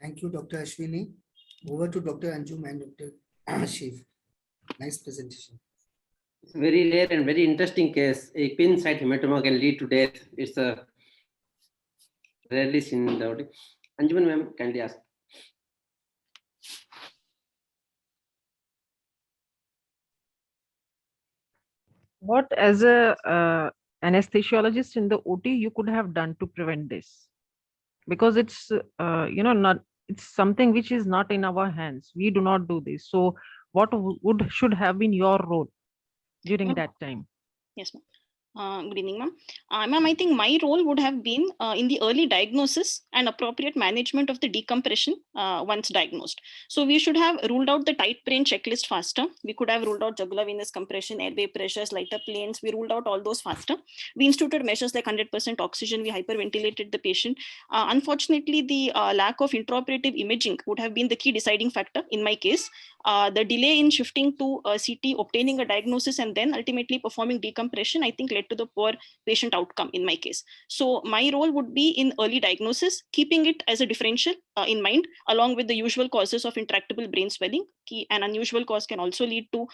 Speaker 8: Thank you, Dr. Ashwini. Over to Dr. Anjum and Dr. Shiv. Nice presentation.
Speaker 10: It's a very rare and very interesting case. A pin site hematoma can lead to death. It's a rarely seen in the body. Anjuman ma'am, kindly ask.
Speaker 7: What, as a anesthesiologist in the OT, you could have done to prevent this? Because it's it's something which is not in our hands. We do not do this. So what should have been your role during that time?
Speaker 3: Yes, ma'am. Good evening, ma'am. Ma'am, I think my role would have been in the early diagnosis and appropriate management of the decompression once diagnosed. So we should have ruled out the tight brain checklist faster. We could have ruled out jugular venous compression, airway pressures, lighter planes. We ruled out all those faster. We instituted measures like 100% oxygen. We hyperventilated the patient. Unfortunately, the lack of intraoperative imaging would have been the key deciding factor in my case. The delay in shifting to CT, obtaining a diagnosis, and then ultimately performing decompression, I think led to the poor patient outcome in my case. So my role would be in early diagnosis, keeping it as a differential in mind, along with the usual causes of intractable brain swelling. An unusual cause can also lead to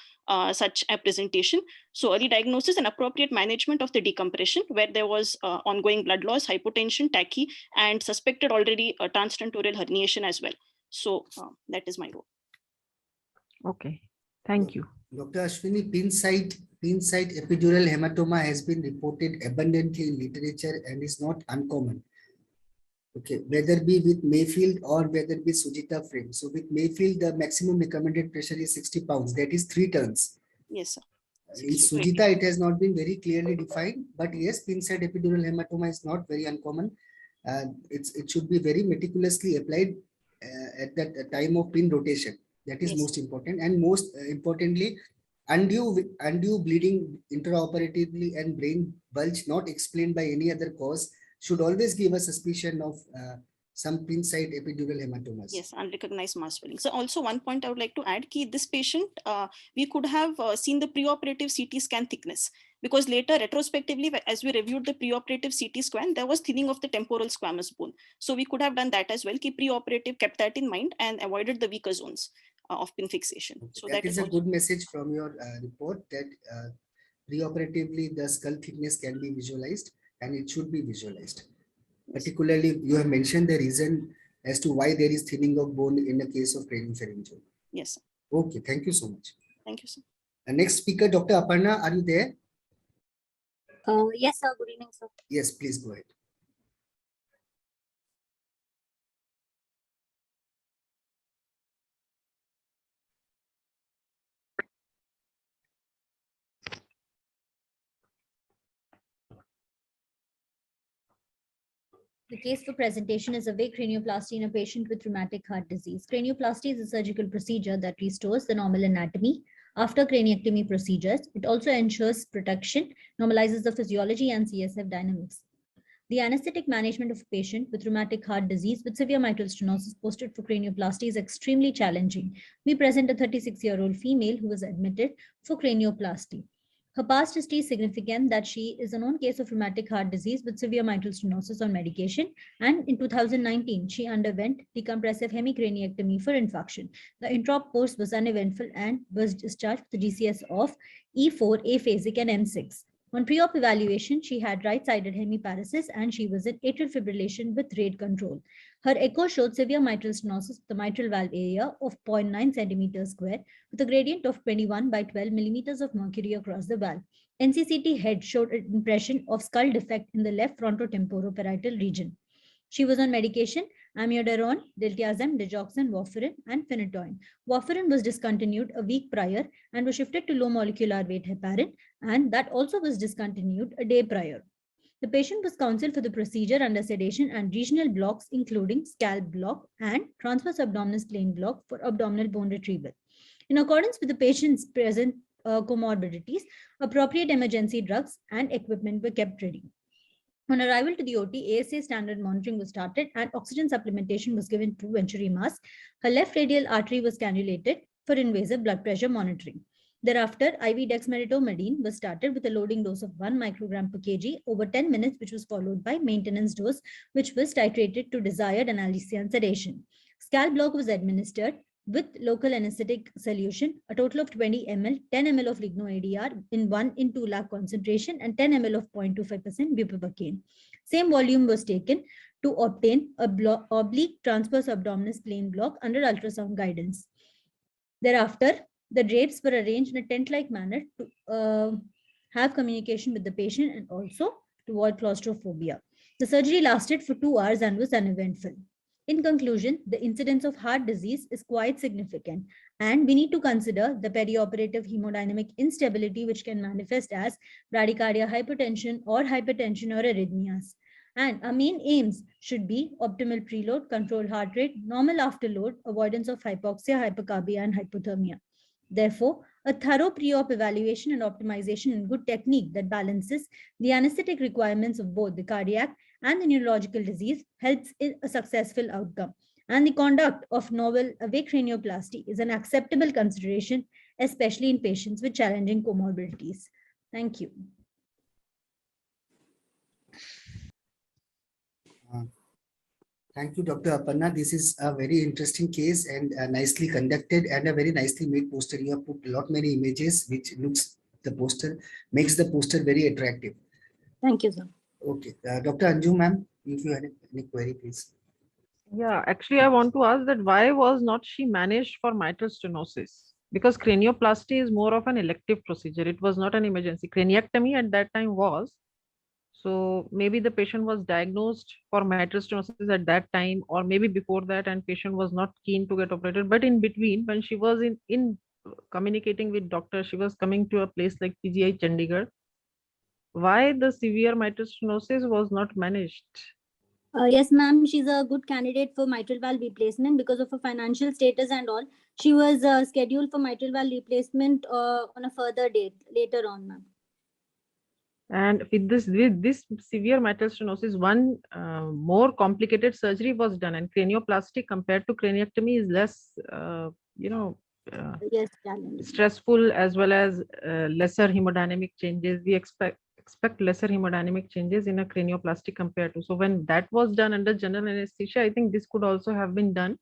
Speaker 3: such a presentation. So early diagnosis and appropriate management of the decompression, where there was ongoing blood loss, hypotension, tachy, and suspected already transtentorial herniation as well. So that is my role.
Speaker 7: Okay, thank you.
Speaker 8: Dr. Ashwini, pin site epidural hematoma has been reported abundantly in literature and is not uncommon. Okay, whether be with Mayfield or whether be Sujita frame. So with Mayfield, the maximum recommended pressure is 60 pounds. That is 3 turns.
Speaker 3: Yes, sir.
Speaker 8: In Sujita, it has not been very clearly defined, but yes, pin site epidural hematoma is not very uncommon. It should be very meticulously applied at that time of pin rotation. That is most important, and most importantly, undue bleeding intraoperatively and brain bulge not explained by any other cause should always give a suspicion of some pin site epidural hematomas.
Speaker 3: Yes, unrecognized mass swelling. So also one point I would like to add, this patient, we could have seen the preoperative CT scan thickness, because later retrospectively, as we reviewed the preoperative CT scan, there was thinning of the temporal squamous bone. So we could have done that as well. Preoperative kept that in mind and avoided the weaker zones of pin fixation.
Speaker 8: Okay.
Speaker 3: So
Speaker 8: that is a good message from your report, that preoperatively the skull thickness can be visualized and it should be visualized. Particularly, you have mentioned the reason as to why there is thinning of bone in the case of craniopharyngioma.
Speaker 3: Yes, sir.
Speaker 8: Okay, thank you so much.
Speaker 3: Thank you, sir.
Speaker 8: Next speaker, Dr. Aparna, are you there?
Speaker 4: Yes, sir. Good evening, sir.
Speaker 8: Yes, please go ahead.
Speaker 4: The case for presentation is awake cranioplasty in a patient with rheumatic heart disease. Cranioplasty is a surgical procedure that restores the normal anatomy after craniectomy procedures. It also ensures protection, normalizes the physiology and CSF dynamics. The anesthetic management of a patient with rheumatic heart disease with severe mitral stenosis posted for cranioplasty is extremely challenging. We present a 36-year-old female who was admitted for cranioplasty. Her past history is significant that she is a known case of rheumatic heart disease with severe mitral stenosis on medication, and in 2019, she underwent decompressive hemicraniectomy for infarction. The intra-op course was uneventful and was discharged with a GCS of E4, aphasic, and M6. On pre-op evaluation, she had right-sided hemiparesis and she was in atrial fibrillation with rate control. Her echo showed severe mitral stenosis with the mitral valve area of 0.9 centimeters square with a gradient of 21 by 12 millimeters of mercury across the valve. NCCT head showed an impression of skull defect in the left frontotemporoparietal region. She was on medication, amiodarone, diltiazem, digoxin, warfarin, and phenytoin. Warfarin was discontinued a week prior and was shifted to low molecular weight heparin, and that also was discontinued a day prior. The patient was counseled for the procedure under sedation and regional blocks, including scalp block and transverse abdominis plane block for abdominal bone retrieval. In accordance with the patient's present comorbidities, appropriate emergency drugs and equipment were kept ready. On arrival to the OT, ASA standard monitoring was started and oxygen supplementation was given through venturi mask. Her left radial artery was cannulated for invasive blood pressure monitoring. Thereafter, IV dexmedetomidine was started with a loading dose of 1 microgram per kg over 10 minutes, which was followed by maintenance dose, which was titrated to desired analgesia and sedation. Scalp block was administered with local anesthetic solution, a total of 20 ml, 10 ml of ligno-ADR in 1 in 2 lakh concentration and 10 ml of 0.25% bupivacaine. Same volume was taken to obtain a oblique transverse abdominis plane block under ultrasound guidance. Thereafter, the drapes were arranged in a tent-like manner to have communication with the patient and also to avoid claustrophobia. The surgery lasted for 2 hours and was uneventful. In conclusion, the incidence of heart disease is quite significant, and we need to consider the perioperative hemodynamic instability, which can manifest as bradycardia, hypertension or arrhythmias. And our main aims should be optimal preload, controlled heart rate, normal afterload, avoidance of hypoxia, hypercarbia, and hypothermia. Therefore, a thorough pre-op evaluation and optimization and good technique that balances the anesthetic requirements of both the cardiac and the neurological disease helps in a successful outcome. And the conduct of novel awake cranioplasty is an acceptable consideration, especially in patients with challenging comorbidities. Thank you.
Speaker 8: Thank you, Dr. Aparna. This is a very interesting case and nicely conducted and a very nicely made poster. You have put a lot many images, which makes the poster very attractive.
Speaker 4: Thank you, sir.
Speaker 8: Okay, Dr. Anju, ma'am, if you had any query, please.
Speaker 7: Yeah, actually, I want to ask that why was not she managed for mitral stenosis? Because cranioplasty is more of an elective procedure. It was not an emergency. Craniectomy at that time was. So maybe the patient was diagnosed for mitral stenosis at that time, or maybe before that, and patient was not keen to get operated. But in between, when she was in communicating with doctor, she was coming to a place like PGI Chandigarh. Why the severe mitral stenosis was not managed?
Speaker 4: Yes, ma'am, she's a good candidate for mitral valve replacement because of her financial status and all. She was scheduled for mitral valve replacement on a further date later on, ma'am.
Speaker 7: And with this severe mitral stenosis, one more complicated surgery was done, and cranioplasty compared to craniectomy is less,
Speaker 4: yes,
Speaker 7: stressful, as well as lesser hemodynamic changes. We expect lesser hemodynamic changes in a cranioplasty compared to. So when that was done under general anesthesia, I think this could also have been done.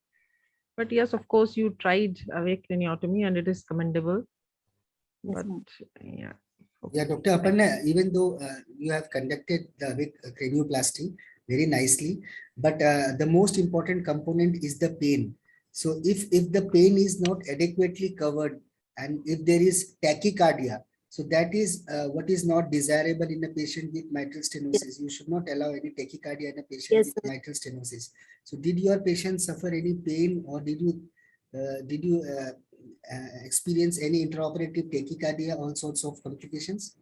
Speaker 7: But yes, of course, you tried awake craniotomy, and it is commendable.
Speaker 4: Yes,
Speaker 7: but yeah.
Speaker 8: Yeah, Dr. Aparna, even though you have conducted the cranioplasty very nicely, but the most important component is the pain. So if the pain is not adequately covered and if there is tachycardia, so that is what is not desirable in a patient with mitral stenosis. You should not allow any tachycardia in a patient with mitral stenosis. So did your patient suffer any pain, or did you experience any intraoperative tachycardia, all sorts of complications?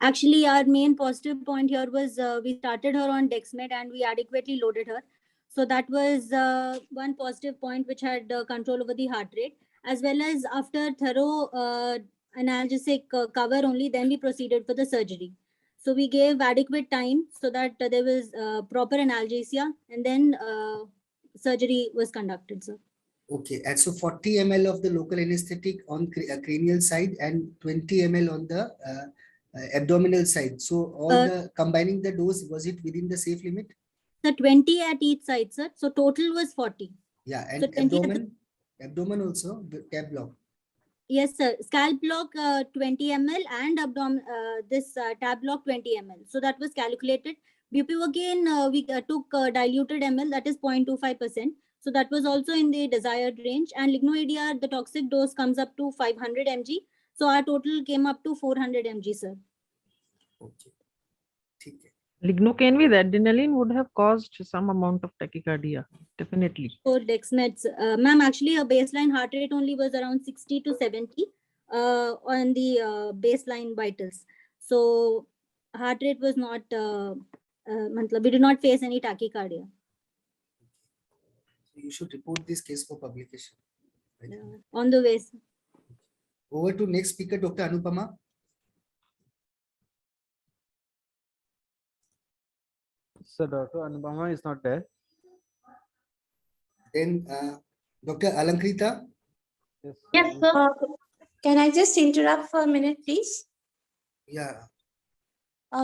Speaker 2: Actually, our main positive point here was we started her on Dexmed and we adequately loaded her. So that was one positive point which had control over the heart rate, as well as after thorough analgesic cover only, then we proceeded for the surgery. So we gave adequate time so that there was proper analgesia, and then surgery was conducted, sir.
Speaker 8: Okay, and so 40 ml of the local anesthetic on cranial side and 20 ml on the abdominal side. So all the combining the dose, was it within the safe limit?
Speaker 2: The 20 at each side, sir. So total was 40.
Speaker 8: Yeah, and
Speaker 2: so
Speaker 8: abdomen also, the tab block.
Speaker 2: Yes, sir. Scalp block 20 ml and this tab block 20 ml. So that was calculated. Bupivacaine we took diluted ml, that is 0.25%. So that was also in the desired range. And lignoidea, the toxic dose comes up to 500 mg. So our total came up to 400 mg, sir.
Speaker 8: Okay.
Speaker 7: Lignocaine with adrenaline would have caused some amount of tachycardia, definitely.
Speaker 2: For Dexmeds, ma'am, actually a baseline heart rate only was around 60 to 70 on the baseline vitals. So heart rate was not, we did not face any tachycardia.
Speaker 8: So you should report this case for publication. Right?
Speaker 2: On the way. Sir.
Speaker 8: Over to next speaker, Dr. Anupama.
Speaker 6: So Dr. Anupama is not there.
Speaker 8: Then Dr. Alankrita.
Speaker 22: Yes, sir. Can I just interrupt for a minute, please?
Speaker 8: Yeah.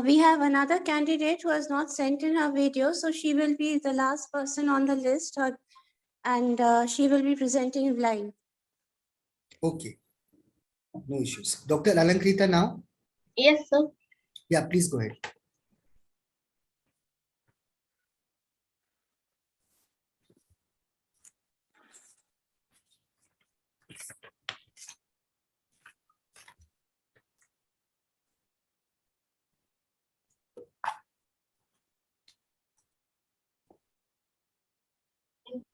Speaker 22: We have another candidate who has not sent in her video, so she will be the last person on the list, and she will be presenting live.
Speaker 8: Okay. No issues. Dr. Alankrita now?
Speaker 22: Yes, sir.
Speaker 8: Yeah, please go ahead.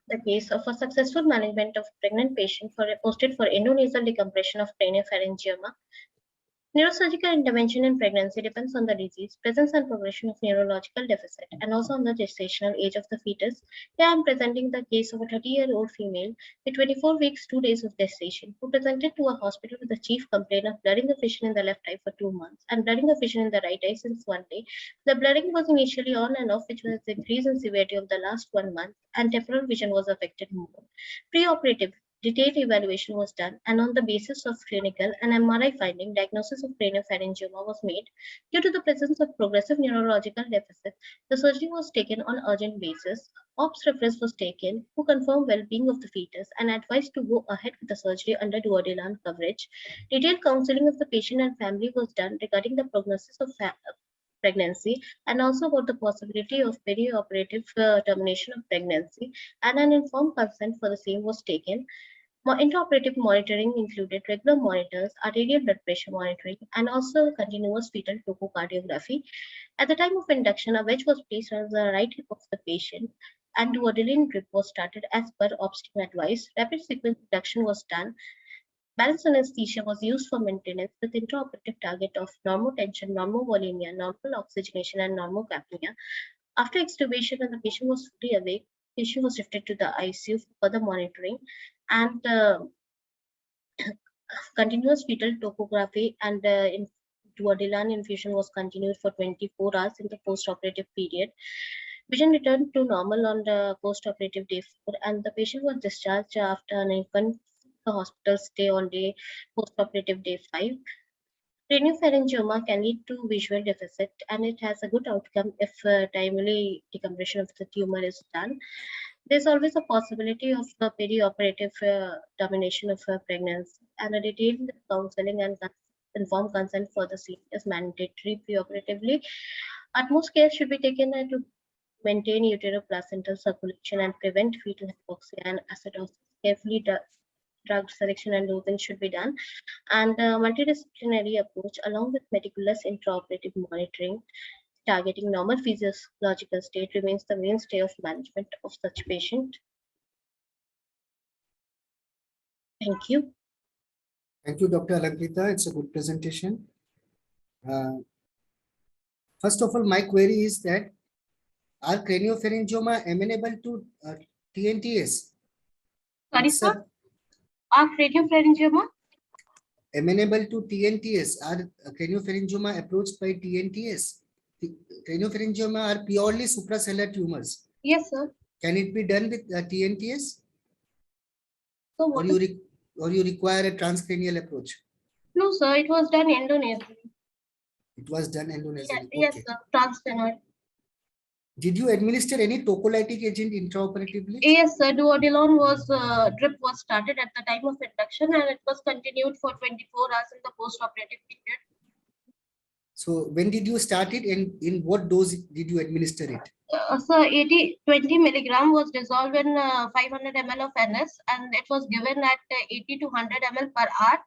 Speaker 23: The case of a successful management of pregnant patient posted for endonasal decompression of craniopharyngioma. Neurosurgical intervention in pregnancy depends on the disease, presence and progression of neurological deficit, and also on the gestational age of the fetus. Here I am presenting the case of a 30-year-old female with 24 weeks, 2 days of gestation, who presented to a hospital with the chief complaint of blurring of vision in the left eye for 2 months and blurring of vision in the right eye since 1 day. The blurring was initially on and off, which was increased in severity of the last 1 month, and temporal vision was affected more. Preoperative detailed evaluation was done, and on the basis of clinical and MRI finding, diagnosis of craniopharyngioma was made. Due to the presence of progressive neurological deficit, the surgery was taken on urgent basis. Ops reference was taken, who confirmed well-being of the fetus and advised to go ahead with the surgery under duodenal coverage. Detailed counseling of the patient and family was done regarding the prognosis of pregnancy and also about the possibility of perioperative termination of pregnancy, and an informed consent for the same was taken. Intraoperative monitoring included regular monitors, arterial blood pressure monitoring, and also continuous fetal tochocardiography. At the time of induction, a wedge was placed on the right hip of the patient, and duodenal drip was started as per ops team advice. Rapid sequence induction was done. Balanced anesthesia was used for maintenance with intraoperative target of normotension, normovolemia, normal oxygenation, and normocapnia. After extubation, when the patient was fully awake, the patient was shifted to the ICU for further monitoring, and continuous fetal topography and duodenal infusion was continued for 24 hours in the post-operative period. Vision returned to normal on the post-operative day 4, and the patient was discharged after an infant hospital stay on day post-operative day 5. Craniopharyngioma can lead to visual deficit, and it has a good outcome if timely decompression of the tumor is done. There's always a possibility of perioperative termination of pregnancy, and a detailed counseling and informed consent for the same is mandatory preoperatively. Utmost care should be taken to maintain uteroplacental circulation and prevent fetal hypoxia and acidosis. Carefully drug selection and dosing should be done, and a multidisciplinary approach along with meticulous intraoperative monitoring targeting normal physiological state remains the mainstay of management of such patient. Thank you.
Speaker 8: Thank you, Dr. Alankrita. It's a good presentation. First of all, my query is that are craniopharyngioma amenable to TNTS?
Speaker 23: Sorry, sir. Are craniopharyngioma
Speaker 8: Amenable to TNTS? Are craniopharyngioma approached by TNTS? Craniopharyngioma are purely supracellular tumors.
Speaker 23: Yes, sir.
Speaker 8: Can it be done with TNTS?
Speaker 23: So
Speaker 8: Or you require a transcranial approach?
Speaker 23: No, sir. It was done endonasally.
Speaker 8: It was done endonasally.
Speaker 23: Yes,
Speaker 8: Okay.
Speaker 23: sir. Transphenoid.
Speaker 8: Did you administer any tocolytic agent intraoperatively?
Speaker 23: Yes, sir. Duodelon drip was started at the time of induction and it was continued for 24 hours in the post-operative period.
Speaker 8: So when did you start it and in what dose did you administer it?
Speaker 23: So 20 milligram was dissolved in 500 ml of NS and it was given at 80 to 100 ml per hour.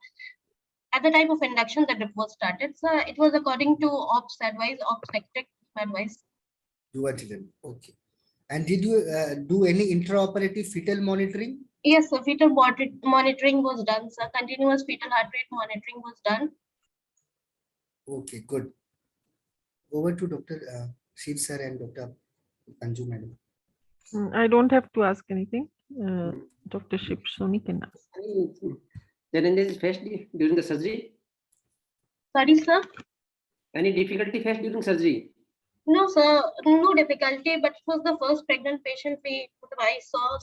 Speaker 23: At the time of induction, the drip was started. So it was according to OPS advice, obstetric advice.
Speaker 8: Okay. And did you do any intraoperative fetal monitoring?
Speaker 23: Yes, sir. Fetal monitoring was done, sir. Continuous fetal heart rate monitoring was done.
Speaker 8: Okay, good. Over to Dr. Shiv sir and Dr. Anju madam.
Speaker 7: I don't have to ask anything. Dr. Shiv Soni can ask.
Speaker 10: Challenges faced during the surgery?
Speaker 23: Sorry, sir.
Speaker 10: Any difficulty faced during surgery?
Speaker 23: No, sir. No difficulty, but it was the first pregnant patient I saw.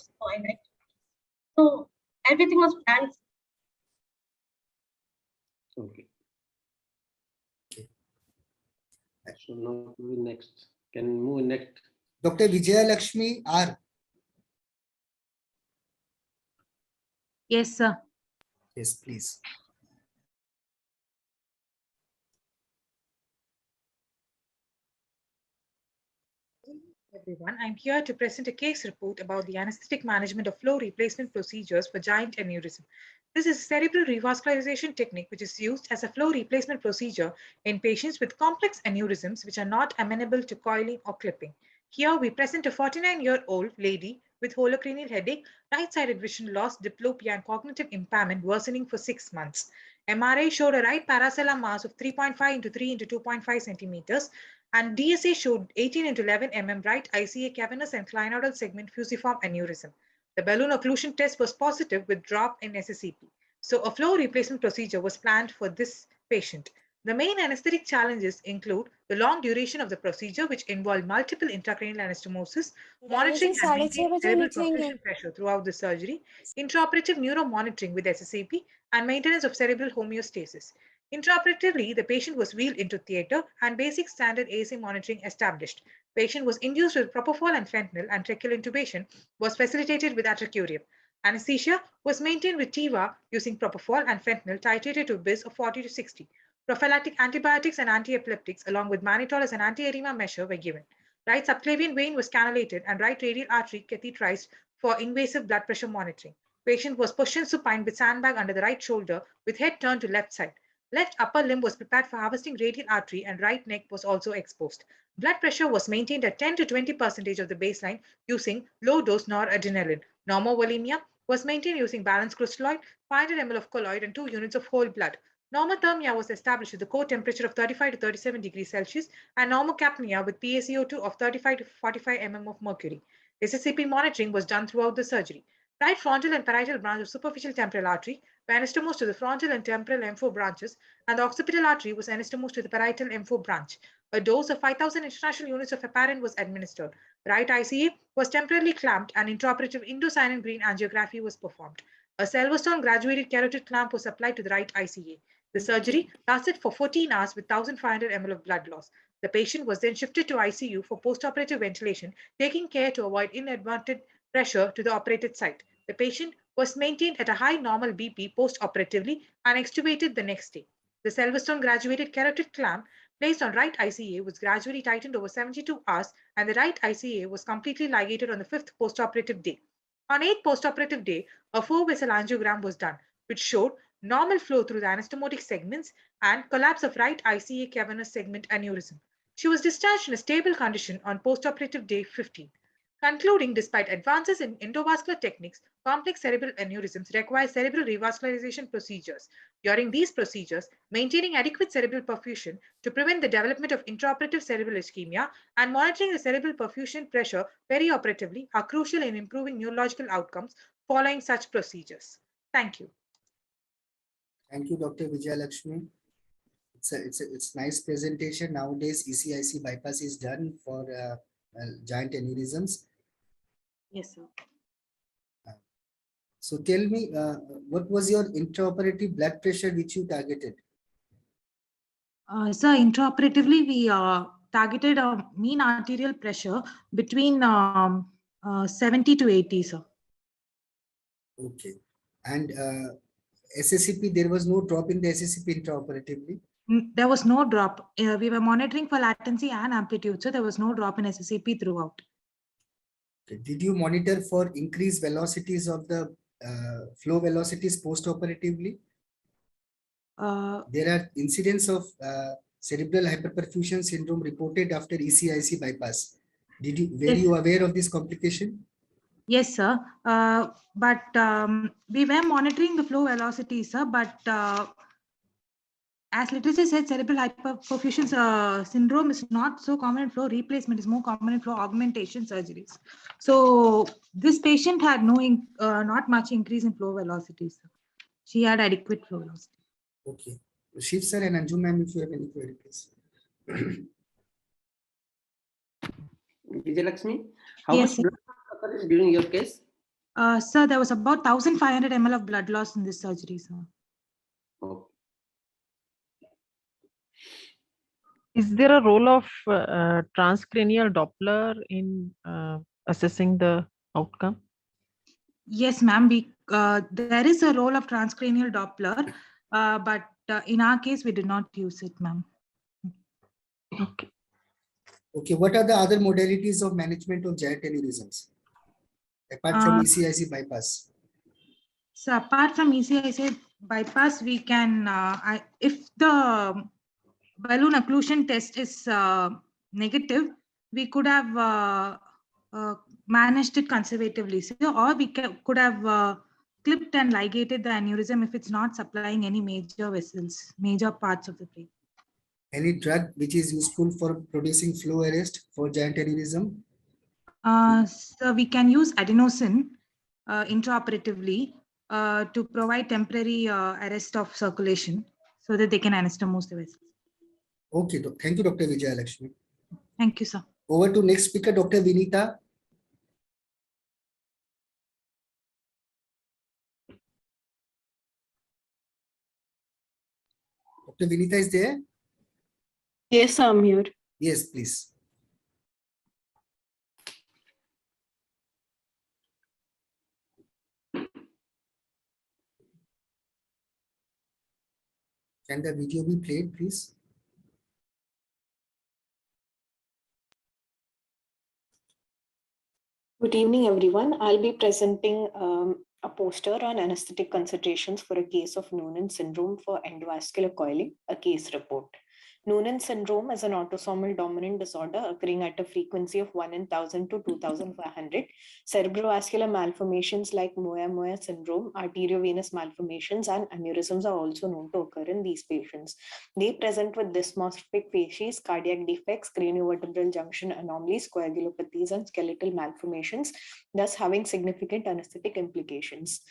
Speaker 23: So everything was planned.
Speaker 10: Okay. So now next. Can move next.
Speaker 8: Dr. Vijaya Lakshmi R.
Speaker 9: Yes, sir.
Speaker 8: Yes, please.
Speaker 11: Everyone, I'm here to present a case report about the anesthetic management of flow replacement procedures for giant aneurysm. This is a cerebral revascularization technique which is used as a flow replacement procedure in patients with complex aneurysms which are not amenable to coiling or clipping. Here we present a 49-year-old lady with holocranial headache, right-sided vision loss, diplopia, and cognitive impairment worsening for 6 months. MRI showed a right paracellular mass of 3.5 into 3 into 2.5 centimeters, and DSA showed 18 into 11 mm right ICA cavernous and clinoidal segment fusiform aneurysm. The balloon occlusion test was positive with drop in SSEP. So a flow replacement procedure was planned for this patient. The main anesthetic challenges include the long duration of the procedure, which involved multiple intracranial anastomosis, monitoring and maintaining cerebral perfusion pressure throughout the surgery, intraoperative neuromonitoring with SSAP, and maintenance of cerebral homeostasis. Intraoperatively, the patient was wheeled into theatre and basic standard ASA monitoring established. Patient was induced with propofol and fentanyl, and tracheal intubation was facilitated with atracurium. Anesthesia was maintained with TIVA using propofol and fentanyl titrated to BIS of 40 to 60. Prophylactic antibiotics and antiepileptics along with mannitol as an anti-edema measure were given. Right subclavian vein was cannulated and right radial artery catheterized for invasive blood pressure monitoring. Patient was positioned supine with sandbag under the right shoulder with head turned to left side. Left upper limb was prepared for harvesting radial artery and right neck was also exposed. Blood pressure was maintained at 10 to 20% of the baseline using low-dose noradrenaline. Normovolemia was maintained using balanced crystalloid, 500 ml of colloid, and 2 units of whole blood. Normothermia was established with the core temperature of 35 to 37 degrees Celsius and normocapnia with PaCO2 of 35 to 45 mm of mercury. SSCP monitoring was done throughout the surgery. Right frontal and parietal branch of superficial temporal artery were anastomosed to the frontal and temporal M4 branches, and the occipital artery was anastomosed to the parietal M4 branch. A dose of 5,000 international units of heparin was administered. Right ICA was temporarily clamped and intraoperative indocyanine green angiography was performed. A Selvestone graduated carotid clamp was applied to the right ICA. The surgery lasted for 14 hours with 1,500 ml of blood loss. The patient was then shifted to ICU for post-operative ventilation, taking care to avoid inadvertent pressure to the operated site. The patient was maintained at a high normal BP post-operatively and extubated the next day. The Selvestone graduated carotid clamp placed on right ICA was gradually tightened over 72 hours, and the right ICA was completely ligated on the 5th post-operative day. On 8th post-operative day, a 4-vessel angiogram was done, which showed normal flow through the anastomotic segments and collapse of right ICA cavernous segment aneurysm. She was discharged in a stable condition on post-operative day 15. Concluding, despite advances in endovascular techniques, complex cerebral aneurysms require cerebral revascularization procedures. During these procedures, maintaining adequate cerebral perfusion to prevent the development of intraoperative cerebral ischemia and monitoring the cerebral perfusion pressure perioperatively are crucial in improving neurological outcomes following such procedures. Thank you.
Speaker 8: Thank you, Dr. Vijayalakshmi. It's nice presentation. Nowadays, ECIC bypass is done for giant aneurysms.
Speaker 9: Yes, sir.
Speaker 8: So tell me, what was your intraoperative blood pressure which you targeted?
Speaker 9: Sir, intraoperatively, we targeted a mean arterial pressure between 70 to 80, sir.
Speaker 8: Okay. And SSCP, there was no drop in the SSCP intraoperatively?
Speaker 9: There was no drop. We were monitoring for latency and amplitude, so there was no drop in SSCP throughout.
Speaker 8: Okay. Did you monitor for increased velocities of the flow velocities post-operatively? There are incidents of cerebral hyperperfusion syndrome reported after ECIC bypass. Were you aware of this complication?
Speaker 9: Yes, sir. But we were monitoring the flow velocity, sir. But as literature said, cerebral hyperperfusion syndrome is not so common in flow replacement, is more common in flow augmentation surgeries. So this patient had not much increase in flow velocity, sir. She had adequate flow velocity.
Speaker 8: Okay. Shiv sir and Anju ma'am, if you have any query, please.
Speaker 10: Vijayalakshmi, how
Speaker 9: Yes,
Speaker 10: much blood occurred during your case?
Speaker 9: Sir, there was about 1,500 ml of blood loss in this surgery, sir.
Speaker 10: Okay.
Speaker 7: Is there a role of transcranial Doppler in assessing the outcome?
Speaker 9: Yes, ma'am. There is a role of transcranial Doppler, but in our case, we did not use it, ma'am.
Speaker 7: Okay.
Speaker 8: Okay. What are the other modalities of management of giant aneurysms apart from ECIC bypass?
Speaker 9: So apart from ECIC bypass, we can, if the balloon occlusion test is negative, we could have managed it conservatively, so, or we could have clipped and ligated the aneurysm if it's not supplying any major vessels, major parts of the brain.
Speaker 8: Any drug which is useful for producing flow arrest for giant aneurysm?
Speaker 9: So we can use adenosine intraoperatively to provide temporary arrest of circulation so that they can anastomose the vessels.
Speaker 8: Okay, thank you, Dr. Vijayalakshmi.
Speaker 9: Thank you, sir.
Speaker 8: Over to next speaker, Dr. Vinita. Dr. Vinita is there?
Speaker 22: Yes, I'm here.
Speaker 8: Yes, please. Can the video be played, please?
Speaker 12: Good evening, everyone. I'll be presenting a poster on anesthetic considerations for a case of Noonan syndrome for endovascular coiling, a case report. Noonan syndrome is an autosomal dominant disorder occurring at a frequency of 1 in 1,000 to 2,500. Cerebrovascular malformations like Moya-Moya syndrome, arteriovenous malformations, and aneurysms are also known to occur in these patients. They present with dysmorphic facies, cardiac defects, craniovertebral junction anomalies, coagulopathies, and skeletal malformations, thus having significant anesthetic implications.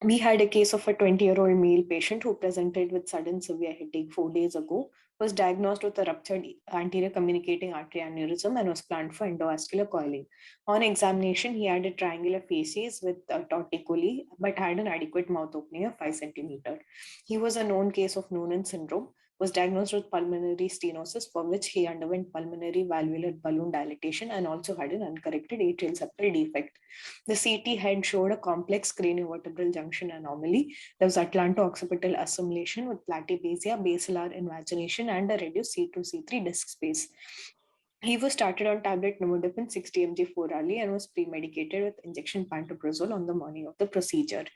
Speaker 12: We had a case of a 20-year-old male patient who presented with sudden severe headache 4 days ago, was diagnosed with a ruptured anterior communicating artery aneurysm and was planned for endovascular coiling. On examination, he had a triangular facies with torticoli, but had an adequate mouth opening of 5 cm. He was a known case of Noonan syndrome, was diagnosed with pulmonary stenosis, for which he underwent pulmonary valvular balloon dilatation and also had an uncorrected atrial septal defect. The CT head showed a complex craniovertebral junction anomaly. There was atlanto-occipital assimilation with platybasia, basilar invagination, and a reduced C2-C3 disc space. He was started on tablet nimodipine 60 mg 4 hourly and was pre-medicated with injection pantoprazole on the morning of the procedure.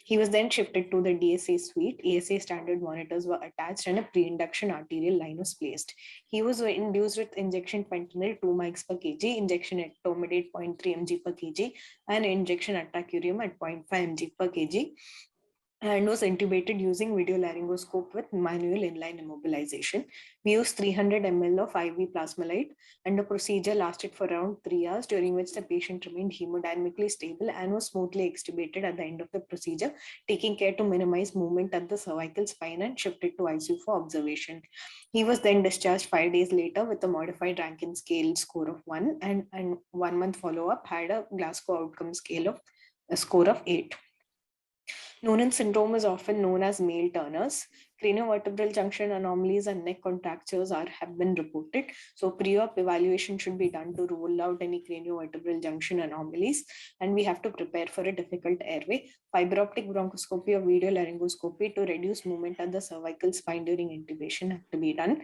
Speaker 12: He was then shifted to the DSA suite. ESA standard monitors were attached and a pre-induction arterial line was placed. He was induced with injection fentanyl 2 mg per kg, injection etomidate 0.3 mg per kg, and injection atacurium at 0.5 mg per kg, and was intubated using video laryngoscope with manual inline immobilization. We used 300 ml of IV plasmolite, and the procedure lasted for around 3 hours, during which the patient remained hemodynamically stable and was smoothly extubated at the end of the procedure, taking care to minimize movement at the cervical spine and shifted to ICU for observation. He was then discharged 5 days later with a modified Rankin scale score of 1, and 1 month follow-up had a Glasgow outcome scale of a score of 8. Noonan syndrome is often known as male Turner's. Craniovertebral junction anomalies and neck contractures have been reported. So pre-op evaluation should be done to rule out any craniovertebral junction anomalies, and we have to prepare for a difficult airway. Fiber optic bronchoscopy or video laryngoscopy to reduce movement at the cervical spine during intubation have to be done.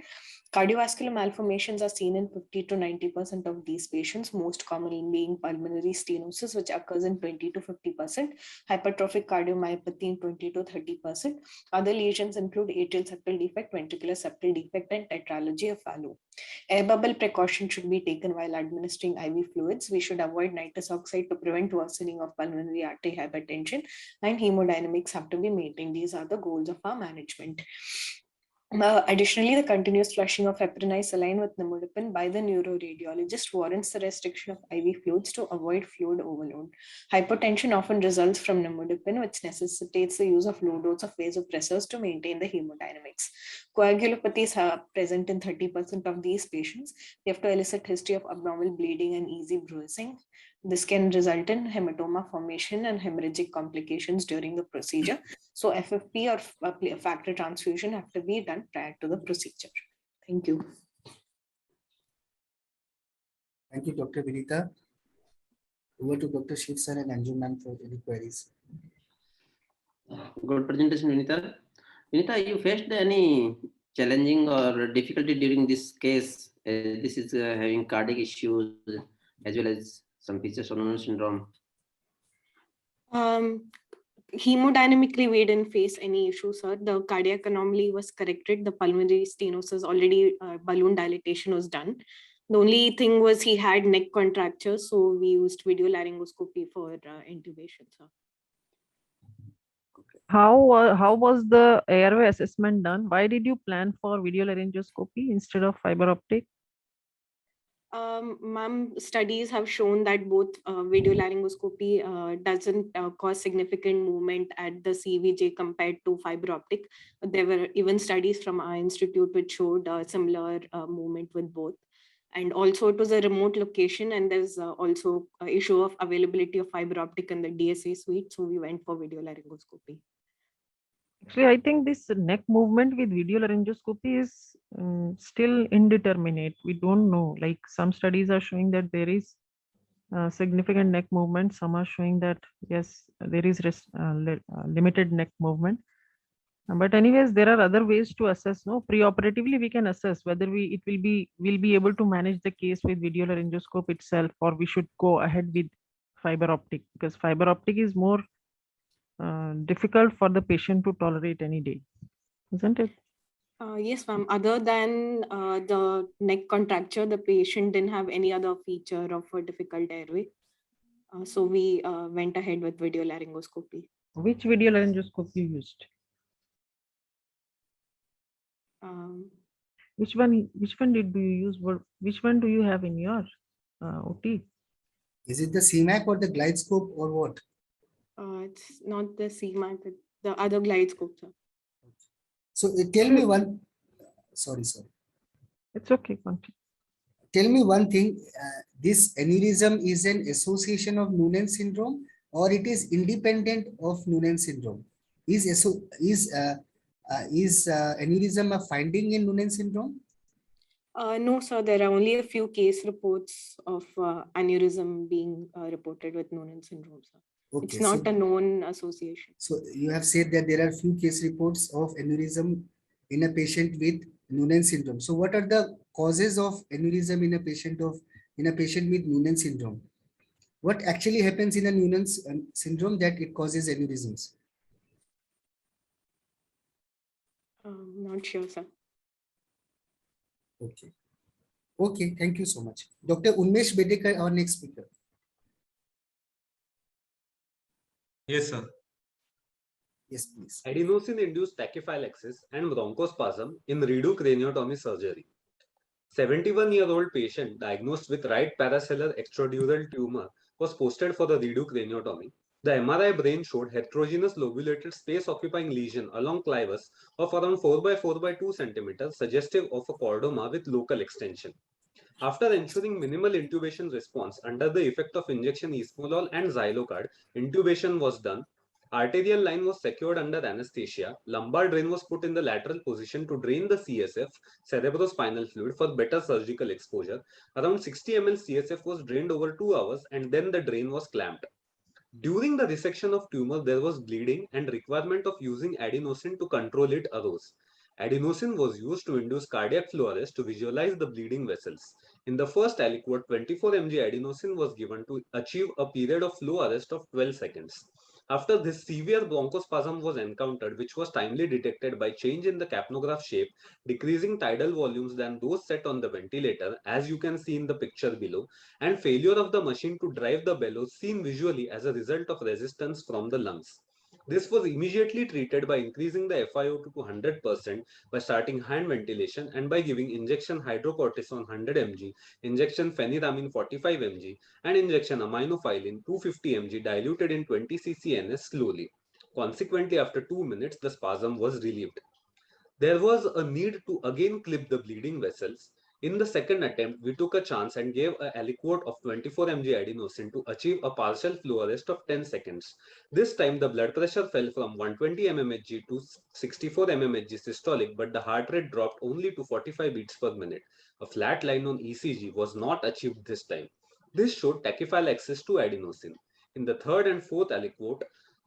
Speaker 12: Cardiovascular malformations are seen in 50 to 90% of these patients, most commonly being pulmonary stenosis, which occurs in 20 to 50%, hypertrophic cardiomyopathy in 20 to 30%. Other lesions include atrial septal defect, ventricular septal defect, and tetralogy of Fallot. Air bubble precaution should be taken while administering IV fluids. We should avoid nitrous oxide to prevent worsening of pulmonary artery hypertension, and hemodynamics have to be maintained. These are the goals of our management. Additionally, the continuous flushing of heparinized saline with nimodipine by the neuroradiologist warrants the restriction of IV fluids to avoid fluid overload. Hypotension often results from nimodipine, which necessitates the use of low dose of vasopressors to maintain the hemodynamics. Coagulopathies are present in 30% of these patients. They have to elicit history of abnormal bleeding and easy bruising. This can result in hematoma formation and hemorrhagic complications during the procedure. So FFP or factor transfusion have to be done prior to the procedure. Thank you.
Speaker 8: Thank you, Dr. Vinita. Over to Dr. Shiv sir and Anju ma'am for any queries.
Speaker 10: Good presentation, Vinita. Vinita, you faced any challenging or difficulty during this case? This is having cardiac issues as well as some features of Noonan syndrome.
Speaker 12: Hemodynamically, we didn't face any issue, sir. The cardiac anomaly was corrected. The pulmonary stenosis already, balloon dilatation was done. The only thing was he had neck contractures, so we used video laryngoscopy for intubation, sir.
Speaker 7: How was the airway assessment done? Why did you plan for video laryngoscopy instead of fiber optic?
Speaker 12: Ma'am, studies have shown that both video laryngoscopy doesn't cause significant movement at the CVJ compared to fiber optic. There were even studies from our institute which showed similar movement with both. And also it was a remote location, and there's also an issue of availability of fiber optic in the DSA suite. So we went for video laryngoscopy.
Speaker 7: Actually, I think this neck movement with video laryngoscopy is still indeterminate. We don't know. Like some studies are showing that there is significant neck movement. Some are showing that yes, there is limited neck movement. But anyways, there are other ways to assess. No, preoperatively we can assess whether we'll be able to manage the case with video laryngoscope itself, or we should go ahead with fiber optic, because fiber optic is more difficult for the patient to tolerate any day, isn't it?
Speaker 12: Yes, ma'am. Other than the neck contracture, the patient didn't have any other feature of a difficult airway. So we went ahead with video laryngoscopy.
Speaker 7: Which video laryngoscope you used? Which one did you use? Which one do you have in your OT?
Speaker 8: Is it the CMAC or the glide scope or what?
Speaker 12: It's not the CMAC, the other glide scope, sir.
Speaker 8: So tell me one. Sorry.
Speaker 7: It's okay. Continue.
Speaker 8: Tell me one thing. This aneurysm is an association of Noonan syndrome, or it is independent of Noonan syndrome? Is aneurysm a finding in Noonan syndrome?
Speaker 12: No, sir. There are only a few case reports of aneurysm being reported with Noonan syndrome, sir. Okay, it's not a known association.
Speaker 8: So you have said that there are few case reports of aneurysm in a patient with Noonan syndrome. So what are the causes of aneurysm in a patient with Noonan syndrome. What actually happens in a Noonan syndrome that it causes aneurysms?
Speaker 21: Not sure, sir.
Speaker 8: Okay. Okay, thank you so much. Dr. Unmesh Bedekar, our next speaker.
Speaker 13: Yes, sir.
Speaker 8: Yes, please.
Speaker 13: Adenosine-induced tachyphylaxis and bronchospasm in redo craniotomy surgery. 71-year-old patient diagnosed with right paracellular extradural tumor was posted for the redo craniotomy. The MRI brain showed heterogeneous lobulated space-occupying lesion along clivus of around 4 by 4 by 2 centimeters, suggestive of a chordoma with local extension. After ensuring minimal intubation response under the effect of injection esmolol and xylocard, intubation was done. Arterial line was secured under anesthesia. Lumbar drain was put in the lateral position to drain the CSF, cerebrospinal fluid, for better surgical exposure. Around 60 ml CSF was drained over 2 hours and then the drain was clamped. During the resection of tumor, there was bleeding and requirement of using adenosine to control it arose. Adenosine was used to induce cardiac flow arrest to visualize the bleeding vessels. In the first aliquot, 24 mg adenosine was given to achieve a period of flow arrest of 12 seconds. After this, severe bronchospasm was encountered, which was timely detected by change in the capnograph shape, decreasing tidal volumes than those set on the ventilator, as you can see in the picture below, and failure of the machine to drive the bellows seen visually as a result of resistance from the lungs. This was immediately treated by increasing the FiO2 to 100% by starting hand ventilation and by giving injection hydrocortisone 100 mg, injection phenidramine 45 mg, and injection aminophylline 250 mg diluted in 20 cc NS slowly. Consequently, after 2 minutes, the spasm was relieved. There was a need to again clip the bleeding vessels. In the second attempt, we took a chance and gave a aliquot of 24 mg adenosine to achieve a partial flow arrest of 10 seconds. This time, the blood pressure fell from 120 mmHg to 64 mmHg systolic, but the heart rate dropped only to 45 beats per minute. A flat line on ECG was not achieved this time. This showed tachyphylaxis to adenosine. In the third and fourth aliquot,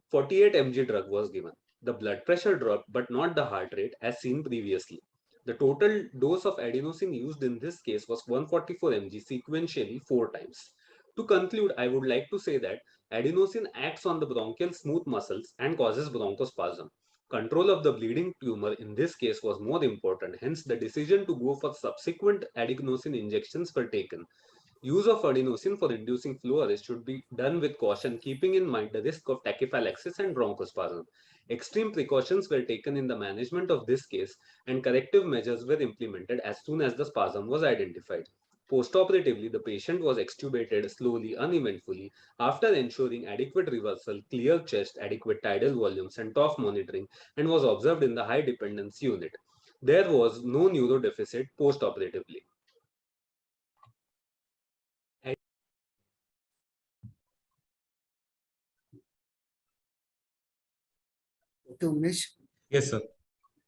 Speaker 13: 48 mg drug was given. The blood pressure dropped, but not the heart rate as seen previously. The total dose of adenosine used in this case was 144 mg sequentially 4 times. To conclude, I would like to say that adenosine acts on the bronchial smooth muscles and causes bronchospasm. Control of the bleeding tumor in this case was more important, hence the decision to go for subsequent adenosine injections were taken. Use of adenosine for inducing flow arrest should be done with caution, keeping in mind the risk of tachyphylaxis and bronchospasm. Extreme precautions were taken in the management of this case, and corrective measures were implemented as soon as the spasm was identified. Post-operatively, the patient was extubated slowly, uneventfully, after ensuring adequate reversal, clear chest, adequate tidal volumes, and TOF monitoring, and was observed in the high dependence unit. There was no neurodeficit post-operatively.
Speaker 8: Dr. Umesh?
Speaker 13: Yes, sir.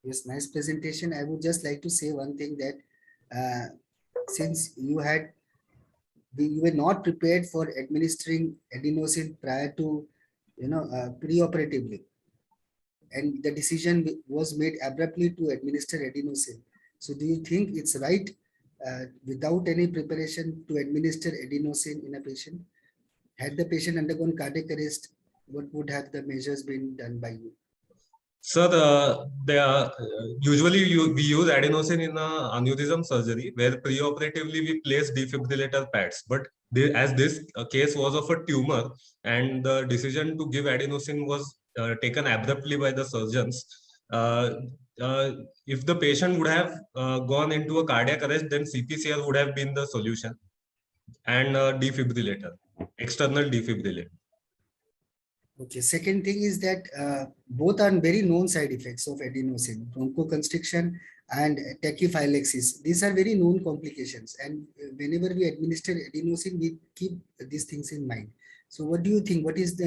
Speaker 8: Yes, nice presentation. I would just like to say one thing that since you were not prepared for administering adenosine prior to, pre-operatively, and the decision was made abruptly to administer adenosine. So do you think it's right without any preparation to administer adenosine in a patient? Had the patient undergone cardiac arrest, what would have the measures been done by you?
Speaker 13: Sir, usually we use adenosine in aneurysm surgery, where preoperatively we place defibrillator pads. But as this case was of a tumor, and the decision to give adenosine was taken abruptly by the surgeons, if the patient would have gone into a cardiac arrest, then CPCR would have been the solution, and defibrillator, external defibrillator.
Speaker 8: Okay, second thing is that both are very known side effects of adenosine, bronchoconstriction and tachyphylaxis. These are very known complications, and whenever we administer adenosine, we keep these things in mind. So what do you think? What is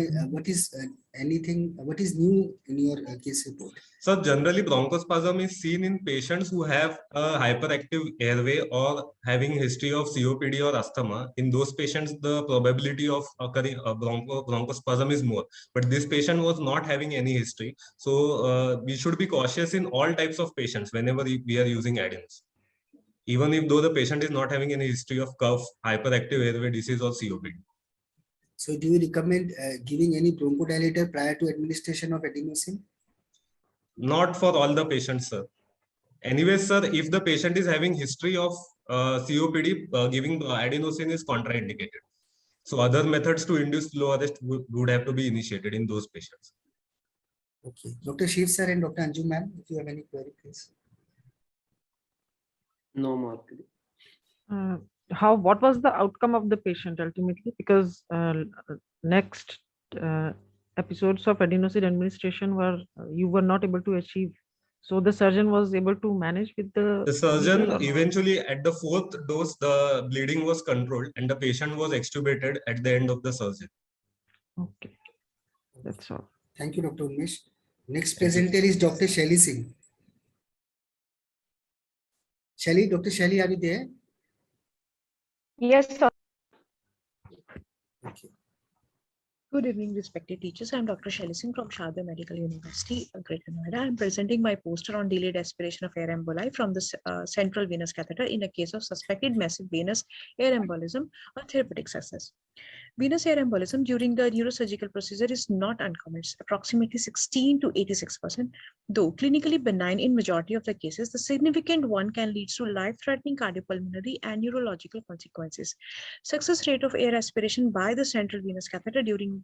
Speaker 8: new in your case report?
Speaker 13: So generally bronchospasm is seen in patients who have a hyperactive airway or having history of COPD or asthma. In those patients, the probability of occurring bronchospasm is more. But this patient was not having any history. So we should be cautious in all types of patients whenever we are using adenosine. even if though the patient is not having any history of cough, hyperactive airway disease or COPD.
Speaker 8: So do you recommend giving any bronchodilator prior to administration of adenosine?
Speaker 13: Not for all the patients, sir. Anyway, sir, if the patient is having history of COPD, giving adenosine is contraindicated. So other methods to induce low arrest would have to be initiated in those patients.
Speaker 8: Okay. Dr. Shiv sir and Dr. Anju ma'am, if you have any query, please.
Speaker 10: No more.
Speaker 7: What was the outcome of the patient ultimately? Because next episodes of adenosine administration you were not able to achieve. So the surgeon was able to manage with the
Speaker 13: surgeon eventually at the 4th dose, the bleeding was controlled and the patient was extubated at the end of the surgery.
Speaker 7: Okay, that's all.
Speaker 8: Thank you, Dr. Unmesh. Next presenter is Dr. Shaili Singh. Shaili, Dr. Shaili, are you there?
Speaker 1: Yes, sir.
Speaker 8: Okay.
Speaker 1: Good evening, respected teachers. I'm Dr. Shaili Singh from Sharda Medical University, Greater Noida. I'm presenting my poster on delayed aspiration of air emboli from the central venous catheter in a case of suspected massive venous air embolism or therapeutic success. Venous air embolism during the neurosurgical procedure is not uncommon. It's approximately 16 to 86%. Though clinically benign in majority of the cases, the significant one can lead to life-threatening cardiopulmonary and neurological consequences. Success rate of air aspiration by the central venous catheter during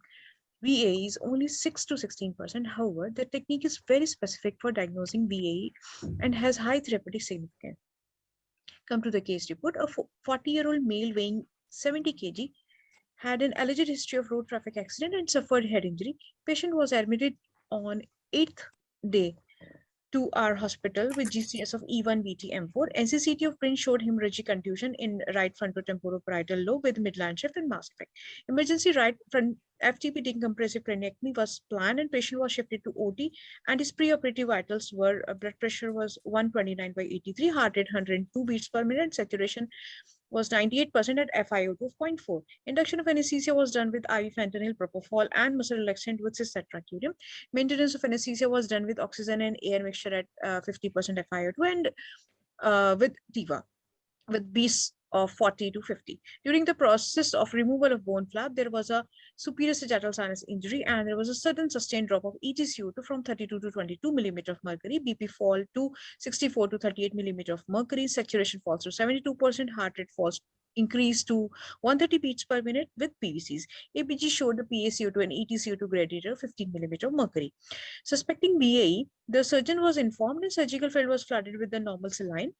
Speaker 1: VAE is only 6 to 16%. However, the technique is very specific for diagnosing VAE and has high therapeutic significance. Come to the case report. A 40-year-old male weighing 70 kg had an alleged history of road traffic accident and suffered head injury. Patient was admitted on 8th day to our hospital with GCS of E1-BT-M4. NCCT of Prince showed hemorrhagic contusion in right frontotemporoparital lobe with midline shift and mass effect. Emergency right front FTP decompressive craniectomy was planned and patient was shifted to OT, and his preoperative vitals were blood pressure was 129/83, heart rate 102 beats per minute, and saturation was 98% at FiO2 of 0.4. Induction of anesthesia was done with IV fentanyl, propofol, and muscle relaxant with cisatracurium. Maintenance of anesthesia was done with oxygen and air mixture at 50% FiO2 and with TIVA, with B's of 40 to 50. During the process of removal of bone flap, there was a superior sagittal sinus injury and there was a sudden sustained drop of ETCO2 from 32 to 22 millimeter of mercury, BP fall to 64 to 38 millimeter of mercury, saturation falls to 72%, heart rate falls increased to 130 beats per minute with PVCs. ABG showed the PaCO2 and ETCO2 gradiator 15 millimeter of mercury. Suspecting VAE, the surgeon was informed and surgical field was flooded with the normal saline.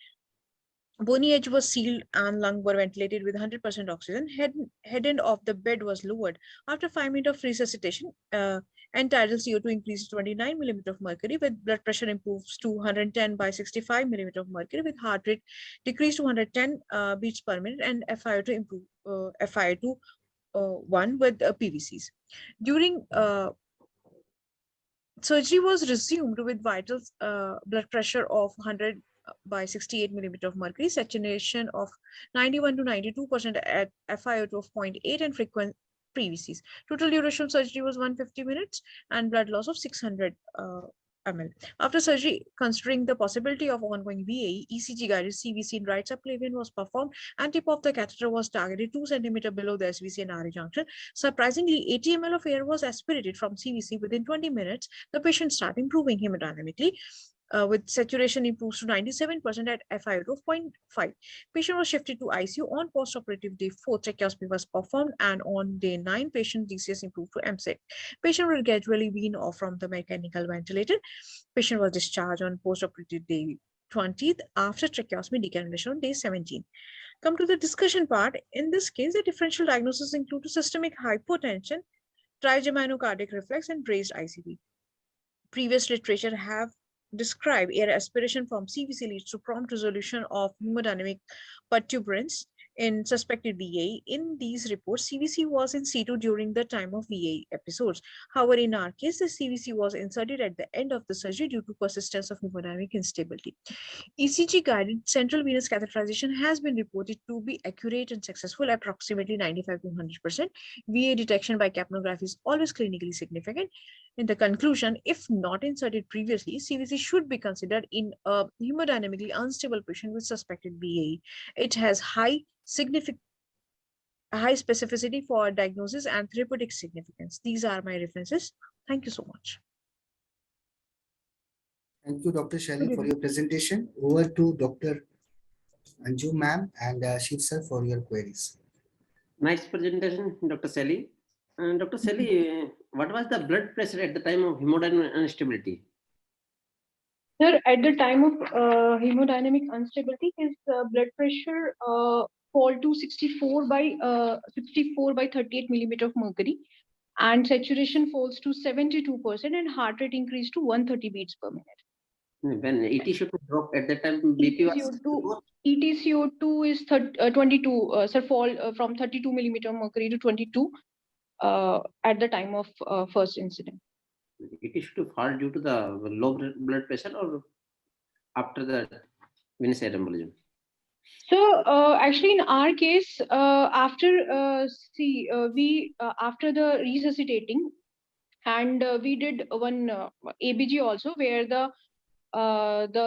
Speaker 1: Bony edge was sealed and lung were ventilated with 100% oxygen. Head end of the bed was lowered. After 5 minutes of resuscitation, and tidal CO2 increased to 29 millimeter of mercury with blood pressure improves to 110/65 millimeter of mercury with heart rate decreased to 110 beats per minute and FiO2 improved FiO2 1 with PVCs. During surgery was resumed with vital blood pressure of 100/68 millimeter of mercury, saturation of 91 to 92% at FiO2 of 0.8 and frequent PVCs. Total duration of surgery was 150 minutes and blood loss of 600 ml. After surgery, considering the possibility of ongoing VAE, ECG guided CVC in right subclavian was performed and tip of the catheter was targeted 2 centimeters below the SVC and RA junction. Surprisingly, 80 ml of air was aspirated from CVC within 20 minutes. The patient started improving hemodynamically. With saturation improves to 97% at FiO2 of 0.5. Patient was shifted to ICU on post-operative day 4. Tracheostomy was performed and on day 9, patient DCS improved to MSET. Patient will gradually wean off from the mechanical ventilator. Patient was discharged on post-operative day 20th after tracheostomy decannulation on day 17. Come to the discussion part. In this case, the differential diagnosis include systemic hypotension, trigeminocardiac reflex, and raised ICD. Previous literature have describe air aspiration from CVC leads to prompt resolution of hemodynamic perturbance in suspected VA. In these reports, CVC was in situ during the time of VA episodes. However, in our case, the CVC was inserted at the end of the surgery due to persistence of hemodynamic instability. ECG-guided central venous catheterization has been reported to be accurate and successful, approximately 95 to 100%. VA detection by capnography is always clinically significant. In the conclusion, if not inserted previously, CVC should be considered in a hemodynamically unstable patient with suspected VA. It has high specificity for diagnosis and therapeutic significance. These are my references. Thank you so much.
Speaker 8: Thank you, Dr. Shelley, for your presentation. Over to Dr. Anju ma'am and Shiv sir for your queries.
Speaker 10: Nice presentation, Dr. Shelley. Dr. Shelley, what was the blood pressure at the time of hemodynamic instability?
Speaker 14: Sir, at the time of hemodynamic instability, his blood pressure fall to 64 by 38 millimeter of mercury, and saturation falls to 72%, and heart rate increased to 130 beats per minute.
Speaker 10: When ETCO2 dropped at that time, BP was
Speaker 14: ETCO2 is 22, sir, fall from 32 millimeter mercury to 22 at the time of first incident.
Speaker 10: ETCO2 fall due to the low blood pressure or after the venous air embolism?
Speaker 14: So actually, in our case, after after the resuscitating, and we did one ABG also, where the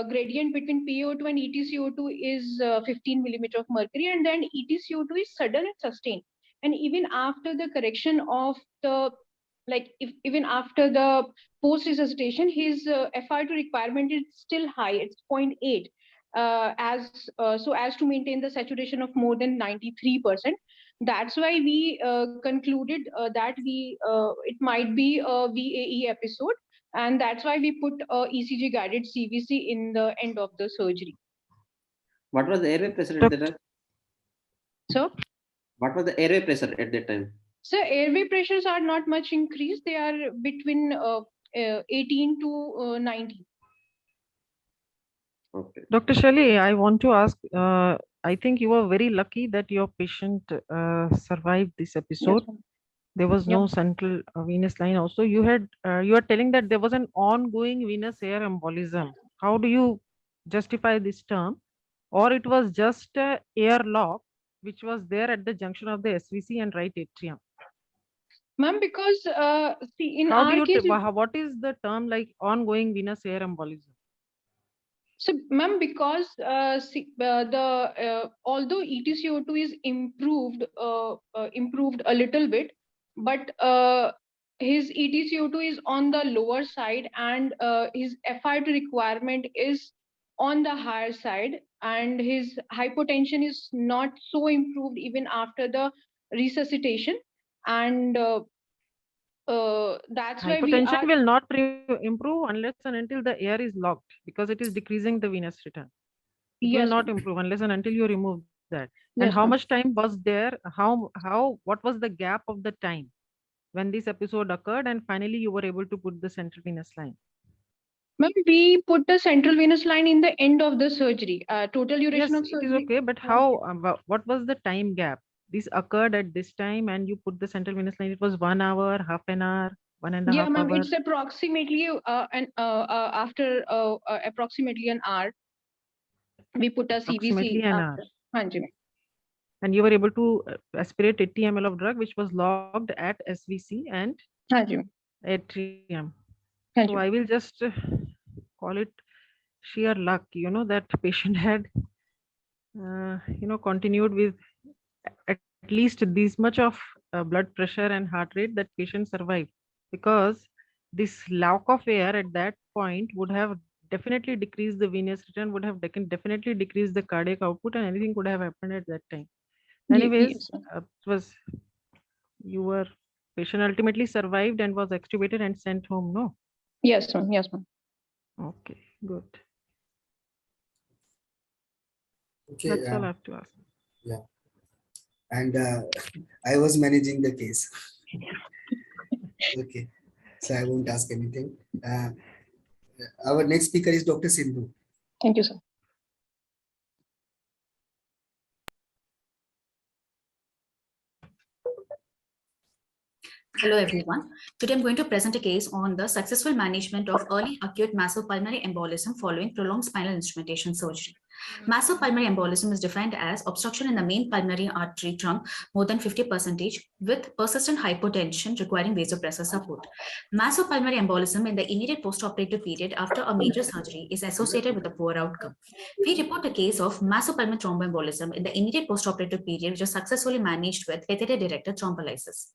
Speaker 14: gradient between PO2 and ETCO2 is 15 millimeter of mercury, and then ETCO2 is sudden and sustained. And even after the correction of the, even after the post resuscitation, his FR2 requirement is still high. It's 0.8. So as to maintain the saturation of more than 93%. That's why we concluded that it might be a VAE episode, and that's why we put ECG guided CVC in the end of the surgery.
Speaker 10: What was the airway pressure at that time?
Speaker 14: So,
Speaker 10: what was the airway pressure at that time?
Speaker 14: So airway pressures are not much increased. They are between 18 to 19.
Speaker 10: Okay.
Speaker 7: Dr. Shelley, I want to ask, I think you were very lucky that your patient survived this episode.
Speaker 14: Yes,
Speaker 7: there was no central venous line also. You are telling that there was an ongoing venous air embolism. How do you justify this term? Or it was just airlock, which was there at the junction of the SVC and right atrium?
Speaker 14: Ma'am, because see, in
Speaker 7: how
Speaker 14: our case,
Speaker 7: what is the term like ongoing venous air embolism?
Speaker 14: So, ma'am, because although ETCO2 is improved a little bit, but his ETCO2 is on the lower side, and his FR2 requirement is on the higher side, and his hypotension is not so improved even after the resuscitation, and that's why
Speaker 7: hypertension will not improve unless and until the air is locked, because it is decreasing the venous return. It will not improve unless and until you remove that. And how much time was there? What was the gap of the time when this episode occurred and finally you were able to put the central venous line?
Speaker 14: Ma'am, we put the central venous line in the end of the surgery. Total duration of surgery.
Speaker 7: It is okay, but how? What was the time gap? This occurred at this time, and you put the central venous line. It was 1 hour, half an hour, 1.5 hours.
Speaker 14: Yeah, ma'am. It's approximately after approximately an hour. We put a
Speaker 7: approximately
Speaker 14: CVC.
Speaker 7: An hour. And you were able to aspirate 80 ml of drug, which was logged at SVC and atrium. So I will just call it sheer luck, that patient had, continued with at least this much of blood pressure and heart rate, that patient survived, because this lack of air at that point would have definitely decreased the venous return, would have definitely decreased the cardiac output, and anything could have happened at that time. Anyways, your patient ultimately survived and was extubated and sent home, no?
Speaker 14: Yes, ma'am. Yes, ma'am.
Speaker 7: Okay, good.
Speaker 8: Okay,
Speaker 7: that's all I have to ask.
Speaker 8: Yeah. And I was managing the case. Okay, so I won't ask anything. Our next speaker is Dr. Sindhu.
Speaker 14: Thank you, sir.
Speaker 15: Hello everyone. Today I'm going to present a case on the successful management of early acute massive pulmonary embolism following prolonged spinal instrumentation surgery. Massive pulmonary embolism is defined as obstruction in the main pulmonary artery trunk more than 50% with persistent hypotension requiring vasopressor support. Massive pulmonary embolism in the immediate postoperative period after a major surgery is associated with a poor outcome. We report a case of massive pulmonary thromboembolism in the immediate postoperative period which was successfully managed with catheter-directed thrombolysis.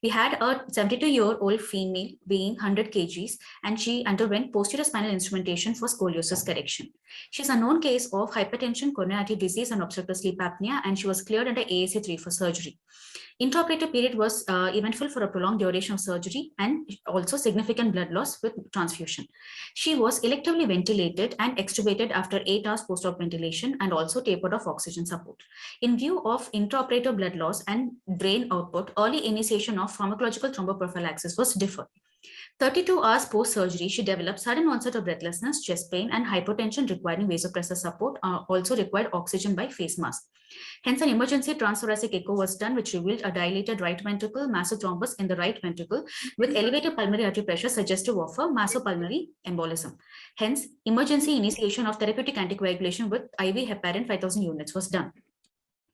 Speaker 15: We had a 72-year-old female weighing 100 kgs and she underwent posterior spinal instrumentation for scoliosis correction. She is a known case of hypertension, coronary artery disease and obstructive sleep apnea, and she was cleared under ASA3 for surgery. Intraoperative period was eventful for a prolonged duration of surgery and also significant blood loss with transfusion. She was electively ventilated and extubated after 8 hours post-op ventilation and also tapered off oxygen support. In view of intraoperative blood loss and brain output, early initiation of pharmacological thromboprophylaxis was deferred. 32 hours post-surgery, she developed sudden onset of breathlessness, chest pain, and hypotension requiring vasopressor support, also required oxygen by face mask. Hence, an emergency transthoracic echo was done, which revealed a dilated right ventricle, massive thrombus in the right ventricle, with elevated pulmonary artery pressure suggestive of a massive pulmonary embolism. Hence, emergency initiation of therapeutic anticoagulation with IV heparin 5000 units was done.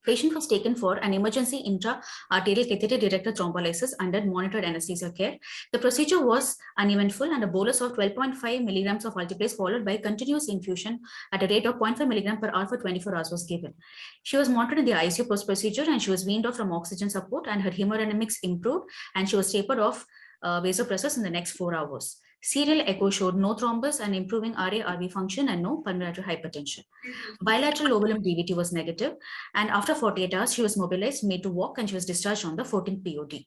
Speaker 15: Patient was taken for an emergency intra-arterial catheter-directed thrombolysis under monitored anesthesia care. The procedure was uneventful and a bolus of 12.5 milligrams of alteplase followed by continuous infusion at a rate of 0.5 milligram per hour for 24 hours was given. She was monitored in the ICU post-procedure and she was weaned off from oxygen support and her hemodynamics improved and she was tapered off vasopressors in the next 4 hours. Serial echo showed no thrombus and improving RA-RV function and no pulmonary hypertension. Bilateral overlimb DVT was negative, and after 48 hours, she was mobilized, made to walk, and she was discharged on the 14th POD.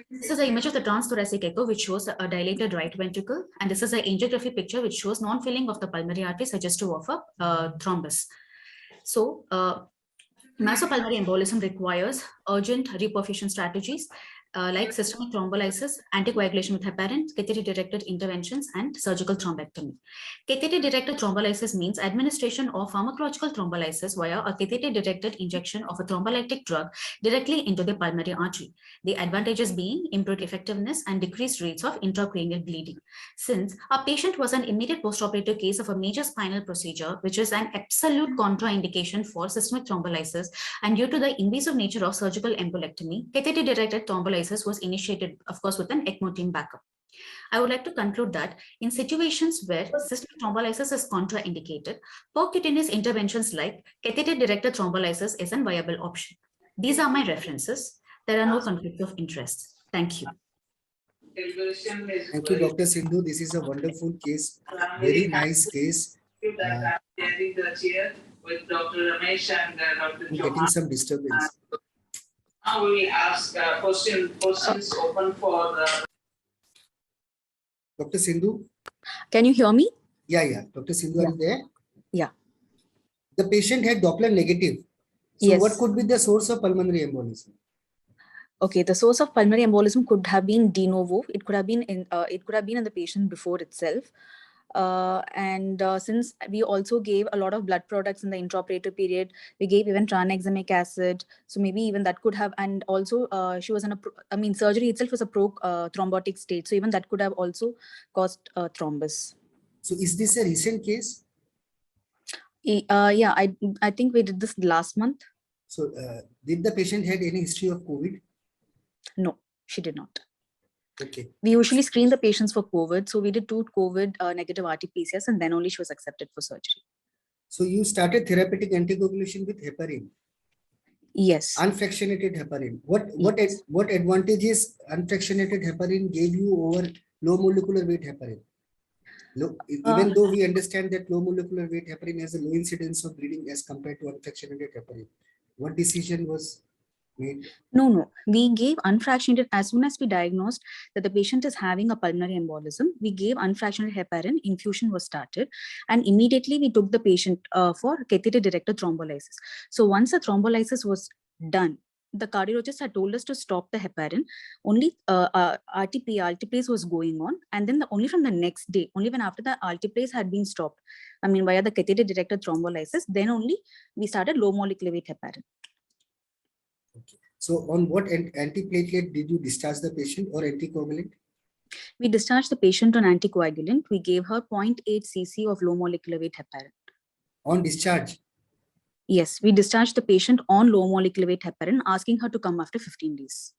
Speaker 15: This is an image of the transthoracic echo, which shows a dilated right ventricle, and this is an angiography picture, which shows non-filling of the pulmonary artery suggestive of a thrombus. So, massive pulmonary embolism requires urgent reperfusion strategies, like systemic thrombolysis, anticoagulation with heparin, catheter-directed interventions, and surgical thrombectomy. Catheter-directed thrombolysis means administration of pharmacological thrombolysis via a catheter-directed injection of a thrombolytic drug directly into the pulmonary artery. The advantages being improved effectiveness and decreased rates of intracranial bleeding. Since a patient was an immediate postoperative case of a major spinal procedure, which is an absolute contraindication for systemic thrombolysis, and due to the invasive nature of surgical embolectomy, catheter-directed thrombolysis was initiated, of course, with an ECMO team backup. I would like to conclude that in situations where systemic thrombolysis is contraindicated, percutaneous interventions like catheter-directed thrombolysis is a viable option. These are my references. There are no conflicts of interest. Thank you.
Speaker 8: Thank you, Dr. Sindhu. This is a wonderful case, very nice case.
Speaker 16: With Dr. Ramesh and Dr.
Speaker 8: I'm getting some disturbance.
Speaker 16: Now we will ask questions open for
Speaker 8: Dr. Sindhu?
Speaker 17: Can you hear me?
Speaker 8: Yeah. Dr. Sindhu, are you there?
Speaker 17: Yeah.
Speaker 8: The patient had Doppler negative. So
Speaker 17: Yes.
Speaker 8: what could be the source of pulmonary embolism?
Speaker 17: Okay, the source of pulmonary embolism could have been de novo. It could have been in the patient before itself. Since we also gave a lot of blood products in the intraoperative period, we gave even tranexamic acid. So maybe even that could have, and also she was in surgery itself was a thrombotic state. So even that could have also caused thrombus.
Speaker 8: So is this a recent case?
Speaker 17: Yeah, I think we did this last month.
Speaker 8: So did the patient had any history of COVID?
Speaker 17: No, she did not.
Speaker 8: Okay.
Speaker 17: We usually screen the patients for COVID. So we did 2 COVID negative RT-PCRs and then only she was accepted for surgery.
Speaker 8: So you started therapeutic anticoagulation with heparin?
Speaker 17: Yes.
Speaker 8: Unfractionated heparin. What advantages unfractionated heparin gave you over low molecular weight heparin? Even though we understand that low molecular weight heparin has a low incidence of bleeding as compared to unfractionated heparin, what decision was made?
Speaker 17: No. We gave unfractionated as soon as we diagnosed that the patient is having a pulmonary embolism. We gave unfractionated heparin, infusion was started, and immediately we took the patient for catheter-directed thrombolysis. So once the thrombolysis was done, the cardiologist had told us to stop the heparin. Only alteplase was going on, and then only from the next day, only when after the alteplase had been stopped, via the catheter-directed thrombolysis, then only we started low molecular weight heparin.
Speaker 8: Okay. So on what antiplatelet did you discharge the patient or anticoagulant?
Speaker 17: We discharged the patient on anticoagulant. We gave her 0.8 cc of low molecular weight heparin.
Speaker 8: On discharge?
Speaker 17: Yes, we discharged the patient on low molecular weight heparin, asking her to come after 15 days.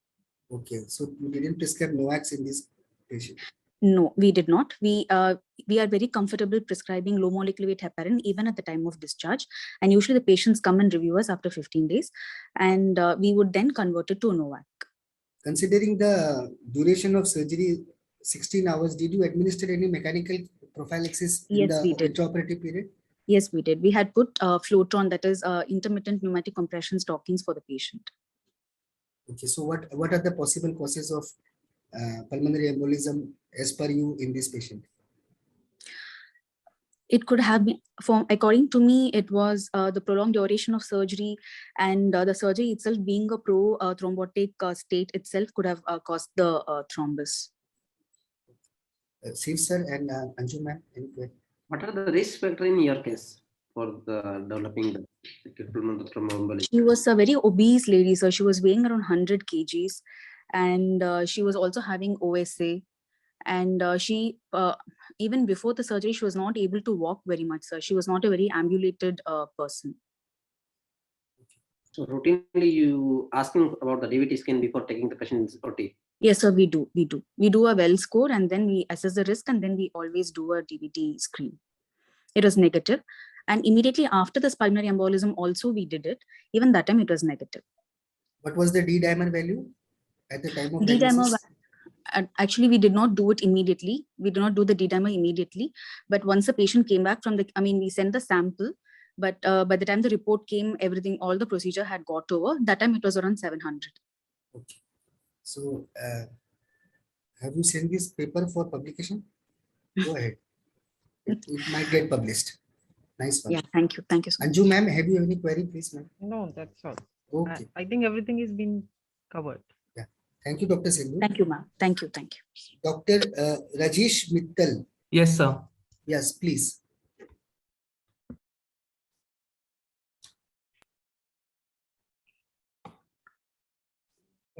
Speaker 8: Okay, so you didn't prescribe NOACs in this patient?
Speaker 17: No, we did not. We are very comfortable prescribing low molecular weight heparin even at the time of discharge. And usually the patients come and review us after 15 days, and we would then convert it to a NOAC.
Speaker 8: Considering the duration of surgery, 16 hours, did you administer any mechanical prophylaxis in the intraoperative period?
Speaker 17: Yes, we did. We had put Flotron, that is intermittent pneumatic compression stockings for the patient.
Speaker 8: Okay, so what are the possible causes of pulmonary embolism as per you in this patient?
Speaker 17: It could have been, according to me, it was the prolonged duration of surgery, and the surgery itself being a pro-thrombotic state itself could have caused the thrombus.
Speaker 8: Shiv sir and Anju ma'am,
Speaker 10: what are the risk factors in your case for the developing the acute pulmonary thromboembolism?
Speaker 17: She was a very obese lady, so she was weighing around 100 kgs, and she was also having OSA. And she, even before the surgery, she was not able to walk very much, sir. She was not a very ambulated person.
Speaker 10: So routinely you asking about the DVT scan before taking the patient's OT?
Speaker 17: Yes, sir, we do. We do a well score, and then we assess the risk, and then we always do a DVT screen. It was negative. And immediately after the pulmonary embolism also we did it. Even that time it was negative.
Speaker 8: What was the D-dimer value at the time of
Speaker 17: D-dimer,
Speaker 8: diagnosis?
Speaker 17: actually, we did not do it immediately. We did not do the D-dimer immediately. But once the patient came back from the, we sent the sample, but by the time the report came, everything, all the procedure had got over. That time it was around 700.
Speaker 8: Okay. So, have you sent this paper for publication? Go ahead. It might get published. Nice one.
Speaker 17: Yeah, thank you. Thank you so much.
Speaker 8: Anju ma'am, have you any query, please, ma'am?
Speaker 7: No, that's all.
Speaker 8: Okay.
Speaker 7: I think everything is been covered.
Speaker 8: Yeah. Thank you, Dr. Sindhu.
Speaker 17: Thank you, ma'am. Thank you. Thank you.
Speaker 8: Dr. Rajesh Mittal.
Speaker 18: Yes, sir.
Speaker 8: Yes, please.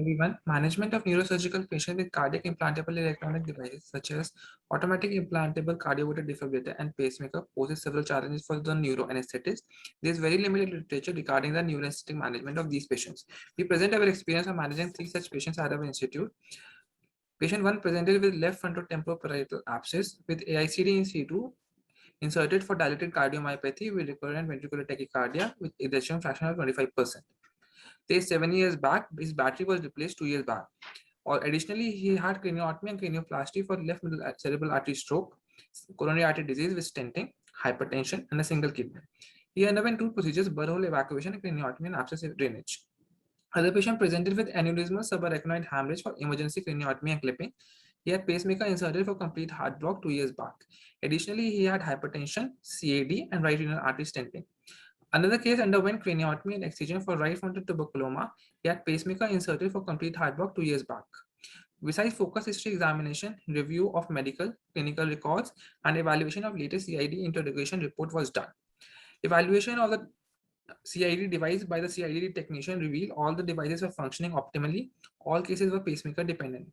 Speaker 18: Everyone, management of neurosurgical patients with cardiac implantable electronic devices such as automatic implantable cardioverter defibrillator and pacemaker poses several challenges for the neuroanesthetist. There is very limited literature regarding the neuroanesthetic management of these patients. We present our experience of managing 3 such patients at our institute. Patient 1 presented with left frontotemporal abscess with AICD in situ inserted for dilated cardiomyopathy with recurrent ventricular tachycardia with ejection fraction of 25%. Say 7 years back, his battery was replaced 2 years back. Or additionally, he had craniotomy and cranioplasty for left middle cerebral artery stroke, coronary artery disease with stenting, hypertension, and a single kidney. He underwent 2 procedures: burr evacuation and craniotomy and abscess drainage. Other patient presented with aneurysmal subarachnoid hemorrhage for emergency craniotomy and clipping. He had pacemaker inserted for complete heart block 2 years back. Additionally, he had hypertension, CAD, and right renal artery stenting. Another case underwent craniotomy and excision for right frontal tuberculoma. He had pacemaker inserted for complete heart block 2 years back. Besides focus history examination, review of medical, clinical records, and evaluation of latest CID interrogation report was done. Evaluation of the CID device by the CID technician revealed all the devices were functioning optimally. All cases were pacemaker dependent.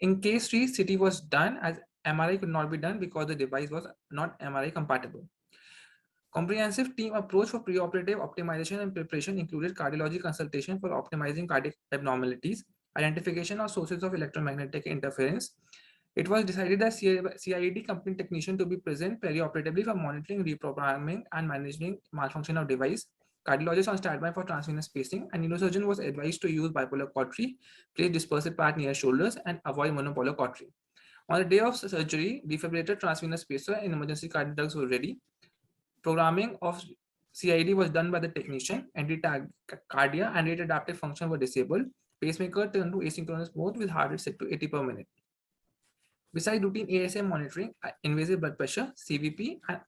Speaker 18: In case 3, CT was done as MRI could not be done because the device was not MRI compatible. Comprehensive team approach for preoperative optimization and preparation included cardiology consultation for optimizing cardiac abnormalities, identification of sources of electromagnetic interference. It was decided that CID company technician to be present perioperatively for monitoring, reprogramming, and managing malfunction of device. Cardiologist on standby for transvenous spacing, and neurosurgeon was advised to use bipolar cautery, place dispersive pad near shoulders, and avoid monopolar cautery. On the day of surgery, defibrillator, transvenous spacer, and emergency cardiacs were ready. Programming of CID was done by the technician, anti-tachycardia and rate adaptive function were disabled. Pacemaker turned to asynchronous mode with heart rate set to 80 per minute. Besides routine ASA monitoring, invasive blood pressure, CVP, and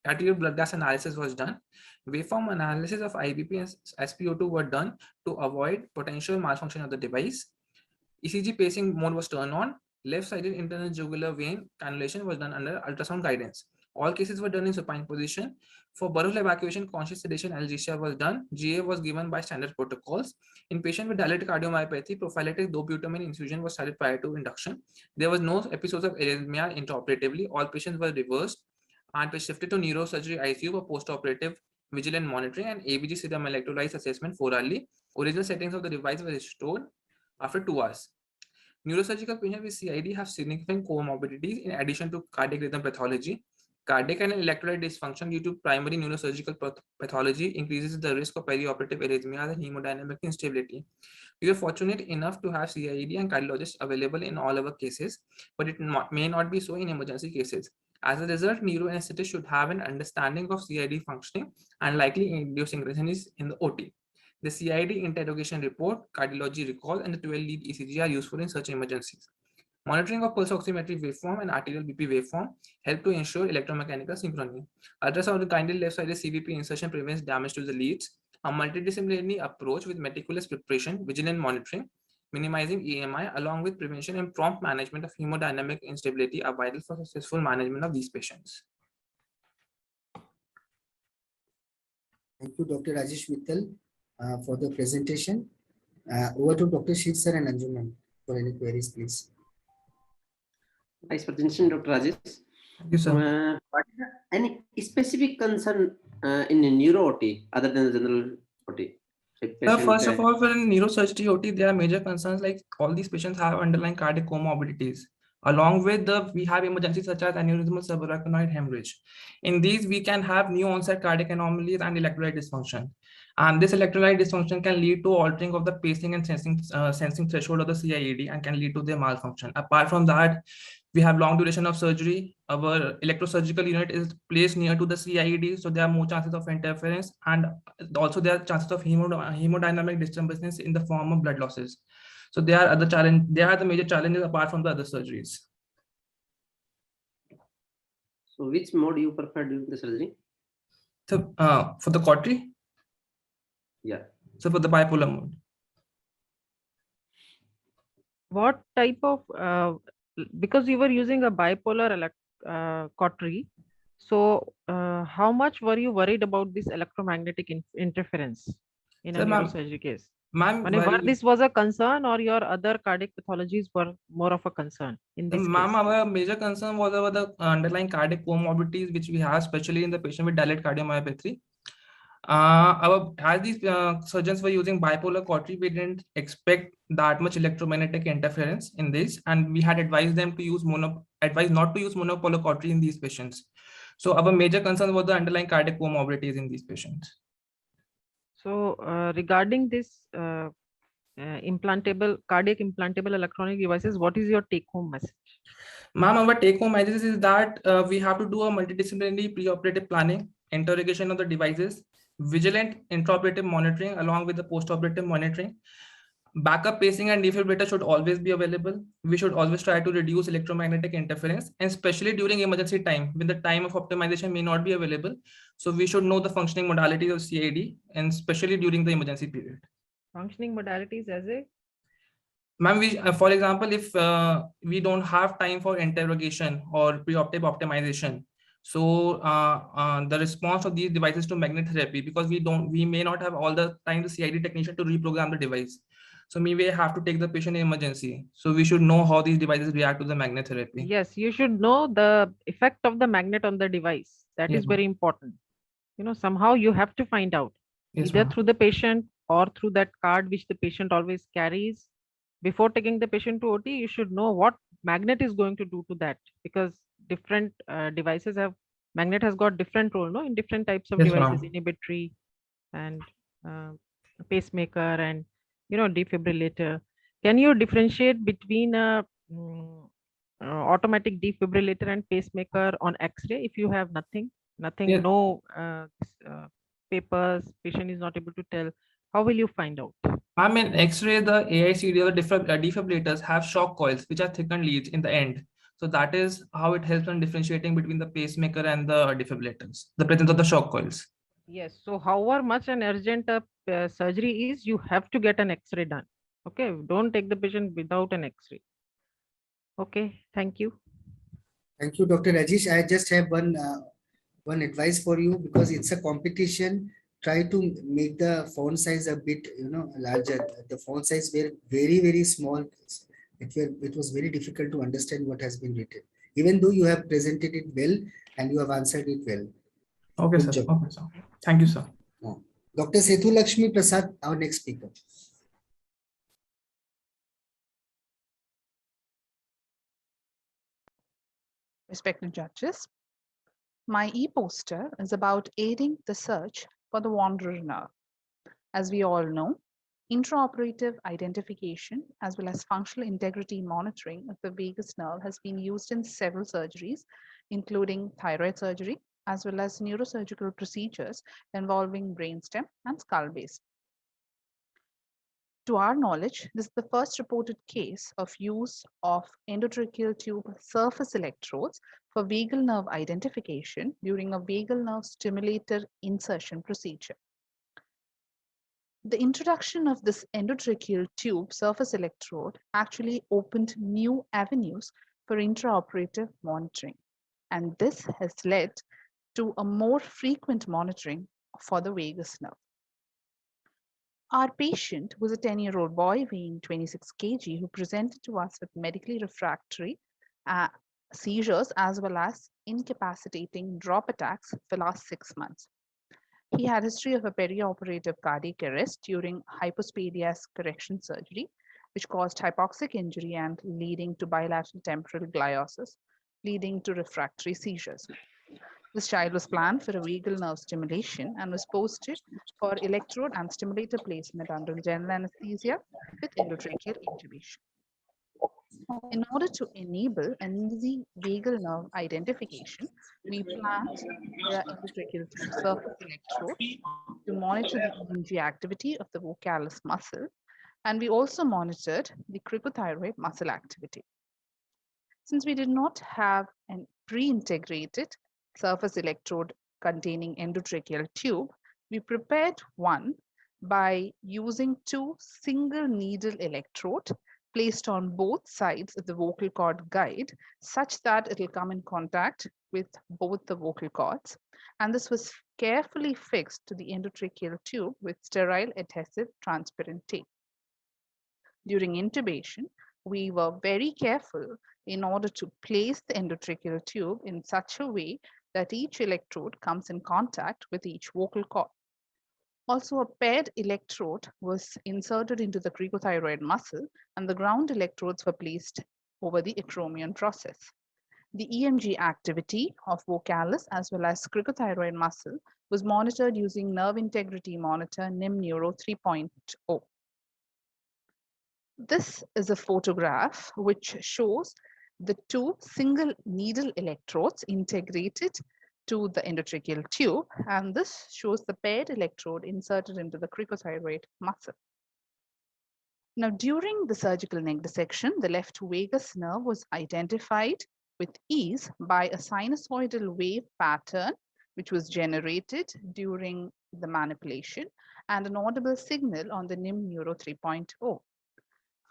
Speaker 18: arterial blood gas analysis was done. Waveform analysis of IBP and SpO2 were done to avoid potential malfunction of the device. ECG pacing mode was turned on. Left-sided internal jugular vein cannulation was done under ultrasound guidance. All cases were done in supine position. For bowel evacuation, conscious sedation analgesia was done. GA was given by standard protocols. In patient with dilated cardiomyopathy, prophylactic dobutamine infusion was started prior to induction. There was no episodes of arrhythmia intraoperatively. All patients were reversed and were shifted to neurosurgery ICU for post-operative vigilant monitoring and ABG serum electrolytes assessment 4 hourly. Original settings of the device were restored after 2 hours. Neurosurgical patients with CID have significant comorbidities in addition to cardiac rhythm pathology. Cardiac and electrolyte dysfunction due to primary neurosurgical pathology increases the risk of perioperative arrhythmia and hemodynamic instability. We were fortunate enough to have CID and cardiologists available in all our cases, but it may not be so in emergency cases. As a result, neuroanesthetists should have an understanding of CID functioning and likely idiosyncrasies in the OT. The CID interrogation report, cardiology recall, and the 12-lead ECG are useful in such emergencies. Monitoring of pulse oximetry waveform and arterial BP waveform help to ensure electromechanical synchrony. Ultrasound guided left-sided CVP insertion prevents damage to the leads. A multidisciplinary approach with meticulous preparation, vigilant monitoring, minimizing EMI, along with prevention and prompt management of hemodynamic instability are vital for successful management of these patients.
Speaker 8: Thank you, Dr. Rajesh Mittal, for the presentation. Over to Dr. Shiv sir and Anjuman for any queries, please.
Speaker 10: Nice presentation, Dr. Rajesh.
Speaker 18: Thank you, sir.
Speaker 10: What is any specific concern in neuro OT other than the general OT?
Speaker 18: First of all, for neurosurgery OT, there are major concerns like all these patients have underlying cardiac comorbidities. Along with we have emergencies such as aneurysmal subarachnoid hemorrhage. In these, we can have new onset cardiac anomalies and electrolyte dysfunction. And this electrolyte dysfunction can lead to altering of the pacing and sensing threshold of the CIED and can lead to their malfunction. Apart from that, we have long duration of surgery. Our electrosurgical unit is placed near to the CIED, so there are more chances of interference, and also there are chances of hemodynamic disturbances in the form of blood losses. So there are other challenges. There are the major challenges apart from the other surgeries.
Speaker 10: So which mode you prefer during the surgery?
Speaker 18: So for the cautery?
Speaker 10: Yeah.
Speaker 18: So for the bipolar mode.
Speaker 7: What type of because you were using a bipolar cautery, so how much were you worried about this electromagnetic interference in a neurosurgery case? Whether this was a concern or your other cardiac pathologies were more of a concern in this case?
Speaker 18: Ma'am, our major concern was about the underlying cardiac comorbidities which we have, especially in the patient with dilated cardiomyopathy. As these surgeons were using bipolar cautery, we didn't expect that much electromagnetic interference in this, and we had advised them to use not to use monopolar cautery in these patients. So our major concern was the underlying cardiac comorbidities in these patients.
Speaker 7: So regarding this cardiac implantable electronic devices, what is your take-home message?
Speaker 18: Ma'am, our take-home message is that we have to do a multidisciplinary preoperative planning, interrogation of the devices, vigilant intraoperative monitoring along with the post-operative monitoring. Backup pacing and defibrillator should always be available. We should always try to reduce electromagnetic interference, and especially during emergency time when the time of optimization may not be available. So we should know the functioning modalities of CID, and especially during the emergency period.
Speaker 7: Functioning modalities as a?
Speaker 18: Ma'am, for example, if we don't have time for interrogation or preoperative optimization, so the response of these devices to magnet therapy, because we may not have all the time the CID technician to reprogram the device. So we may have to take the patient in emergency. So we should know how these devices react to the magnet therapy.
Speaker 7: Yes, you should know the effect of the magnet on the device. That is very important. Somehow you have to find out, either through the patient or through that card which the patient always carries. Before taking the patient to OT, you should know what magnet is going to do to that, because different devices magnet has got different role, in different types of devices, inhibitory and pacemaker and defibrillator. Can you differentiate between a automatic defibrillator and pacemaker on X-ray? If you have nothing, no papers, patient is not able to tell, how will you find out?
Speaker 18: I mean, X-ray, the AICD or the defibrillators have shock coils, which are thickened leads in the end. So that is how it helps in differentiating between the pacemaker and the defibrillators, the presence of the shock coils.
Speaker 7: Yes. So however much an urgent surgery is, you have to get an X-ray done. Okay. Don't take the patient without an X-ray. Okay. Thank you.
Speaker 8: Thank you, Dr. Rajesh. I just have one advice for you, because it's a competition. Try to make the font size a bit, larger. The font size were very, very small. It was very difficult to understand what has been written, even though you have presented it well and you have answered it well.
Speaker 18: Okay,
Speaker 8: Good
Speaker 18: sir.
Speaker 8: job.
Speaker 18: Okay, sir. Thank you, sir.
Speaker 8: Dr. Sethu Lakshmi Prasad, our next speaker.
Speaker 5: Respected judges, my e-poster is about aiding the search for the wanderer nerve. As we all know, intraoperative identification as well as functional integrity monitoring of the vagus nerve has been used in several surgeries, including thyroid surgery, as well as neurosurgical procedures involving brainstem and skull base. To our knowledge, this is the first reported case of use of endotracheal tube surface electrodes for vagal nerve identification during a vagal nerve stimulator insertion procedure. The introduction of this endotracheal tube surface electrode actually opened new avenues for intraoperative monitoring, and this has led to a more frequent monitoring for the vagus nerve. Our patient was a 10-year-old boy weighing 26 kg who presented to us with medically refractory seizures as well as incapacitating drop attacks for the last 6 months. He had a history of a perioperative cardiac arrest during hypospadias correction surgery, which caused hypoxic injury and leading to bilateral temporal gliosis, leading to refractory seizures. This child was planned for a vagal nerve stimulation and was posted for electrode and stimulator placement under general anesthesia with endotracheal intubation. In order to enable an easy vagal nerve identification, we planned the endotracheal tube surface electrode to monitor the EMG activity of the vocalis muscle, and we also monitored the cricothyroid muscle activity. Since we did not have a pre-integrated surface electrode containing endotracheal tube, we prepared one by using 2 single needle electrodes placed on both sides of the vocal cord guide such that it will come in contact with both the vocal cords. And this was carefully fixed to the endotracheal tube with sterile adhesive transparent tape. During intubation, we were very careful in order to place the endotracheal tube in such a way that each electrode comes in contact with each vocal cord. Also, a paired electrode was inserted into the cricothyroid muscle, and the ground electrodes were placed over the acromion process. The EMG activity of vocalis as well as cricothyroid muscle was monitored using nerve integrity monitor NIM Neuro 3.0. This is a photograph which shows the 2 single needle electrodes integrated to the endotracheal tube, and this shows the paired electrode inserted into the cricothyroid muscle. Now, during the surgical neck dissection, the left vagus nerve was identified with ease by a sinusoidal wave pattern which was generated during the manipulation and an audible signal on the NIM Neuro 3.0.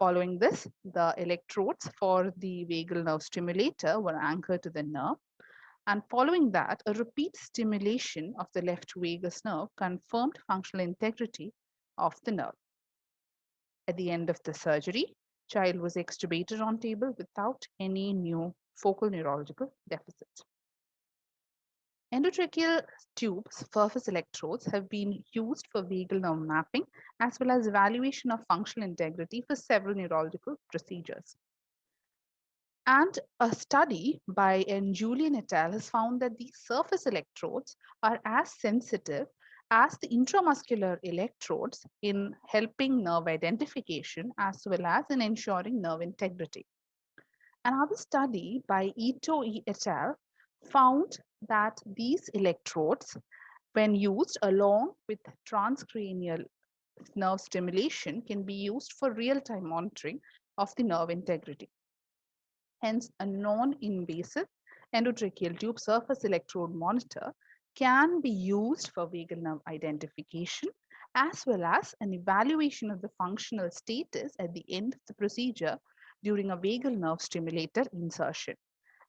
Speaker 5: Following this, the electrodes for the vagal nerve stimulator were anchored to the nerve. And following that, a repeat stimulation of the left vagus nerve confirmed functional integrity of the nerve. At the end of the surgery, child was extubated on table without any new focal neurological deficits. Endotracheal tube surface electrodes have been used for vagal nerve mapping as well as evaluation of functional integrity for several neurological procedures. And a study by Julian et al. Has found that these surface electrodes are as sensitive as the intramuscular electrodes in helping nerve identification as well as in ensuring nerve integrity. Another study by Ito et al. Found that these electrodes, when used along with transcranial nerve stimulation, can be used for real-time monitoring of the nerve integrity. Hence, a non-invasive endotracheal tube surface electrode monitor can be used for vagal nerve identification as well as an evaluation of the functional status at the end of the procedure during a vagal nerve stimulator insertion.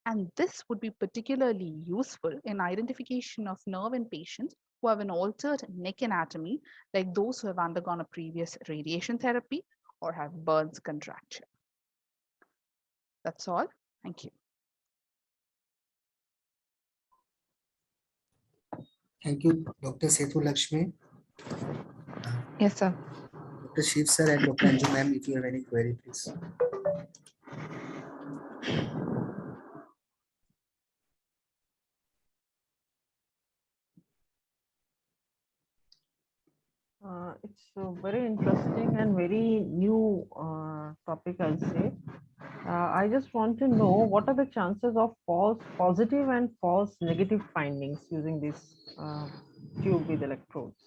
Speaker 5: And this would be particularly useful in identification of nerve in patients who have an altered neck anatomy, like those who have undergone a previous radiation therapy or have Burns contracture. That's all. Thank you.
Speaker 8: Thank you, Dr. Sethu Lakshmi.
Speaker 5: Yes, sir.
Speaker 8: Dr. Shiv sir and Dr. Anju ma'am, if you have any query, please.
Speaker 7: It's a very interesting and very new topic, I'll say. I just want to know what are the chances of false positive and false negative findings using this tube with electrodes?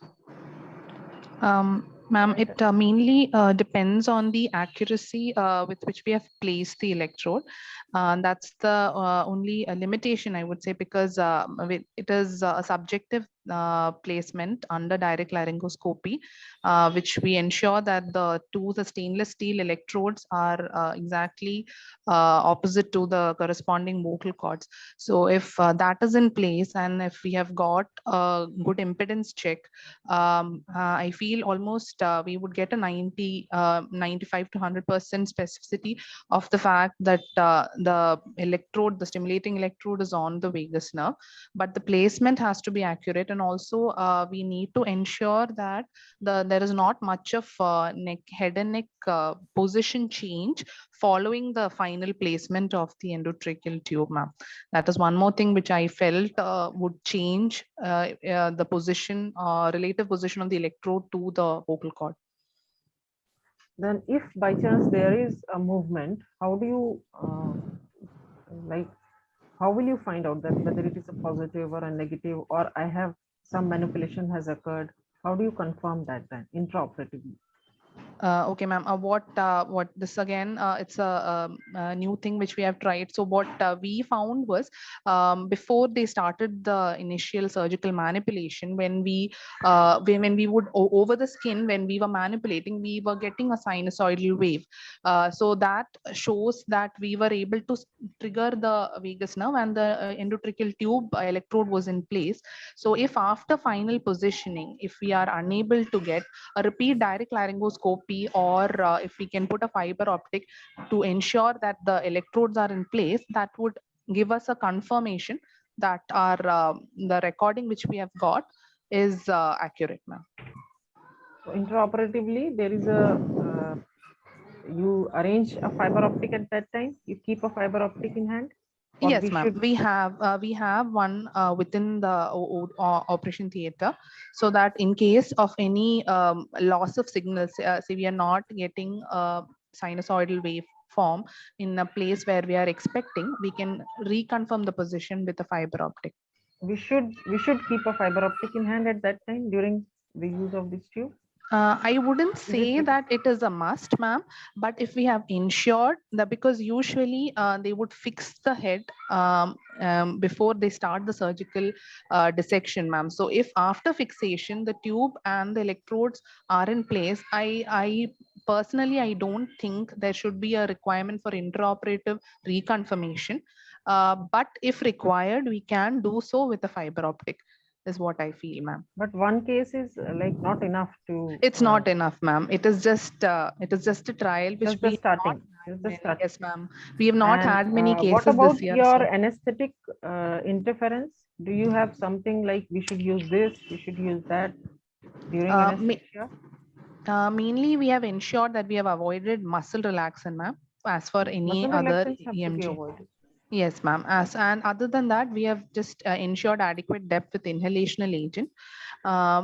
Speaker 5: Ma'am, it mainly depends on the accuracy with which we have placed the electrode. That's the only limitation, I would say, because it is a subjective placement under direct laryngoscopy, which we ensure that the stainless steel electrodes are exactly opposite to the corresponding vocal cords. So if that is in place and if we have got a good impedance check, I feel almost we would get a 95 to 100% specificity of the fact that the stimulating electrode is on the vagus nerve, but the placement has to be accurate. And also we need to ensure that there is not much of head and neck position change following the final placement of the endotracheal tube, ma'am. That is one more thing which I felt would change the position, relative position of the electrode to the vocal cord.
Speaker 7: Then if by chance there is a movement, how do you how will you find out that whether it is a positive or a negative, or I have some manipulation has occurred? How do you confirm that then intraoperatively?
Speaker 5: Okay, ma'am. What this again? It's a new thing which we have tried. So what we found was before they started the initial surgical manipulation, when we would over the skin, when we were manipulating, we were getting a sinusoidal wave. So that shows that we were able to trigger the vagus nerve and the endotracheal tube electrode was in place. So if after final positioning, if we are unable to get a repeat direct laryngoscopy, or if we can put a fiber optic to ensure that the electrodes are in place, that would give us a confirmation that our the recording which we have got is accurate, ma'am.
Speaker 7: So intraoperatively, there is a you arrange a fiber optic at that time. You keep a fiber optic in hand.
Speaker 5: Yes, ma'am. We have one within the operation theater, so that in case of any loss of signals, say we are not getting a sinusoidal waveform in a place where we are expecting, we can reconfirm the position with a fiber optic.
Speaker 7: We should keep a fiber optic in hand at that time during the use of this tube.
Speaker 5: I wouldn't say that it is a must, ma'am, but if we have ensured that, because usually they would fix the head before they start the surgical dissection, ma'am. So if after fixation, the tube and the electrodes are in place, I personally, I don't think there should be a requirement for intraoperative reconfirmation. But if required, we can do so with a fiber optic, is what I feel, ma'am.
Speaker 7: But one case is like not enough to.
Speaker 5: It's not enough, ma'am. It is just a trial which
Speaker 7: we starting.
Speaker 5: Yes, ma'am. We have not had many cases.
Speaker 7: What about
Speaker 5: this year,
Speaker 7: your anesthetic interference? Do you have something like we should use this, we should use that during anesthesia?
Speaker 5: Mainly, we have ensured that we have avoided muscle relaxant, ma'am, as for any other EMG. Yes, ma'am. And other than that, we have just ensured adequate depth with inhalational agent.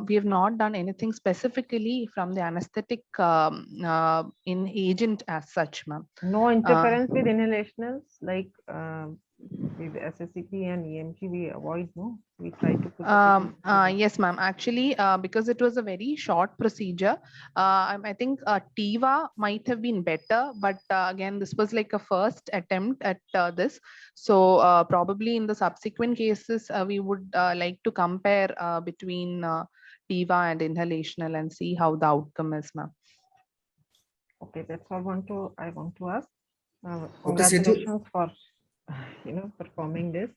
Speaker 5: We have not done anything specifically from the anesthetic in agent as such, ma'am.
Speaker 7: No interference with inhalationals like with SSCP and EMG, we avoid, no? We try to put
Speaker 5: yes, ma'am. Actually, because it was a very short procedure, I think TIVA might have been better, but again, this was like a first attempt at this. So probably in the subsequent cases, we would like to compare between TIVA and inhalational and see how the outcome is, ma'am.
Speaker 7: Okay, that's all I want to ask. Congratulations for performing this.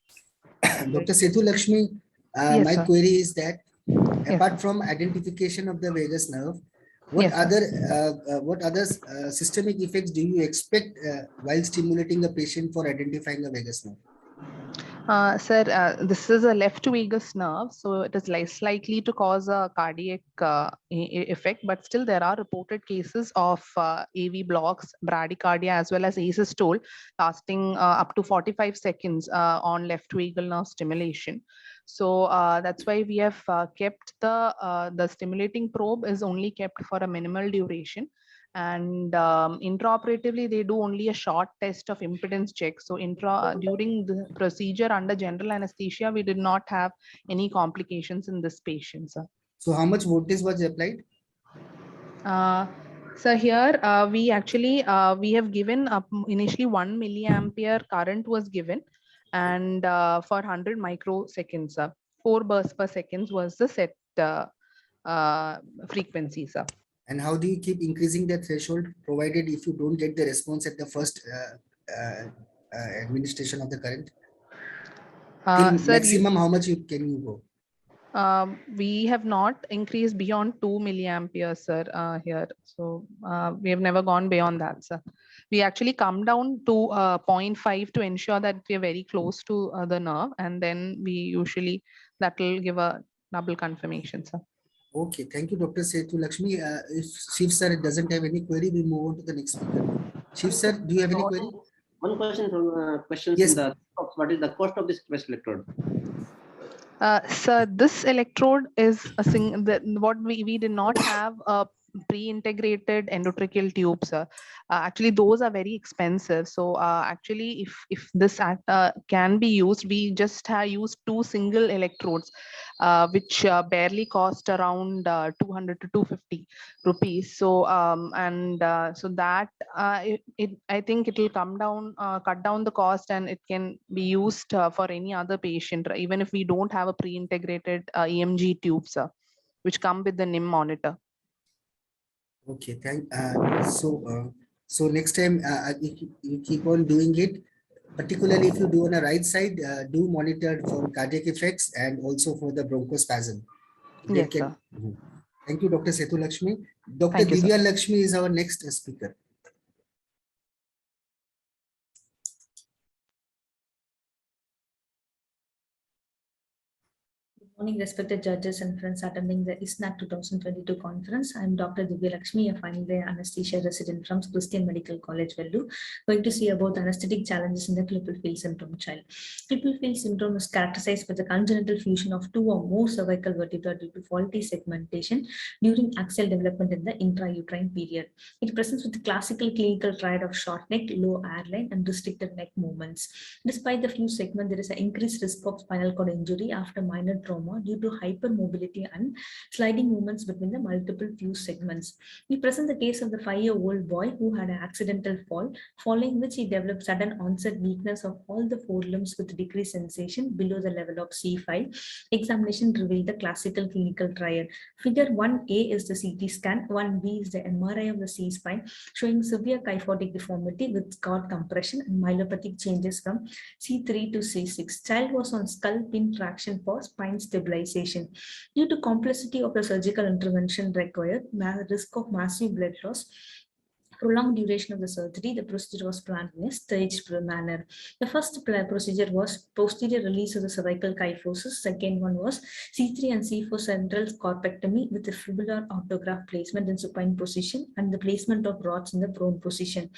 Speaker 8: Dr. Sethu Lakshmi,
Speaker 5: Yes,
Speaker 8: my
Speaker 5: sir.
Speaker 8: query is that
Speaker 5: Yes,
Speaker 8: apart
Speaker 5: sir.
Speaker 8: from identification of the vagus nerve, what
Speaker 5: Yes, sir.
Speaker 8: other systemic effects do you expect while stimulating a patient for identifying a vagus nerve?
Speaker 5: Sir, this is a left vagus nerve, so it is less likely to cause a cardiac effect, but still there are reported cases of AV blocks, bradycardia, as well as asystole lasting up to 45 seconds on left vagal nerve stimulation. So that's why we have kept the stimulating probe is only kept for a minimal duration. And intraoperatively, they do only a short test of impedance check. So during the procedure under general anesthesia, we did not have any complications in this patient, sir.
Speaker 8: So how much voltage was applied?
Speaker 5: So here we actually we have given initially 1 milliampere current was given, and for 100 microseconds, 4 bursts per second was the set frequency, sir.
Speaker 8: And how do you keep increasing the threshold, provided if you don't get the response at the first administration of the current? Till
Speaker 5: Sir,
Speaker 8: maximum, how much can you go?
Speaker 5: We have not increased beyond 2 milliamperes, sir, here. So we have never gone beyond that, sir. We actually come down to 0.5 to ensure that we are very close to the nerve, and then we usually, that will give a double confirmation, sir.
Speaker 8: Okay, thank you, Dr. Sethu Lakshmi. If Shiv sir doesn't have any query, we move on to the next speaker. Shiv sir, do you have any query?
Speaker 10: One question from questions
Speaker 8: Yes.
Speaker 10: in the what is the cost of this breast electrode?
Speaker 5: So this electrode is a what we did not have a pre-integrated endotracheal tubes. Actually, those are very expensive. So actually, if this can be used, we just have used 2 single electrodes, which barely cost around 200 to 250 rupees. So so that I think it will come down, cut down the cost, and it can be used for any other patient, even if we don't have a pre-integrated EMG tubes, which come with the NIM monitor.
Speaker 8: Okay, so next time you keep on doing it, particularly if you do on the right side, do monitor for cardiac effects and also for the bronchospasm.
Speaker 5: Yes, sir.
Speaker 8: Thank you, Dr. Sethu Lakshmi. Dr.
Speaker 5: Thank you,
Speaker 8: Divya
Speaker 5: sir.
Speaker 8: Lakshmi is our next speaker.
Speaker 15: Good morning, respected judges and friends attending the ISNAC 2022 conference. I'm Dr. Divya Lakshmi, a final year anesthesia resident from Christian Medical College, Vellu, going to see about the anesthetic challenges in the Klippel-Feil syndrome child. Klippel-Feil syndrome is characterized by the congenital fusion of 2 or more cervical vertebrae due to faulty segmentation during axial development in the intrauterine period. It presents with the classical clinical triad of short neck, low airline, and restricted neck movements. Despite the fused segment, there is an increased risk of spinal cord injury after minor trauma due to hypermobility and sliding movements between the multiple fused segments. We present the case of the 5-year-old boy who had an accidental fall, following which he developed sudden onset weakness of all the 4 limbs with decreased sensation below the level of C5. Examination revealed the classical clinical triad. Figure 1A is the CT scan, 1B is the MRI of the C-spine, showing severe kyphotic deformity with cord compression and myelopathic changes from C3 to C6. Child was on skull pin traction for spine stabilization. Due to complexity of the surgical intervention required, risk of massive blood loss, prolonged duration of the surgery, the procedure was planned in a staged manner. The first procedure was posterior release of the cervical kyphosis. Second one was C3 and C4 central corpectomy with the fibular autograft placement in supine position and the placement of rods in the prone position.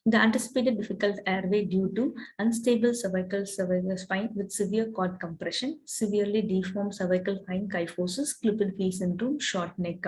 Speaker 15: The anticipated difficult airway due to unstable cervical spine with severe cord compression, severely deformed cervical fine kyphosis, Klippel-Feil syndrome, short neck.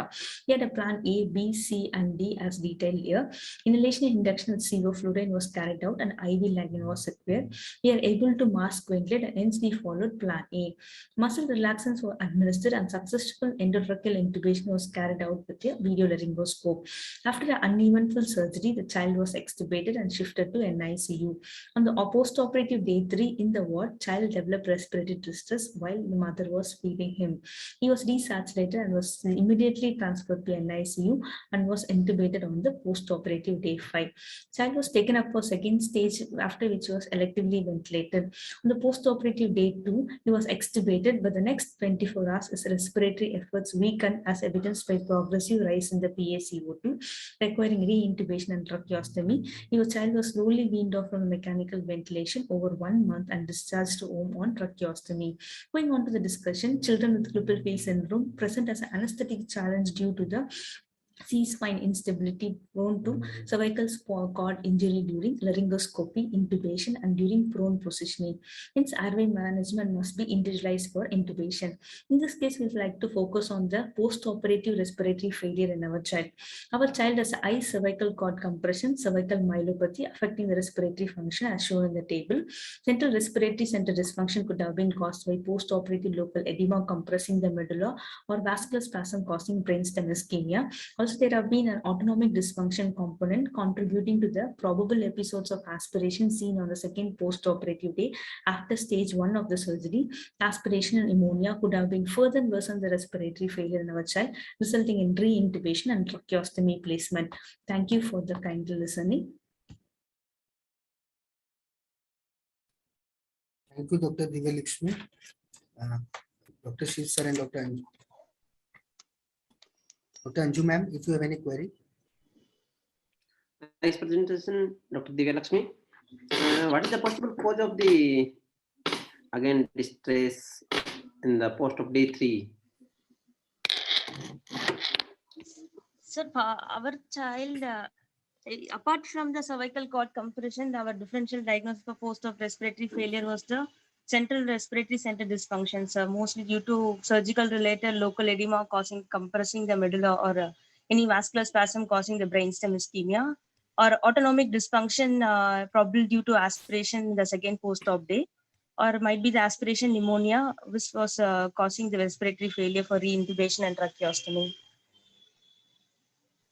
Speaker 15: He had a plan A, B, C, and D as detailed here. Inhalation and induction with sevoflurane was carried out and IV ligand was required. We are able to mask ventilate and hence we followed plan A. Muscle relaxants were administered and successful endotracheal intubation was carried out with a video laryngoscope. After an uneventful surgery, the child was extubated and shifted to NICU. On the post-operative day 3 in the ward, child developed respiratory distress while the mother was feeding him. He was desaturated and was immediately transferred to NICU and was intubated on the post-operative post-operative day 5. Child was taken up for second stage, after which was electively ventilated. On the post-operative day 2, he was extubated, but the next 24 hours his respiratory efforts weakened as evidenced by progressive rise in the PaCO2, requiring re-intubation and tracheostomy. Your child was slowly weaned off from mechanical ventilation over 1 month and discharged to home on tracheostomy. Going on to the discussion, children with Klippel-Feil syndrome present as an anesthetic challenge due to the C-spine instability prone to cervical cord injury during laryngoscopy, intubation, and during prone positioning. Hence, airway management must be individualized for intubation. In this case, we would like to focus on the post-operative respiratory failure in our child. Our child has high cervical cord compression, cervical myelopathy affecting the respiratory function as shown in the table. Central respiratory center dysfunction could have been caused by post-operative local edema compressing the medulla or vascular spasm causing brainstem ischemia. Also, there have been an autonomic dysfunction component contributing to the probable episodes of aspiration seen on the second post-operative day after stage 1 of the surgery. Aspiration and pneumonia could have been further worsened the respiratory failure in our child, resulting in re-intubation and tracheostomy placement. Thank you for the kind listening.
Speaker 8: Thank you, Dr. Divya Lakshmi. Dr. Shiv sir and Dr. Anju. Dr. Anju ma'am, if you have any query.
Speaker 10: Nice presentation, Dr. Divya Lakshmi. What is the possible cause of the, again, distress in the post of day 3?
Speaker 3: Sir, our child, apart from the cervical cord compression, our differential diagnosis for post-op respiratory failure was the central respiratory center dysfunction, sir, mostly due to surgical related local edema compressing the medulla or any vascular spasm causing the brainstem ischemia, or autonomic dysfunction probably due to aspiration in the second post-op day, or might be the aspiration pneumonia, which was causing the respiratory failure for re-intubation and tracheostomy.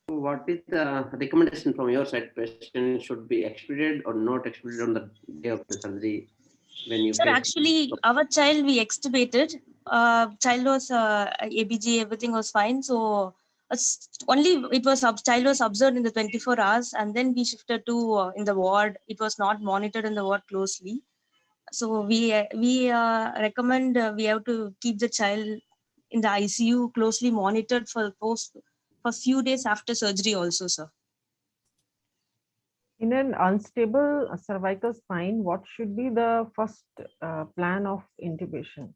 Speaker 10: What is the recommendation from your side? Patient should be extubated or not extubated on the day of the surgery? When you
Speaker 3: Sir, actually, our child we extubated. Child was ABG, everything was fine. So only child was observed in the 24 hours, and then we shifted to in the ward. It was not monitored in the ward closely. So we recommend we have to keep the child in the ICU closely monitored for few days after surgery also, sir.
Speaker 7: In an unstable cervical spine, what should be the first plan of intubation?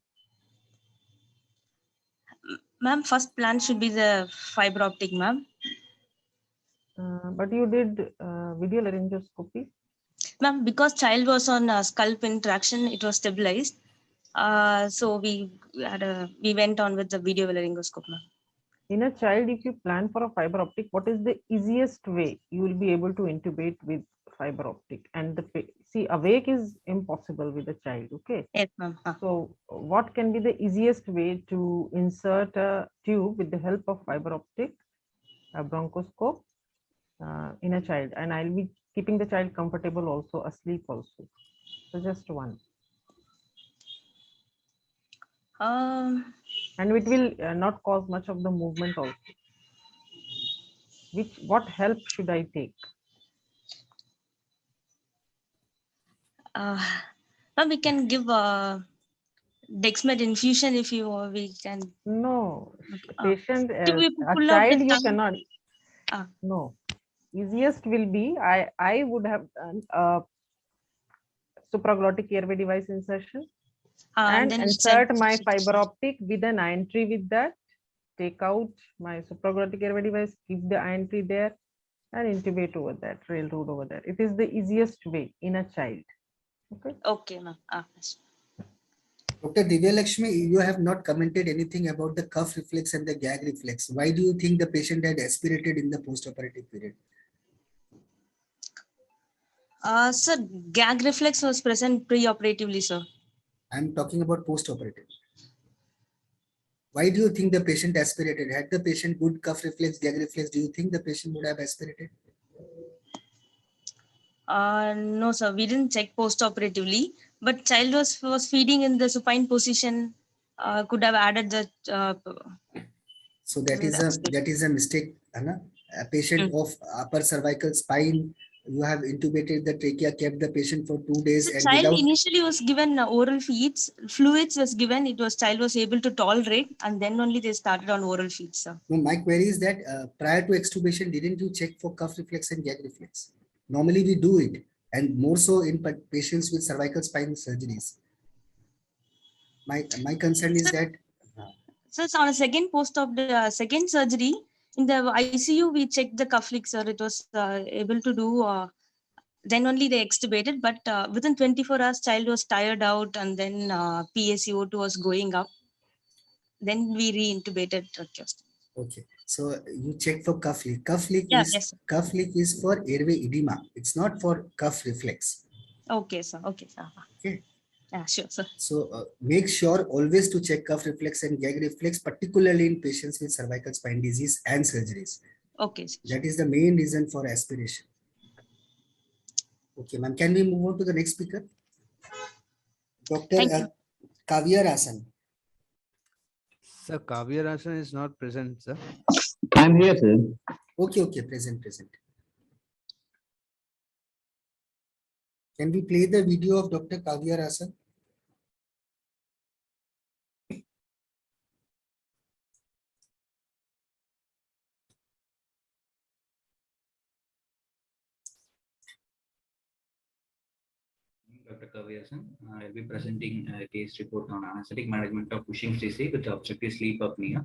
Speaker 3: Ma'am, first plan should be the fiber optic, ma'am.
Speaker 7: But you did video laryngoscopy?
Speaker 3: Ma'am, because child was on scalp interaction, it was stabilized. So we went on with the video laryngoscope, ma'am.
Speaker 7: In a child, if you plan for a fiber optic, what is the easiest way you will be able to intubate with fiber optic? And see, awake is impossible with a child, okay?
Speaker 3: Yes, ma'am.
Speaker 7: So what can be the easiest way to insert a tube with the help of fiber optic, a bronchoscope in a child? And I'll be keeping the child comfortable also, asleep also. So just one. And it will not cause much of the movement also. What help should I take?
Speaker 3: We can give Dexmed infusion if we can.
Speaker 7: No, patient, a
Speaker 3: child
Speaker 7: you cannot. No, easiest will be I would have done a supraglottic airway device insertion and insert my fiber optic with an iron tree with that. Take out my supraglottic airway device, keep the iron tree there, and intubate over that, railroad over there. It is the easiest way in a child. Okay.
Speaker 3: Okay, ma'am.
Speaker 8: Dr. Divya Lakshmi, you have not commented anything about the cough reflex and the gag reflex. Why do you think the patient had aspirated in the post-operative period?
Speaker 3: Sir, gag reflex was present pre-operatively, sir.
Speaker 8: I'm talking about post-operative. Why do you think the patient aspirated? Had the patient good cough reflex, gag reflex, do you think the patient would have aspirated?
Speaker 3: No, sir. We didn't check post-operatively, but child was feeding in the supine position. Could have added the.
Speaker 8: So that is a mistake, Anna. a patient of upper cervical spine, you have intubated the trachea, kept the patient for 2 days,
Speaker 3: The
Speaker 8: and
Speaker 3: child
Speaker 8: without
Speaker 3: initially was given oral feeds, fluids was given. Child was able to tolerate, and then only they started on oral feeds, sir.
Speaker 8: No, my query is that prior to extubation, didn't you check for cuff reflex and gag reflex? Normally we do it, and more so in patients with cervical spine surgeries. My concern is that.
Speaker 3: So it's on a second second surgery in the ICU, we checked the cuff flex, sir. It was able to do. Then only they extubated, but within 24 hours, child was tired out, and then PaCO2 was going up. Then we re-intubated tracheostomy.
Speaker 8: Okay, so you check for cuff leak. Cuff leak is for airway edema. It's not for cuff reflex.
Speaker 3: Okay, sir. Okay, sir.
Speaker 8: Okay.
Speaker 3: Yeah, sure, sir.
Speaker 8: So make sure always to check cuff reflex and gag reflex, particularly in patients with cervical spine disease and surgeries.
Speaker 3: Okay.
Speaker 8: That is the main reason for aspiration. Okay, ma'am. Can we move on to the next speaker? Dr. Kavya Rasan.
Speaker 6: Sir, Kavya Rasan is not present, sir.
Speaker 4: I'm here, sir.
Speaker 8: Okay, present. Can we play the video of Dr. Kavya Rasan?
Speaker 19: Dr. Kavya Rasan. I'll be presenting a case report on anesthetic management of Cushing's disease with obstructive sleep apnea,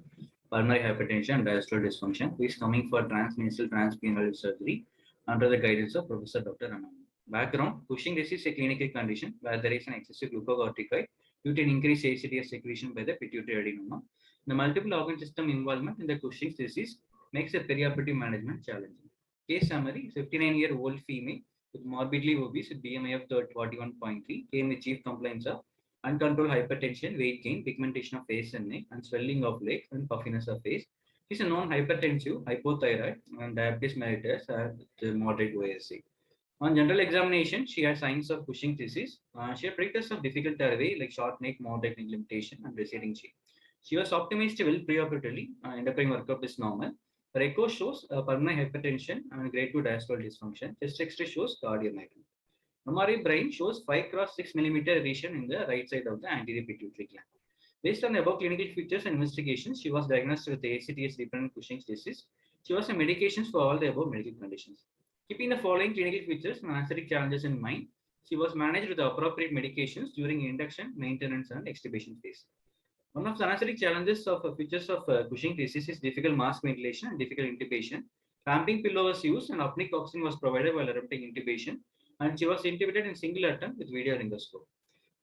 Speaker 19: pulmonary hypertension, and diastolic dysfunction, who is coming for transnasal transpenile surgery under the guidance of Professor Dr. Raman. Background: Cushing's disease is a clinical condition where there is an excessive glucocorticoid due to an increased ACTH secretion by the pituitary adenoma. The multiple organ system involvement in the Cushing's disease makes the perioperative management challenging. Case summary: 59-year-old female with morbidly obese with BMI of 41.3 came with chief complaints of uncontrolled hypertension, weight gain, pigmentation of face and neck, and swelling of legs and puffiness of face. She is a non-hypertensive, hypothyroid, and diabetes mellitus with moderate OSA. On general examination, she had signs of Cushing's disease. She had precursors of difficult airway like short neck, moderate neck limitation, and receding chin. She was optimized well preoperatively. Endocrine workup is normal. Her echo shows pulmonary hypertension and grade 2 diastolic dysfunction. Chest X-ray shows cardiomegaly. MRI brain shows 5 x 6 mm lesion in the right side of the anterior pituitary gland. Based on the above clinical features and investigations, she was diagnosed with ACTH dependent Cushing's disease. She was on medications for all the above medical conditions. Keeping the following clinical features and anesthetic challenges in mind, she was managed with the appropriate medications during induction, maintenance, and extubation phase. One of the anesthetic challenges of features of Cushing's disease is difficult mask ventilation and difficult intubation. Clamping pillow was used and apneic oxygen was provided while attempting intubation, and she was intubated in single attempt with video laryngoscope.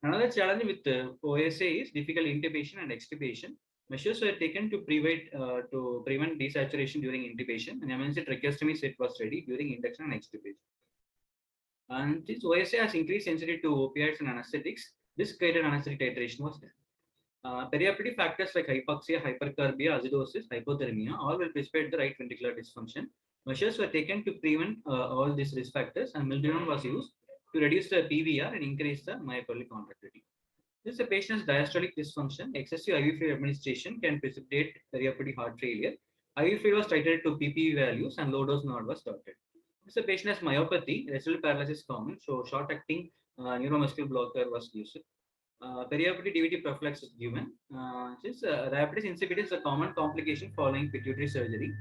Speaker 19: Another challenge with OSA is difficult intubation and extubation. Measures were taken to prevent desaturation during intubation, and emergency tracheostomy set was ready during induction and extubation. And this OSA has increased sensitivity to opioids and anesthetics. This guided anesthetic titration was done. Perioperative factors like hypoxia, hypercarbia, acidosis, hypothermia all will precipitate the right ventricular dysfunction. Measures were taken to prevent all these risk factors, and milrinone was used to reduce the PVR and increase the myocardial contractility. This is a patient's diastolic dysfunction. Excessive IV fluid administration can precipitate perioperative heart failure. IV fluid was titrated to PPV values and low dose NOD was started. This is a patient has myopathy, residual paralysis is common, so short-acting neuromuscular blocker was used. Perioperative DVT prophylaxis given. Diabetes insipidus is a common complication following pituitary surgery.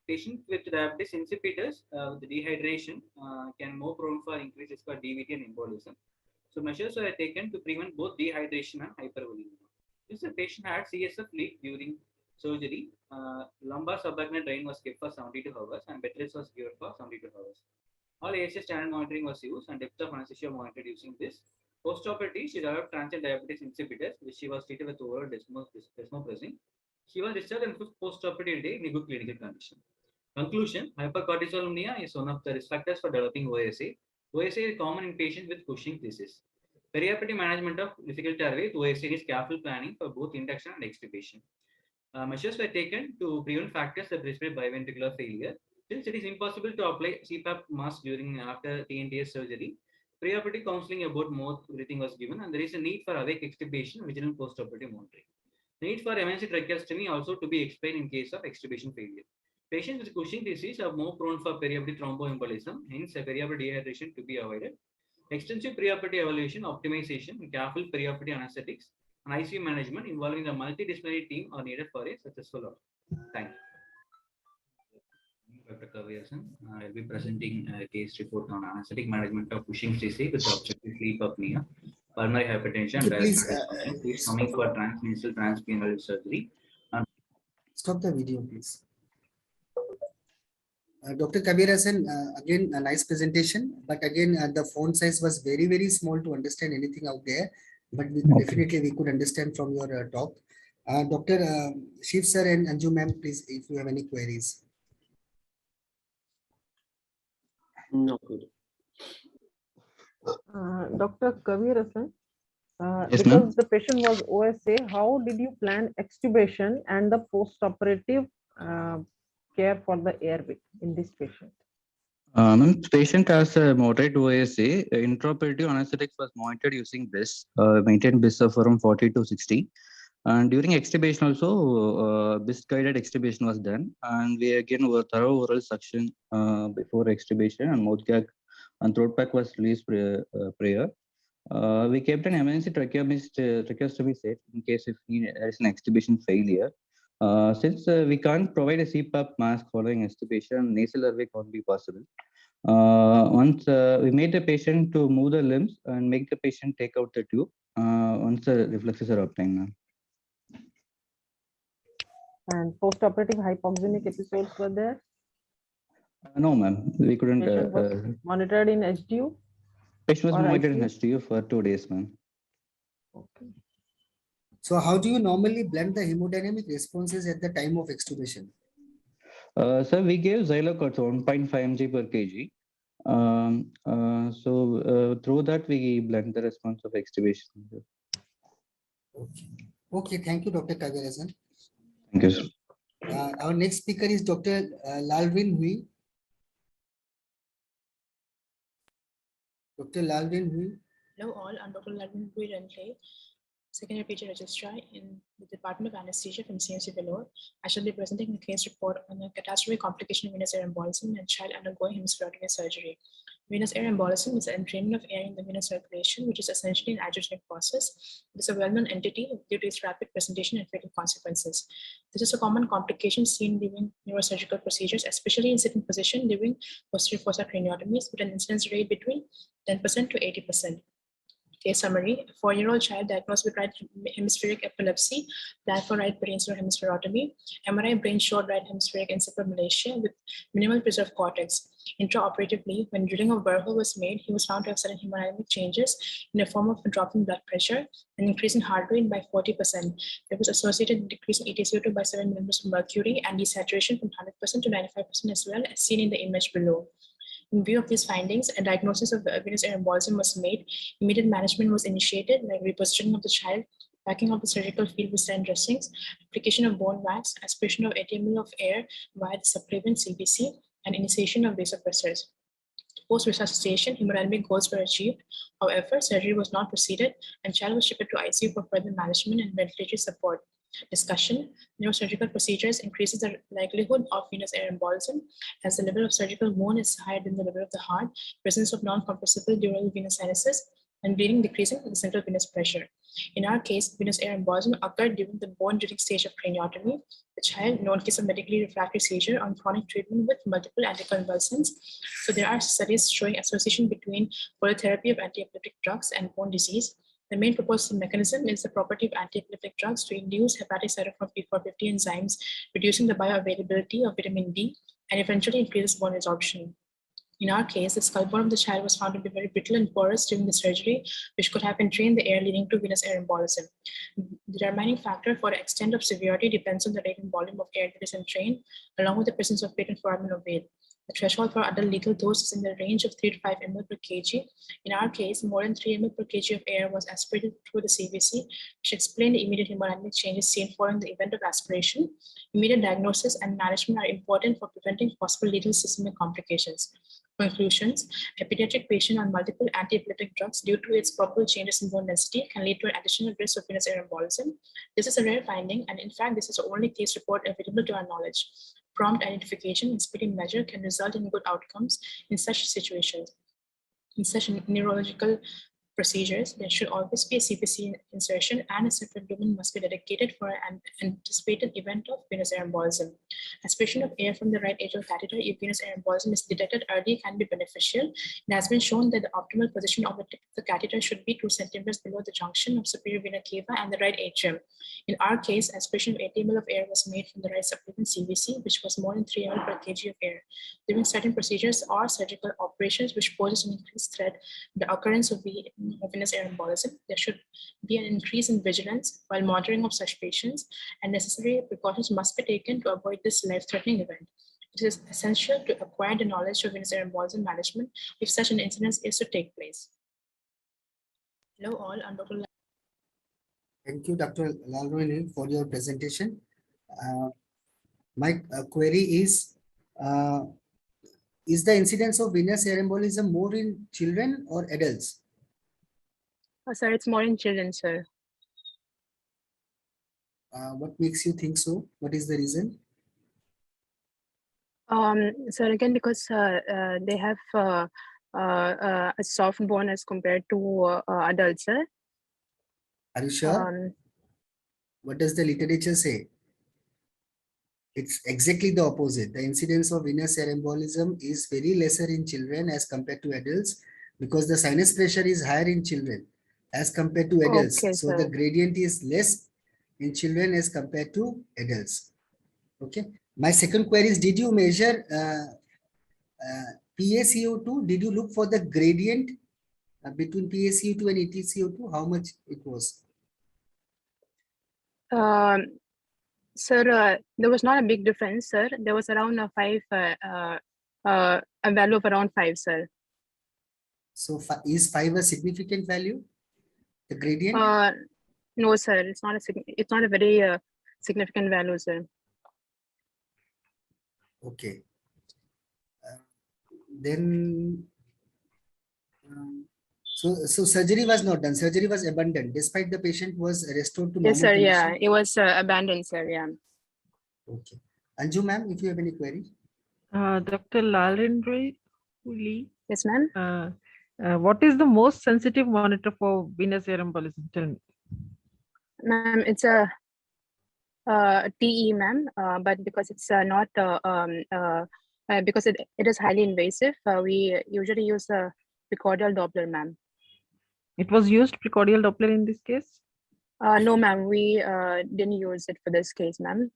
Speaker 19: Patient with diabetes insipidus with dehydration can more prone for increased risk for DVT and embolism. So measures were taken to prevent both dehydration and hypervolemia. This patient had CSF leak during surgery. Lumbar subarachnoid drain was kept for 72 hours and bed rest was given for 72 hours. All AHA standard monitoring was used and depth of anesthesia monitored using this. Post-operative, she developed transient diabetes insipidus, which she was treated with oral desmopressin. She was discharged on 5th post-operative day in a good clinical condition. Conclusion: hypercortisolemia is one of the risk factors for developing OSA. OSA is common in patients with Cushing's disease. Perioperative management of difficult airway with OSA is careful planning for both induction and extubation. Measures were taken to prevent factors that precipitate biventricular failure. Since it is impossible to apply CPAP mask after TNTS surgery, preoperative counseling about mouth breathing was given, and there is a need for awake extubation and vigilant postoperative monitoring. The need for emergency tracheostomy also to be explained in case of extubation failure. Patients with Cushing disease are more prone for perioperative thromboembolism, hence a perioperative dehydration to be avoided. Extensive preoperative evaluation, optimization, careful preoperative anesthetics, and ICU management involving the multidisciplinary team are needed for a successful outcome. Thank you. Dr. Kavirsan, I'll be presenting a case report on anesthetic management of Cushing's disease with obstructive sleep apnea, pulmonary hypertension, diastolic is coming for transnasal transpenial surgery.
Speaker 8: Stop the video, please. Dr. Kavirsan, again, a nice presentation, but again, the font size was very, very small to understand anything out there, but definitely we could understand from your talk. Dr. Shiv sir and Anju ma'am, please, if you have any queries.
Speaker 10: No good.
Speaker 7: Dr. Kavirsan,
Speaker 2: Yes,
Speaker 7: because the patient was OSA, how did you plan extubation and the post-operative care for the airway in this patient?
Speaker 2: Patient has a moderate OSA. Intraoperative anesthetics was monitored using BIS, maintained BIS of around 40 to 60. And during extubation also, BIS guided extubation was done. And we again were thorough oral suction before extubation, and mouth gag and throat pack was released prior. We kept an emergency tracheostomy set in case if there is an extubation failure. Since we can't provide a CPAP mask following extubation, nasal airway can't be possible. Once we made the patient to move the limbs and make the patient take out the tube once the reflexes are obtained.
Speaker 7: And post-operative hypoxemic episodes were there?
Speaker 2: No, ma'am. We couldn't.
Speaker 7: Patient was monitored in HDU?
Speaker 2: Patient was
Speaker 7: or
Speaker 2: monitored in
Speaker 7: ICU?
Speaker 2: HDU for 2 days, ma'am.
Speaker 7: Okay.
Speaker 8: So how do you normally blend the hemodynamic responses at the time of extubation?
Speaker 2: So we gave Xyloc 1.5 mg per kg. Through that we blend the response of extubation.
Speaker 8: Okay, thank you, Dr. Kavirsan.
Speaker 2: Thank you, sir.
Speaker 8: Our next speaker is Dr. Lalvin Hui. Dr. Lalvin Hui.
Speaker 4: Hello all, I'm Dr. Lalvin Hui Rentley, Secondary PG Registrar in the Department of Anesthesia from CMC Vellore. I shall be presenting a case report on a catastrophic complication of venous air embolism in a child undergoing hemispherotomy surgery. Venous air embolism is an entrainment of air in the venous circulation, which is essentially an iatrogenic process. It is a well-known entity due to its rapid presentation and fatal consequences. This is a common complication seen during neurosurgical procedures, especially in sitting position during posterior fossa craniotomies, with an incidence rate between 10% to 80%. Case summary: a 4-year-old child diagnosed with right hemispheric epilepsy, planned for right brainstem hemispherotomy, MRI brain showed right hemispheric encephalomalacia with minimal preserved cortex. Intraoperatively, when drilling of Burhole was made, he was found to have sudden hemodynamic changes in the form of a drop in blood pressure, an increase in heart rate by 40%. There was associated decrease in EtCO2 by 7 millimeters of mercury and desaturation from 100% to 95% as well, as seen in the image below. In view of these findings, a diagnosis of venous air embolism was made. Immediate management was initiated, like repositioning of the child, packing of the surgical field with saline dressings, application of bone wax, aspiration of 80 ml of air via the subclavian CBC, and initiation of vasopressors. Post-resuscitation, hemodynamic goals were achieved. However, surgery was not proceeded, and child was shipped to ICU for further management and ventilatory support. Discussion: neurosurgical procedures increases the likelihood of venous air embolism as the level of surgical wound is higher than the level of the heart, presence of non-compressible dural venous sinuses, and bleeding decreasing the central venous pressure. In our case, venous air embolism occurred during the bone drilling stage of craniotomy. The child, known case of medically refractory seizure on chronic treatment with multiple anticonvulsants. So there are studies showing association between phototherapy of anti-epileptic drugs and bone disease. The main proposed mechanism is the property of anti-epileptic drugs to induce hepatic cytochrome P450 enzymes, reducing the bioavailability of vitamin D, and eventually increases bone resorption. In our case, the skull bone of the child was found to be very brittle and porous during the surgery, which could have entrained the air leading to venous air embolism. The determining factor for the extent of severity depends on the rate and volume of air that is entrained, along with the presence of patent foramen ovale. The threshold for adult lethal dose is in the range of 3 to 5 ml per kg. In our case, more than 3 ml per kg of air was aspirated through the CVC, which explained the immediate hemodynamic changes seen following the event of aspiration. Immediate diagnosis and management are important for preventing possible lethal systemic complications. Conclusions: a pediatric patient on multiple anti-epileptic drugs due to its probable changes in bone density can lead to an additional risk of venous air embolism. This is a rare finding, and in fact, this is the only case report available to our knowledge. Prompt identification and speedy measure can result in good outcomes in such situations. In such neurological procedures, there should always be a CPC insertion, and a separate lumen must be dedicated for an anticipated event of venous air embolism. Aspiration of air from the right atrial catheter, if venous air embolism is detected early, can be beneficial. It has been shown that the optimal position of the tip of the catheter should be 2 centimeters below the junction of superior vena cava and the right atrium. In our case, aspiration of 80 ml of air was made from the right subclavian CVC, which was more than 3 ml per kg of air. During certain procedures or surgical operations which poses an increased threat, the occurrence of venous air embolism, there should be an increase in vigilance while monitoring of such patients, and necessary precautions must be taken to avoid this life-threatening event. It is essential to acquire the knowledge of venous air embolism management if such an incident is to take place. Hello all, I'm Dr.
Speaker 8: Thank you, Dr. Lalroini, for your presentation. My query is the incidence of venous air embolism more in children or adults?
Speaker 4: Sir, it's more in children, sir.
Speaker 8: What makes you think so? What is the reason?
Speaker 4: So again, because they have a soft bone as compared to adults, sir.
Speaker 8: Are you sure? What does the literature say? It's exactly the opposite. The incidence of venous air embolism is very lesser in children as compared to adults, because the sinus pressure is higher in children as compared to adults.
Speaker 4: Okay,
Speaker 8: so
Speaker 4: sir.
Speaker 8: the gradient is less in children as compared to adults. Okay. My second query is, did you measure PaCO2? Did you look for the gradient between PaCO2 and EtCO2? How much it was?
Speaker 4: Sir, there was not a big difference, sir. There was around a value of around 5, sir.
Speaker 8: So is 5 a significant value? The gradient?
Speaker 4: No, sir. It's not a very significant value, sir.
Speaker 8: Okay. Then so surgery was not done. Surgery was abandoned despite the patient was restored to normal
Speaker 4: Yes, sir.
Speaker 8: condition.
Speaker 4: Yeah, it was abandoned, sir. Yeah.
Speaker 8: Okay. Anju ma'am, if you have any query.
Speaker 7: Dr. Lalendra,
Speaker 4: yes, ma'am.
Speaker 7: What is the most sensitive monitor for venous air embolism? Tell me.
Speaker 4: Ma'am, it's a TE, ma'am. But because it's not because it is highly invasive, we usually use a precordial Doppler, ma'am.
Speaker 7: It was used precordial Doppler in this case?
Speaker 4: No, ma'am. We didn't use it for this case, ma'am.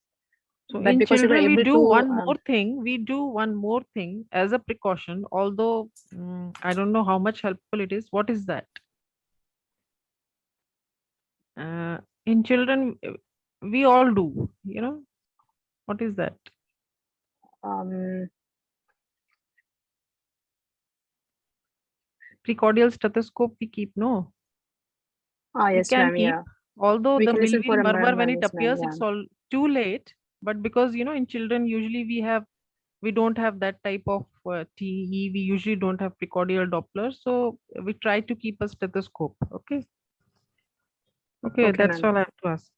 Speaker 7: So
Speaker 4: But
Speaker 7: in
Speaker 4: because we were
Speaker 7: children, we
Speaker 4: able
Speaker 7: do
Speaker 4: to,
Speaker 7: one more thing. We do one more thing as a precaution, although I don't know how much helpful it is. What is that? In children, we all do, you know. What is that? Precordial stethoscope we keep, no?
Speaker 4: Yes,
Speaker 7: we can
Speaker 4: ma'am.
Speaker 7: keep,
Speaker 4: Yeah.
Speaker 7: although
Speaker 4: We
Speaker 7: the
Speaker 4: can listen for
Speaker 7: murmur
Speaker 4: a
Speaker 7: when it
Speaker 4: yes, ma'am,
Speaker 7: appears,
Speaker 4: yeah.
Speaker 7: it's all too late. But because, you know, in children, usually we don't have that type of TE. We usually don't have precordial Doppler. So we try to keep a stethoscope. Okay. Okay, that's all I have to ask.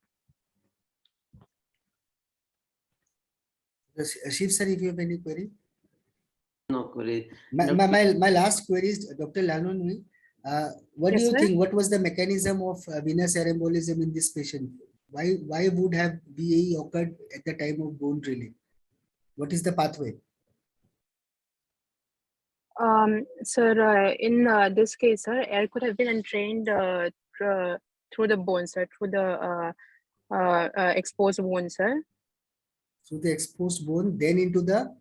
Speaker 8: Shiv sir, if you have any query.
Speaker 10: No query.
Speaker 8: My last query is Dr. Lalroini. What do
Speaker 4: Yes,
Speaker 8: you
Speaker 4: sir.
Speaker 8: think? What was the mechanism of venous air embolism in this patient? Why would have VAE occurred at the time of bone drilling? What is the pathway?
Speaker 4: Sir, in this case, sir, air could have been entrained through the bone, sir, through the exposed bone, sir.
Speaker 8: Through the exposed bone, then into the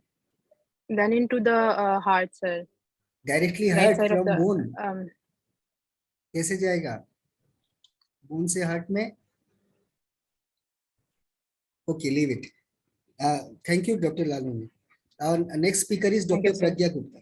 Speaker 4: heart, sir.
Speaker 8: Directly
Speaker 4: Right
Speaker 8: heart
Speaker 4: side of
Speaker 8: from
Speaker 4: the
Speaker 8: bone. कैसे जाएगा? Bone से heart में? Okay, leave it. Thank you, Dr. Lalroini. Our next speaker is
Speaker 4: Thank
Speaker 8: Dr.
Speaker 4: you, sir.
Speaker 8: Pragya Gupta.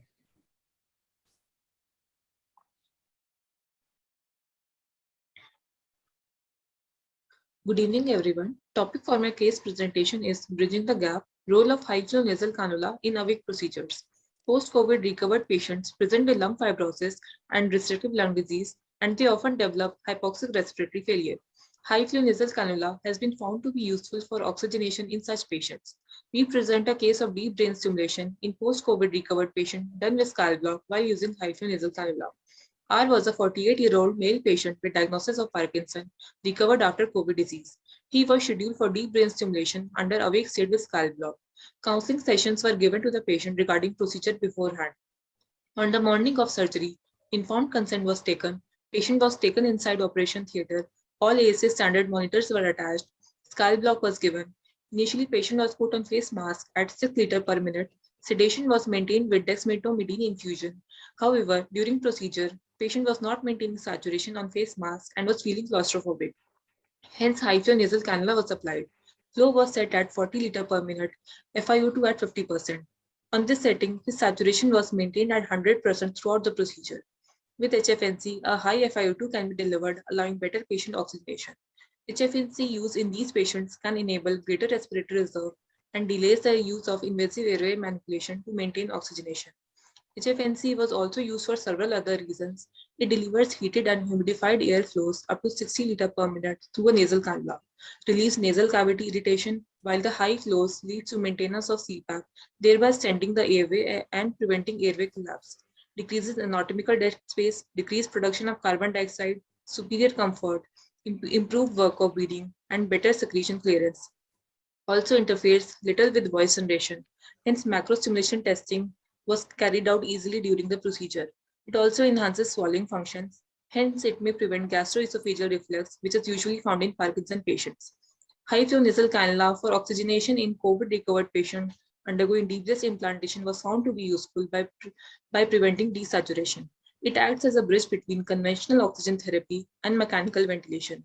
Speaker 11: Good evening, everyone. Topic for my case presentation is Bridging the Gap, Role of High Flow Nasal Cannula in awake procedures. Post-COVID recovered patients present with lung fibrosis and restrictive lung disease and they often develop hypoxic respiratory failure. High flow nasal cannula has been found to be useful for oxygenation in such patients. We present a case of deep brain stimulation in post-COVID recovered patient done with skull block while using high flow nasal cannula. R was a 48-year-old male patient with diagnosis of Parkinson, recovered after COVID disease. He was scheduled for deep brain stimulation under awake state with skull block. Counseling sessions were given to the patient regarding procedure beforehand. On the morning of surgery, informed consent was taken. Patient was taken inside operation theatre. All ASA standard monitors were attached. Skull block was given. Initially, patient was put on face mask at 6 liters per minute. Sedation was maintained with dexmedetomidine infusion. However, during procedure, patient was not maintaining saturation on face mask and was feeling claustrophobic. Hence, high flow nasal cannula was applied. Flow was set at 40 liters per minute, FiO2 at 50%. On this setting, his saturation was maintained at 100% throughout the procedure. With HFNC, a high FiO2 can be delivered, allowing better patient oxygenation. HFNC use in these patients can enable greater respiratory reserve and delays the use of invasive airway manipulation to maintain oxygenation. HFNC was also used for several other reasons. It delivers heated and humidified air flows up to 60 liters per minute through a nasal cannula, relieves nasal cavity irritation, while the high flows leads to maintenance of CPAP, thereby extending the airway and preventing airway collapse, decreases anatomical dead space, decreased production of carbon dioxide, superior comfort, improved work of breathing, and better secretion clearance. Also interferes little with voice generation. Hence, macro stimulation testing was carried out easily during the procedure. It also enhances swallowing functions. Hence, it may prevent gastroesophageal reflux, which is usually found in Parkinson patients. High flow nasal cannula for oxygenation in COVID recovered patients undergoing deep breath implantation was found to be useful by preventing desaturation. It acts as a bridge between conventional oxygen therapy and mechanical ventilation.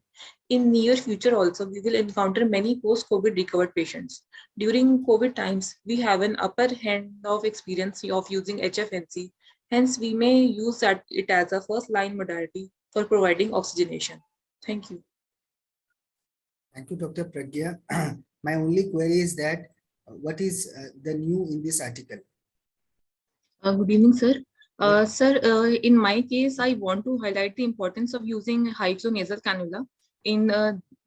Speaker 11: In near future also, we will encounter many post-COVID recovered patients. During COVID times, we have an upper hand of experience of using HFNC. Hence, we may use it as a first-line modality for providing oxygenation. Thank you.
Speaker 8: Thank you, Dr. Pragya. My only query is that what is the new in this article?
Speaker 11: Good evening, sir. In my case, I want to highlight the importance of using high flow nasal cannula. In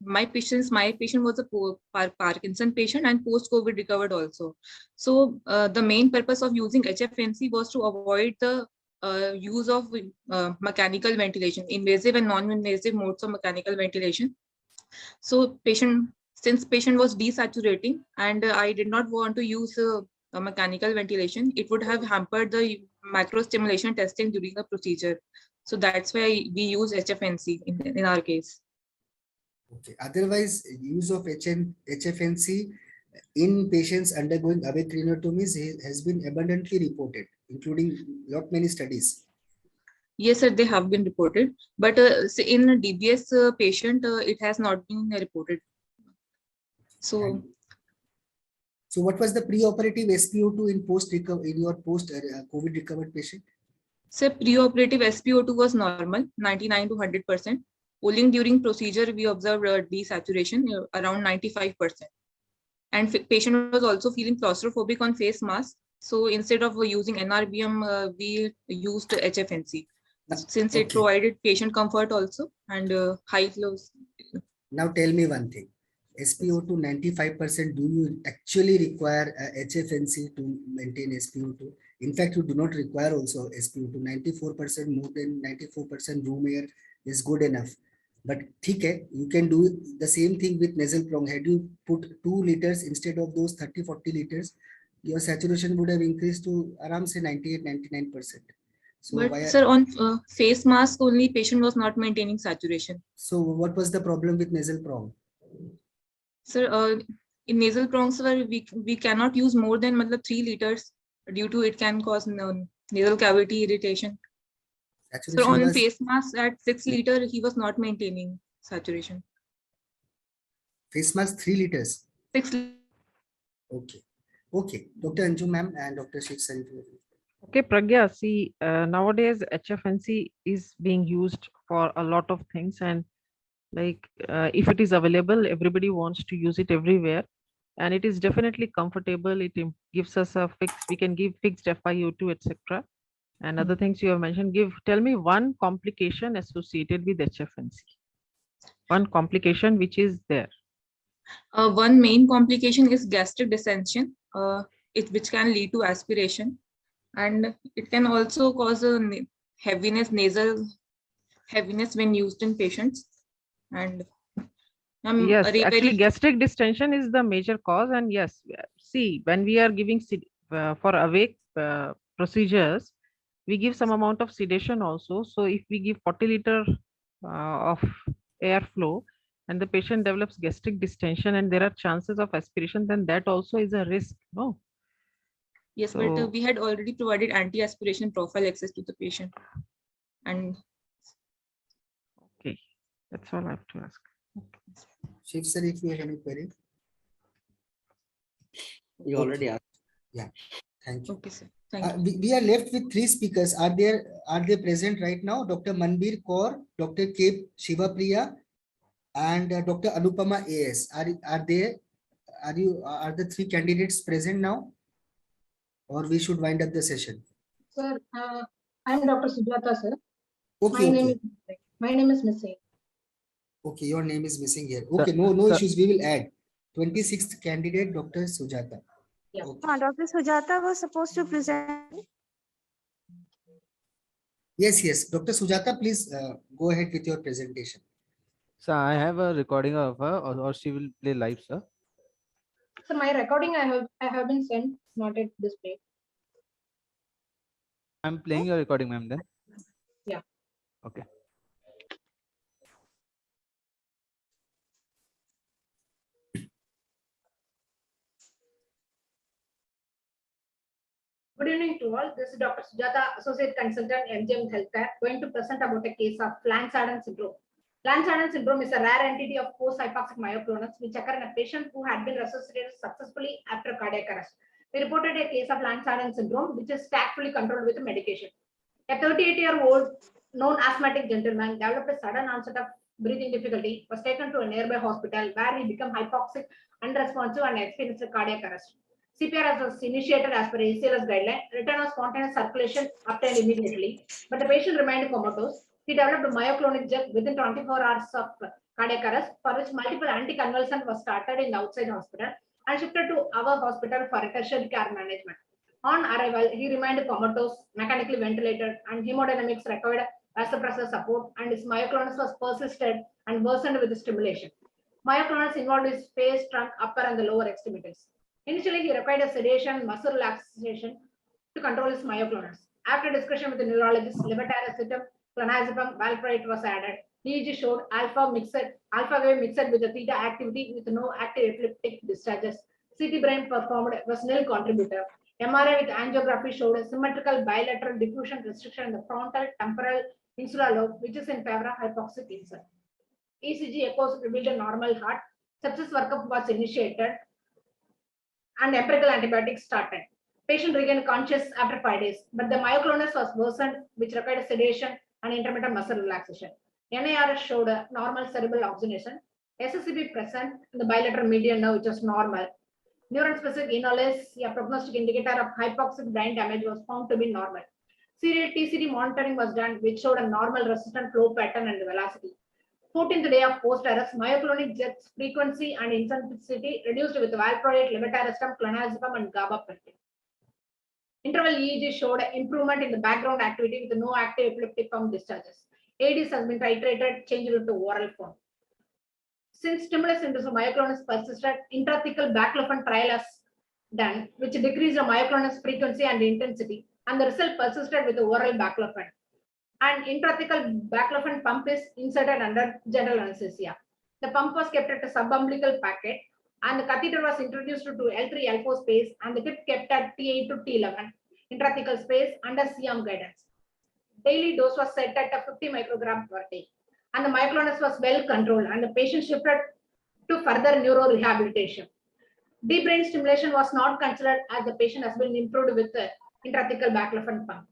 Speaker 11: my patient was a Parkinson patient and post-COVID recovered also. So the main purpose of using HFNC was to avoid the use of mechanical ventilation, invasive and non-invasive modes of mechanical ventilation. So since patient was desaturating and I did not want to use mechanical ventilation, it would have hampered the macro stimulation testing during the procedure. So that's why we use HFNC in our case.
Speaker 8: Okay. Otherwise, use of HFNC in patients undergoing awake craniotomies has been abundantly reported, including many studies.
Speaker 11: Yes, sir, they have been reported, but in a DBS patient, it has not been reported. So
Speaker 8: what was the preoperative SpO2 in your post-COVID recovered patient?
Speaker 11: So preoperative SpO2 was normal, 99 to 100%. Only during procedure, we observed desaturation around 95%. And patient was also feeling claustrophobic on face mask. So instead of using NRBM, we used HFNC. Since it provided patient comfort also and high flows.
Speaker 8: Now tell me one thing. SpO2 95%, do you actually require HFNC to maintain SpO2? In fact, you do not require also SpO2. 94%, more than 94% room air is good enough. But you can do the same thing with nasal prong. Had you put 2 liters instead of those 30-40 liters, your saturation would have increased to around say 98-99%. So
Speaker 11: but sir, on face mask only, patient was not maintaining saturation.
Speaker 8: So what was the problem with nasal prong?
Speaker 11: Sir, in nasal prongs, we cannot use more than 3 liters due to it can cause nasal cavity irritation. So on face mask at 6 liters, he was not maintaining saturation.
Speaker 8: Face mask 3 liters?
Speaker 11: 6.
Speaker 8: Okay. Dr. Anju ma'am and Dr. Sheikh Sanjay.
Speaker 7: Okay, Pragya, see, nowadays HFNC is being used for a lot of things, and if it is available, everybody wants to use it everywhere, and it is definitely comfortable. It gives us we can give fixed FiO2, etc. and other things you have mentioned. Tell me one complication associated with HFNC. One complication which is there.
Speaker 11: One main complication is gastric distension, which can lead to aspiration, and it can also cause a nasal heaviness when used in patients. And
Speaker 7: yes, actually gastric distension is the major cause. And yes, see, when we are giving for awake procedures, we give some amount of sedation also. So if we give 40 liter of airflow and the patient develops gastric distension and there are chances of aspiration, then that also is a risk, no?
Speaker 11: Yes, but we had already provided anti-aspiration prophylaxis to the patient. And
Speaker 7: okay, that's all I have to ask.
Speaker 8: Shiv sir, if you have any query.
Speaker 10: You already asked.
Speaker 8: Yeah, thank you.
Speaker 11: Okay, sir. Thank you.
Speaker 8: We are left with 3 speakers. Are they present right now? Dr. Manbir Kaur, Dr. K. Shiva Priya, and Dr. Anupama AS. Are the 3 candidates present now? Or we should wind up the session?
Speaker 9: Sir, I am Dr. Sujata, sir.
Speaker 8: Okay,
Speaker 9: My name is missing.
Speaker 8: Okay, your name is missing here. Okay, no issues. We will add 26th candidate, Dr. Sujata.
Speaker 9: Yeah.
Speaker 8: Okay.
Speaker 22: Dr. Sujata was supposed to present.
Speaker 8: Yes. Dr. Sujata, please go ahead with your presentation.
Speaker 6: So I have a recording of her, or she will play live, sir.
Speaker 9: So my recording I have been sent, not at display.
Speaker 6: I'm playing your recording, ma'am. Then.
Speaker 9: Yeah.
Speaker 6: Okay.
Speaker 9: Good evening to all. This is Dr. Sujata, Associate Consultant, MGM Healthcare, going to present about a case of Flancharden syndrome. Flancharden syndrome is a rare entity of post-hypoxic myoclonus which occur in a patient who had been resuscitated successfully after cardiac arrest. We reported a case of Flancharden syndrome which is tactfully controlled with medication. A 38-year-old known asthmatic gentleman developed a sudden onset of breathing difficulty, was taken to a nearby hospital where he became hypoxic, unresponsive, and experienced cardiac arrest. CPR was initiated as per ACLS guideline. Return of spontaneous circulation obtained immediately, but the patient remained comatose. He developed a myoclonic jerk within 24 hours of cardiac arrest, for which multiple anticonvulsant was started in the outside hospital and shifted to our hospital for tertiary care management. On arrival, he remained comatose, mechanically ventilated, and hemodynamics required vasopressor support, and his myoclonus was persisted and worsened with stimulation. Myoclonus involved his face, trunk, upper, and the lower extremities. Initially, he required a sedation, muscle relaxation to control his myoclonus. After discussion with the neurologist, levetiracetam, clonazepam, valproate was added. EEG showed alpha wave mixed with the theta activity with no active epileptic discharges. CT brain performed was nil contributor. MRI with angiography showed a symmetrical bilateral diffusion restriction in the frontal temporal insular lobe, which is in favor of hypoxic insult. ECG echoes revealed a normal heart. Sepsis workup was initiated and empirical antibiotics started. Patient regained conscious after 5 days, but the myoclonus was worsened, which required sedation and intermittent muscle relaxation. NIRS showed a normal cerebral oxygenation. SSCB present in the bilateral median nerve, which was normal. Neuron-specific enolase, a prognostic indicator of hypoxic brain damage, was found to be normal. Serial TCD monitoring was done, which showed a normal resistant flow pattern and velocity. 14th day of post-arrest, myoclonic jerks frequency and intensity reduced with valproate, levetiracetam, clonazepam, and gabapentin. Interval EEG showed improvement in the background activity with no active epileptic pump discharges. AEDs has been titrated, changed to oral form. Since stimulus-induced myoclonus persisted, intrathecal baclofen trial has done, which decreased the myoclonus frequency and intensity, and the result persisted with the oral baclofen. And intrathecal baclofen pump is inserted under general anesthesia. The pump was kept at a subumbilical packet, and the catheter was introduced to L3, L4 space, and the tip kept at T8 to T11 intrathecal space under CM guidance. Daily dose was set at 50 microgram per day, and the myoclonus was well controlled, and the patient shifted to further neuro rehabilitation. Deep brain stimulation was not considered as the patient has been improved with the intrathecal baclofen pump.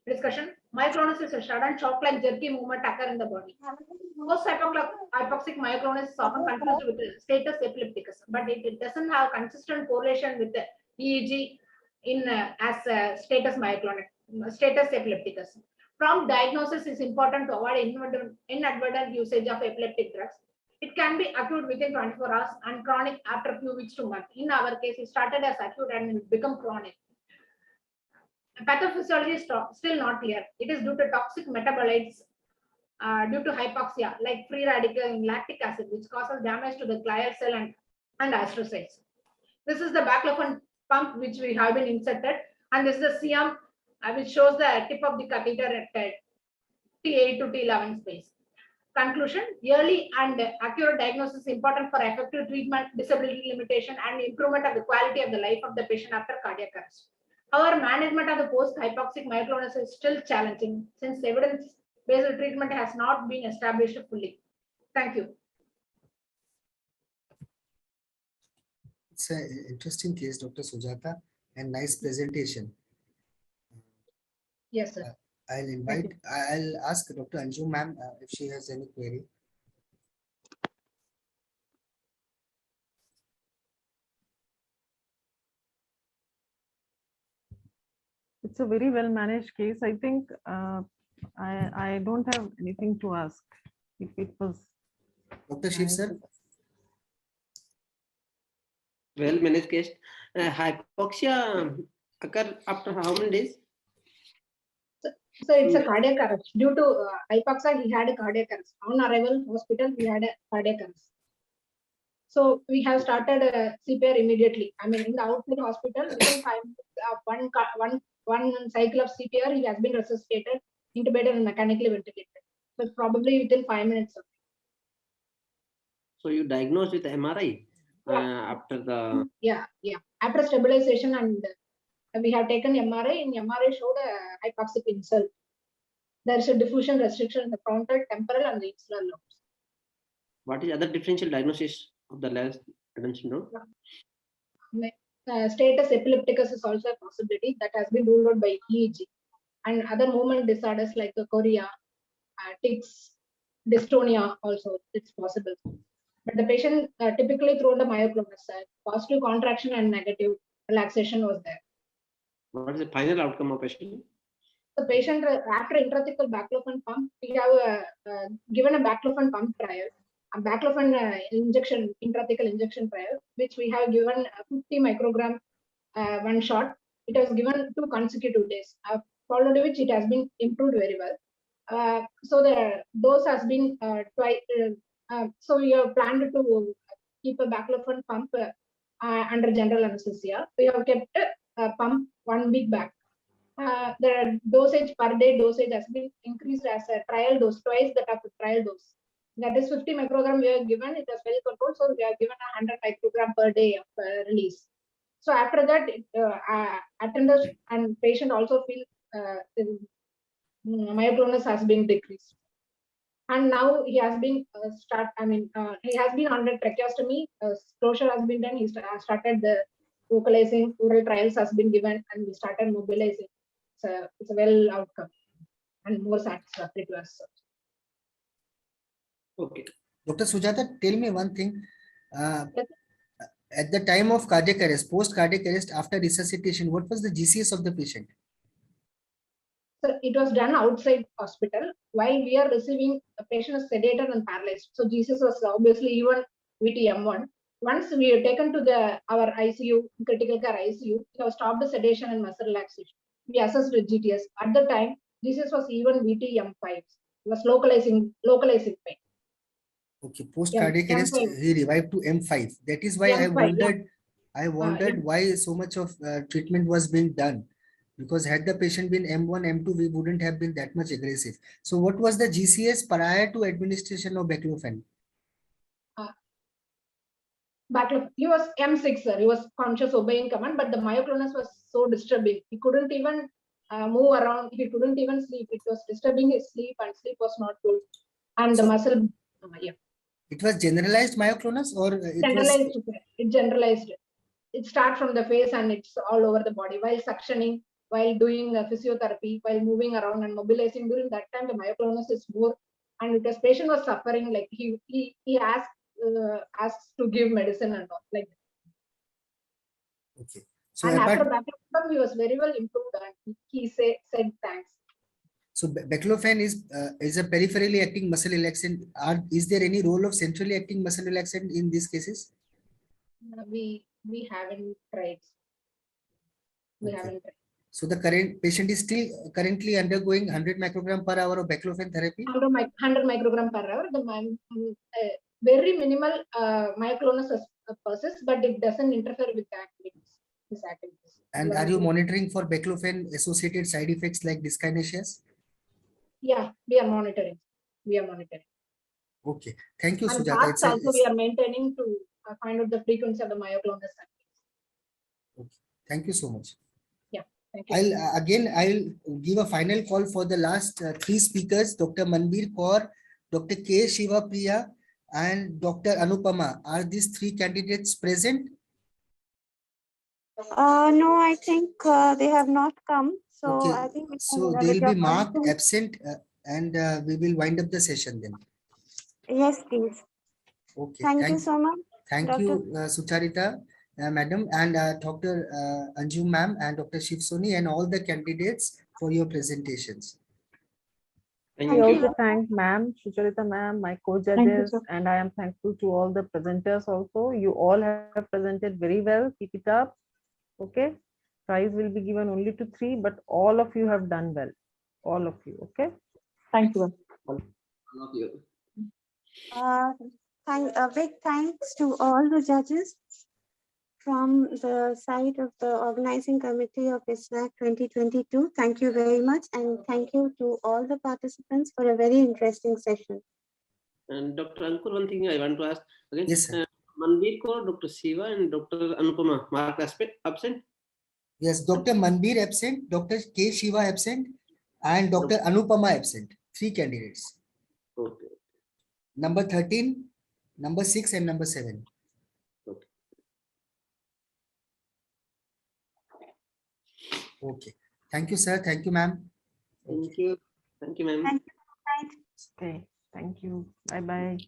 Speaker 9: Discussion. Myoclonus is a sudden shock-like jerky movement occur in the body. Most hypoxic myoclonus is often confused with the status epilepticus, but it doesn't have consistent correlation with the EEG in as status myoclonic. status epilepticus. Prompt diagnosis is important to avoid inadvertent usage of epileptic drugs. It can be acute within 24 hours and chronic after a few weeks to months. In our case, it started as acute and it become chronic. Pathophysiology is still not clear. It is due to toxic metabolites due to hypoxia, like free radical in lactic acid, which causes damage to the glial cell and astrocytes. This is the baclofen pump which we have been inserted, and this is the CM which shows the tip of the catheter at T8 to T11 space. Conclusion: early and accurate diagnosis is important for effective treatment, disability limitation, and improvement of the quality of the life of the patient after cardiac arrest. However, management of the post-hypoxic myoclonus is still challenging since evidence-based treatment has not been established fully. Thank you.
Speaker 8: It's an interesting case, Dr. Sujata, and nice presentation.
Speaker 9: Yes, sir.
Speaker 8: I'll ask Dr. Anju ma'am if she has any query.
Speaker 7: It's a very well managed case. I think I don't have anything to ask. If it was
Speaker 8: Dr. Shiv sir.
Speaker 10: Well managed case. Hypoxia occur after how many days?
Speaker 9: So it's a cardiac arrest. Due to hypoxia, he had a cardiac arrest. On arrival hospital, he had a cardiac arrest. So we have started CPR immediately. I mean, in the outside hospital, within 5 minutes, one cycle of CPR, he has been resuscitated, intubated, and mechanically ventilated. So probably within 5 minutes.
Speaker 10: So you diagnosed with MRI after the
Speaker 9: After stabilization, and we have taken MRI. In MRI, showed a hypoxic insult. There is a diffusion restriction in the frontal, temporal, and the insular lobes.
Speaker 10: What is other differential diagnosis of the last Adam syndrome?
Speaker 9: Status epilepticus is also a possibility that has been ruled out by EEG, and other movement disorders like the chorea, tics, dystonia also it's possible. But the patient typically through the myoclonus, positive contraction and negative relaxation was there.
Speaker 10: What is the final outcome of patient?
Speaker 9: The patient after intrathecal baclofen pump, we have given a baclofen pump trial, a baclofen injection, intrathecal injection trial, which we have given 50 microgram one shot. It was given 2 consecutive days, followed which it has been improved very well. So the dose has been twice. So we have planned to keep a baclofen pump under general anesthesia. We have kept a pump 1 week back. The dosage per day dosage has been increased as a trial dose, twice that of the trial dose. That is 50 microgram we have given. It was well controlled, so we have given 100 microgram per day of release. So after that, attenders and patient also feel myoclonus has been decreased. And now he has been he has been under tracheostomy. Closure has been done. He started the vocalizing. Oral trials has been given, and we started mobilizing. It's a well outcome and more satisfactory to us.
Speaker 10: Okay.
Speaker 8: Dr. Sujata, tell me one thing. At the time of cardiac arrest, post cardiac arrest, after resuscitation, what was the GCS of the patient?
Speaker 9: So it was done outside hospital while we are receiving a patient is sedated and paralyzed. So GCS was obviously even VTM1. Once we are taken to our ICU, critical care ICU, we have stopped the sedation and muscle relaxation. We assessed with GTS. At the time, GCS was even VTM5. It was localizing pain.
Speaker 8: Okay, post cardiac arrest, he revived to M5. That is why
Speaker 9: M5,
Speaker 8: I wondered why so much of treatment was being done. Because had the patient been M1, M2, we wouldn't have been that much aggressive. So what was the GCS prior to administration of baclofen?
Speaker 9: He was M6, sir. He was conscious, obeying command, but the myoclonus was so disturbing. He couldn't even move around. He couldn't even sleep. It was disturbing his sleep, and sleep was not good. And the muscle,
Speaker 8: It was generalized myoclonus, or
Speaker 9: generalized? It generalized. It starts from the face and it's all over the body. While suctioning, while doing physiotherapy, while moving around and mobilizing, during that time the myoclonus is more, and this patient was suffering, like he asked to give medicine and all like that.
Speaker 8: Okay, So
Speaker 9: And
Speaker 8: apart,
Speaker 9: after baclofen, he was very well improved, and he said thanks.
Speaker 8: so baclofen is a peripherally acting muscle relaxant. Is there any role of centrally acting muscle relaxant in these cases?
Speaker 9: We haven't tried. We haven't tried.
Speaker 8: So the current patient is still currently undergoing 100 microgram per hour of baclofen therapy.
Speaker 9: 100 microgram per hour. The very minimal myoclonus persists, but it doesn't interfere with the activities.
Speaker 8: And are you monitoring for baclofen associated side effects like dyskinesias?
Speaker 9: Yeah, we are monitoring.
Speaker 8: Okay, thank you,
Speaker 9: And
Speaker 8: Sujata.
Speaker 9: tasks also we are maintaining to find out the frequency of the myoclonus.
Speaker 8: Okay. Thank you so much.
Speaker 9: Yeah, thank you.
Speaker 8: I'll give a final call for the last three speakers, Dr. Manbir Kaur, Dr. K. Shiva Priya, and Dr. Anupama. Are these three candidates present?
Speaker 22: No, I think they have not come. So
Speaker 8: Okay.
Speaker 22: I think
Speaker 8: So they'll be marked absent, and we will wind up the session then.
Speaker 22: Yes, please.
Speaker 8: Okay.
Speaker 22: Thank you so much.
Speaker 8: Thank
Speaker 22: Dr.
Speaker 8: you, Sucharita, madam, and Dr. Anju ma'am, and Dr. Shiv Soni, and all the candidates for your presentations.
Speaker 7: I also thank ma'am, Sucharita ma'am, my co-judges, and I am thankful to all the presenters also. You all have presented very well. Keep it up. Okay. Prize will be given only to 3, but all of you have done well. All of you. Okay.
Speaker 14: Thank you.
Speaker 10: All of you.
Speaker 22: Big thanks to all the judges from the side of the organizing committee of ISNAC 2022. Thank you very much, and thank you to all the participants for a very interesting session.
Speaker 10: And Dr. Ankur, one thing I want to ask again.
Speaker 8: Yes, sir.
Speaker 10: Manbir Kaur, Dr. Shiva, and Dr. Anupama marked absent.
Speaker 8: Yes, Dr. Manbir absent, Dr. K. Shiva absent, and Dr. Anupama absent. 3 candidates.
Speaker 10: Okay.
Speaker 8: Number 13, number 6, and number 7.
Speaker 10: Okay.
Speaker 8: Okay. Thank you, sir. Thank you, ma'am.
Speaker 10: Thank you. Thank you, ma'am.
Speaker 22: Thank you.
Speaker 7: Okay. Thank you. Bye-bye.